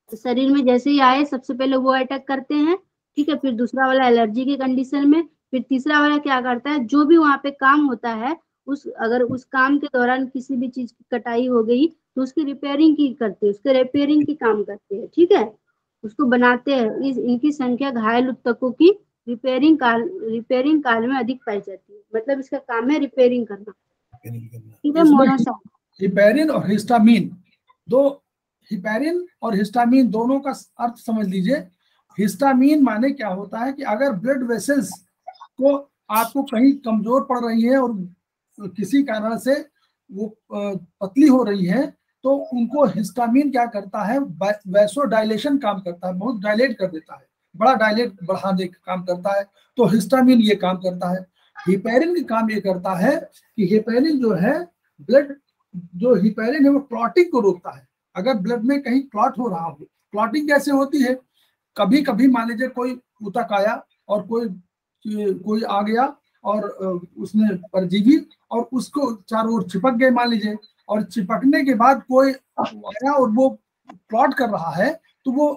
E: शरीर में जैसे ही आए सबसे पहले वो अटैक करते हैं, ठीक है। फिर दूसरा वाला एलर्जी की कंडीशन में, फिर तीसरा वाला क्या करता है, जो भी वहां पे काम होता है अगर उस काम के दौरान किसी भी चीज की कटाई हो गई तो उसकी रिपेयरिंग की करते हैं, उसके रिपेयरिंग की काम करते हैं, ठीक है, उसको बनाते हैं। इनकी संख्या घायल ऊतकों की रिपेयरिंग काल में अधिक पाई जाती है। मतलब इसका काम है रिपेयरिंग करना, ठीक है। मोनोसाइट,
A: हिपेरिन और हिस्टामिन दोनों का अर्थ समझ लीजिए। हिस्टामिन माने क्या होता है कि अगर ब्लड वेसल्स को आपको कहीं कमजोर पड़ रही है और किसी कारण से वो पतली हो रही है तो उनको हिस्टामिन क्या करता है, वैसो डायलेशन काम करता है, बहुत डायलेट कर देता है। बड़ा डायलेट बढ़ाने का काम करता है। तो हिस्टामिन ये काम करता है। हिपैरिन का काम ये करता है कि हिपैरिन जो है ब्लड, जो हिपैरिन है वो क्लॉटिंग को रोकता है। अगर ब्लड में कहीं क्लॉट हो रहा हो, क्लॉटिंग कैसे होती है, कभी कभी मान लीजिए कोई ऊतक आया और कोई आ गया और उसने परजीवी और उसको चारों ओर चिपक गए मान लीजिए, और चिपकने के बाद कोई आया और वो क्लॉट कर रहा है, तो वो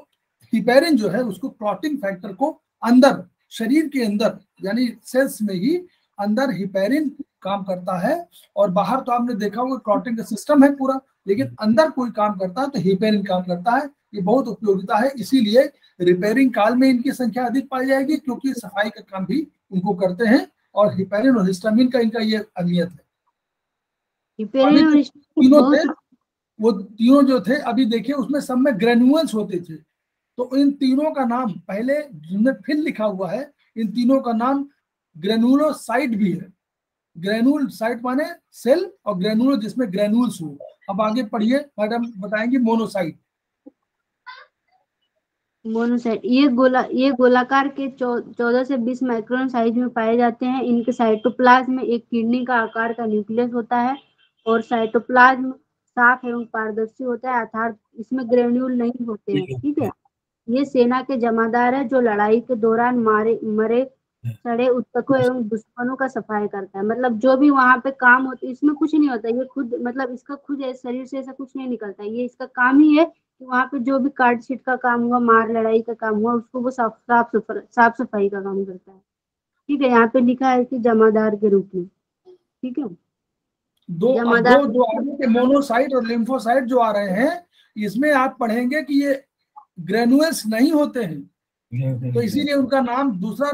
A: हिपैरिन जो है उसको क्लॉटिंग फैक्टर को अंदर शरीर के अंदर यानी सेल्स में ही अंदर हिपैरिन काम करता है। और बाहर तो आपने देखा होगा क्लॉटिंग का सिस्टम है पूरा, लेकिन अंदर कोई काम करता है तो हिपैरिन काम करता है। ये बहुत उपयोगिता है, इसीलिए रिपेयरिंग काल में इनकी संख्या अधिक पाई जाएगी, क्योंकि सफाई का काम भी उनको करते हैं। और हिपैरिन और हिस्टामिन का इनका ये अहमियत है। तीनों थे, वो तीनों जो थे अभी देखिए उसमें सब में ग्रेन्यूल्स होते थे। तो इन तीनों का नाम पहले जिनमें फिर लिखा हुआ है, इन तीनों का नाम ग्रेनुलोसाइट भी है। ग्रेनुल साइट माने सेल और ग्रेनुलो जिसमें ग्रेनुल्स हो। अब आगे पढ़िए, मैडम बताएंगे मोनोसाइट।
E: मोनोसाइट ये गोलाकार के 14 से 20 माइक्रोन साइज में पाए जाते हैं। इनके साइटोप्लाज्म में एक किडनी का आकार का न्यूक्लियस होता है और साइटोप्लाज्म साफ एवं पारदर्शी होता है, अर्थात इसमें ग्रेन्यूल नहीं होते हैं। ठीक है, ये सेना के जमादार है जो लड़ाई के दौरान मरे सड़े ऊतकों एवं दुश्मनों का सफाई करता है। मतलब जो भी वहां पे काम होता है, इसमें कुछ नहीं होता, ये खुद मतलब इसका खुद शरीर से ऐसा कुछ नहीं निकलता, ये इसका काम ही है कि वहां पे जो भी काट छीट का काम हुआ, मार लड़ाई का काम हुआ, उसको वो साफ सफाई का काम करता है। ठीक है, यहाँ पे लिखा है कि जमादार के रूप में। ठीक है,
A: दो जो आगे के मोनोसाइट और लिम्फोसाइट जो आ रहे हैं, इसमें आप पढ़ेंगे कि ये ग्रेनुअल्स नहीं होते हैं, तो इसीलिए उनका नाम दूसरा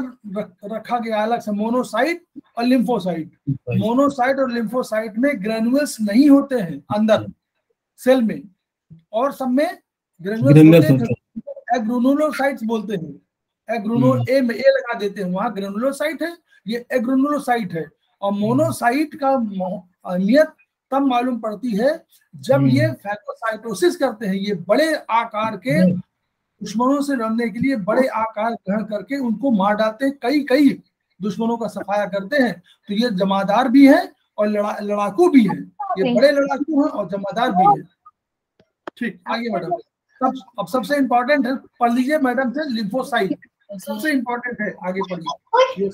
A: रखा गया अलग से, मोनोसाइट और लिम्फोसाइट। मोनोसाइट और लिम्फोसाइट में ग्रेनुअल्स नहीं होते हैं अंदर सेल में, और सब में ग्रेनुअल्स होते हैं। एग्रेनुलोसाइट्स बोलते हैं। एग्रेनो ए में ए लगा देते हैं, वहां ग्रेनुलोसाइट है, ये एग्रेनुलोसाइट है। और मोनोसाइट का अहमियत तब मालूम पड़ती है जब ये फैगोसाइटोसिस करते हैं। ये बड़े आकार के दुश्मनों से लड़ने के लिए बड़े आकार ग्रहण करके उनको मार डालते हैं, कई दुश्मनों का सफाया करते हैं। तो ये जमादार भी है और लड़ाकू भी है, ये बड़े लड़ाकू हैं और जमादार भी है। ठीक, आगे मैडम। अब सबसे इंपॉर्टेंट है, पढ़ लीजिए मैडम से, लिम्फोसाइट सबसे इंपॉर्टेंट है, आगे पढ़िए।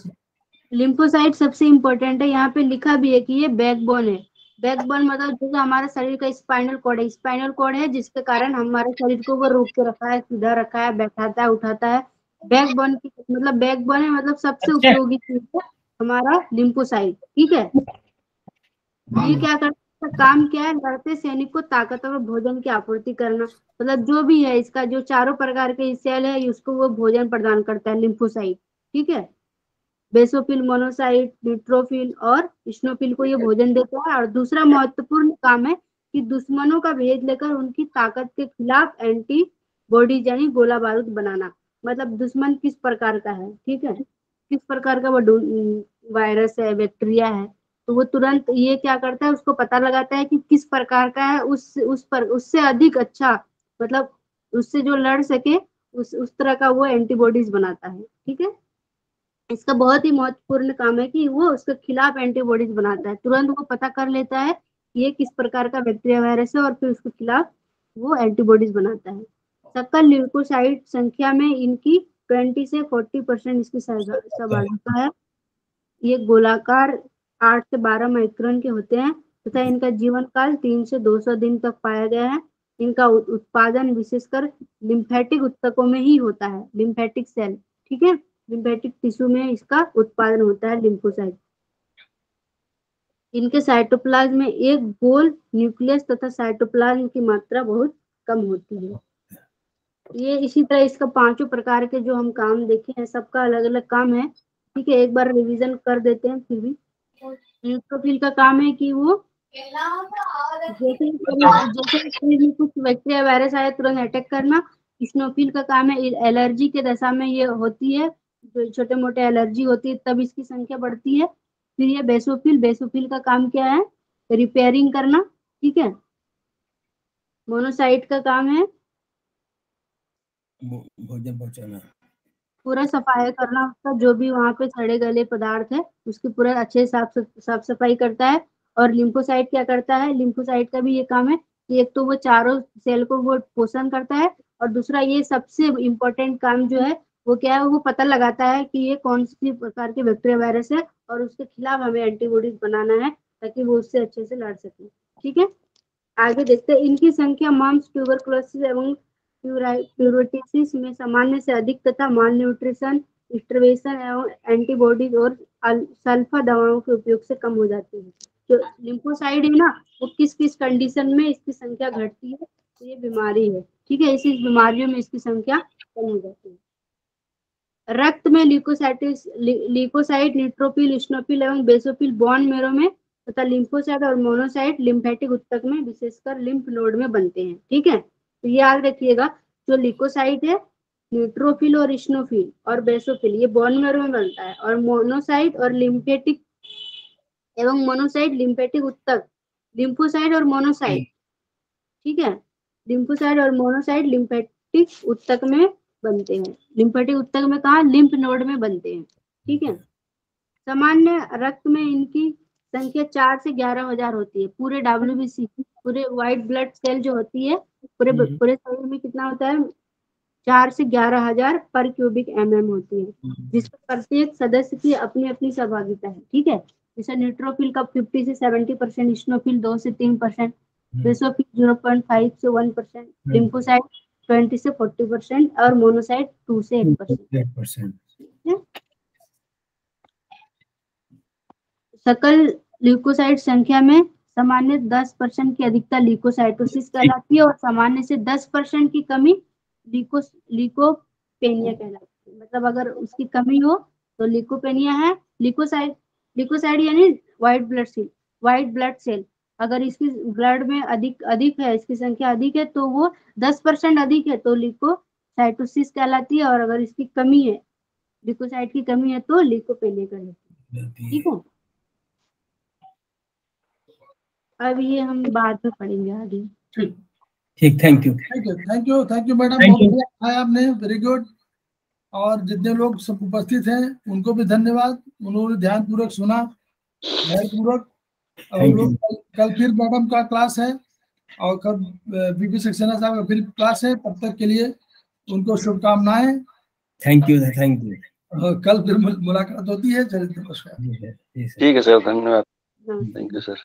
E: लिम्फोसाइट सबसे इंपॉर्टेंट है, यहाँ पे लिखा भी है कि ये बैकबोन है। बैकबोन मतलब जैसे हमारे शरीर का स्पाइनल कॉर्ड है, स्पाइनल कॉर्ड है जिसके कारण हमारे शरीर को वो रोक के रखा है, सीधा रखा है, बैठाता है, उठाता है। बैकबोन की मतलब बैकबोन है, मतलब सबसे उपयोगी चीज है हमारा लिम्फोसाइट। ठीक है, ये क्या करता है, काम क्या है, लड़ते सैनिक को ताकतवर भोजन की आपूर्ति करना। मतलब जो भी है इसका जो चारों प्रकार के सेल है उसको वो भोजन प्रदान करता है लिम्फोसाइट। ठीक है, बेसोफिल, मोनोसाइट, न्यूट्रोफिल और स्नोफिल को ये भोजन देता है। और दूसरा महत्वपूर्ण काम है कि दुश्मनों का भेद लेकर उनकी ताकत के खिलाफ एंटीबॉडीज यानी गोला बारूद बनाना। मतलब दुश्मन किस प्रकार का है, ठीक है, किस प्रकार का वो वायरस है, बैक्टीरिया है, तो वो तुरंत ये क्या करता है, उसको पता लगाता है कि किस प्रकार का है, उससे अधिक अच्छा मतलब उससे जो लड़ सके उस तरह का वो एंटीबॉडीज बनाता है। ठीक है, इसका बहुत ही महत्वपूर्ण काम है कि वो उसके खिलाफ एंटीबॉडीज बनाता है, तुरंत वो पता कर लेता है ये किस प्रकार का बैक्टीरिया वायरस है और फिर उसके खिलाफ वो एंटीबॉडीज बनाता है। सकल ल्यूकोसाइट संख्या में इनकी 20 से 40% इसकी सहभागिता है। ये गोलाकार 8 से 12 माइक्रोन के होते हैं तथा इनका जीवन काल 3 से 200 दिन तक पाया गया है। इनका उत्पादन विशेषकर लिम्फेटिक ऊतकों में ही होता है, लिम्फेटिक सेल। ठीक है, लिम्फेटिक टिश्यू में इसका उत्पादन होता है लिम्फोसाइट। इनके साइटोप्लाज्म में एक गोल न्यूक्लियस तथा साइटोप्लाज्म की मात्रा बहुत कम होती है। ये इसी तरह इसका 5 प्रकार के जो हम काम देखे हैं, सबका अलग अलग काम है। ठीक है, एक बार रिवीजन कर देते हैं फिर भी। न्यूट्रोफिल का काम है कि वो जैसे कुछ बैक्टीरिया वायरस आए तुरंत अटैक करना। स्नोफिल का काम है एलर्जी के दशा में ये होती है, जो छोटे मोटे एलर्जी होती है तब इसकी संख्या बढ़ती है। फिर ये बेसोफिल का काम क्या है, रिपेयरिंग करना। ठीक है, मोनोसाइट का काम है
B: भोजन पहुंचाना।
E: पूरा सफाई करना उसका, जो भी वहाँ पे सड़े गले पदार्थ है उसकी पूरा अच्छे साफ सफाई करता है। और लिम्फोसाइट क्या करता है, लिम्फोसाइट का भी ये काम है कि एक तो वो चारों सेल को वो पोषण करता है, और दूसरा ये सबसे इम्पोर्टेंट काम जो है वो क्या है, वो पता लगाता है कि ये कौन सी प्रकार के बैक्टीरिया वायरस है और उसके खिलाफ हमें एंटीबॉडीज बनाना है ताकि वो उससे अच्छे से लड़ सके। ठीक है, आगे देखते हैं। इनकी संख्या मम्स, ट्यूबरकुलोसिस एवं प्यूरोटिसिस में सामान्य से अधिक तथा माल न्यूट्रिशन, स्टरवेशन एवं एंटीबॉडीज और सल्फा दवाओं के उपयोग से कम हो जाती है। जो लिम्फोसाइड है ना, वो किस किस कंडीशन में इसकी संख्या घटती है, तो ये बीमारी है। ठीक है, इसी बीमारियों में इसकी संख्या कम हो जाती है। रक्त में ल्यूकोसाइट, न्यूट्रोफिल, इस्नोफिल एवं बेसोफिल बोन मेरो में तथा लिम्फोसाइट और मोनोसाइट लिम्फेटिक ऊतक में, विशेषकर लिम्फ नोड में बनते हैं। ठीक है, तो याद रखिएगा, जो ल्यूकोसाइट है, न्यूट्रोफिल और इस्नोफिल और बेसोफिल, ये बोन मेरो में बनता है, और मोनोसाइट और लिम्फेटिक एवं मोनोसाइट लिम्फेटिक ऊतक, लिम्फोसाइट और मोनोसाइट, ठीक है, लिम्फोसाइट और मोनोसाइट लिम्फेटिक ऊतक में बनते हैं। लिम्फेटिक ऊतक में कहा, लिम्फ नोड में बनते हैं। ठीक है, सामान्य रक्त में इनकी संख्या 4 से 11,000 होती है। पूरे WBC, पूरे व्हाइट ब्लड सेल जो होती है पूरे शरीर में कितना होता है, 4 से 11,000 पर क्यूबिक mm होती है, जिसमें प्रत्येक सदस्य की अपनी अपनी सहभागिता है। ठीक है, जैसे न्यूट्रोफिल का 50 से 70%, इस्नोफिल 2 से 3%, बेसोफिल 0.5 से 1%, लिम्फोसाइट 20 से 40% और मोनोसाइट 2 से 8%। सकल ल्यूकोसाइट संख्या में सामान्य 10% की अधिकता ल्यूकोसाइटोसिस कहलाती है, और सामान्य से 10% की कमी ल्यूकोपेनिया कहलाती है। मतलब अगर उसकी कमी हो तो ल्यूकोपेनिया है। ल्यूकोसाइट यानी व्हाइट ब्लड सेल, अगर इसकी ब्लड में अधिक है, इसकी संख्या अधिक है, तो वो 10% अधिक है तो ल्यूकोसाइटोसिस कहलाती है, और अगर इसकी कमी है, ल्यूकोसाइट की कमी है, तो ल्यूकोपेनिया कहलाती है। ठीक है, अब ये हम बाद में पढ़ेंगे आगे।
B: ठीक, थैंक यू
A: मैडम, बहुत बढ़िया है आपने, वेरी गुड। और जितने लोग सब उपस्थित हैं उनको भी धन्यवाद, उन्होंने ध्यान पूर्वक सुना, धैर्यपूर्वक। और लोग कल फिर मैडम का क्लास है, और कल बीपी सक्सेना साहब का फिर क्लास है। तब तक के लिए उनको शुभकामनाएं।
B: Thank you.
A: कल फिर मुलाकात होती है। चलिए, नमस्कार।
D: ठीक है सर, धन्यवाद। Thank you sir.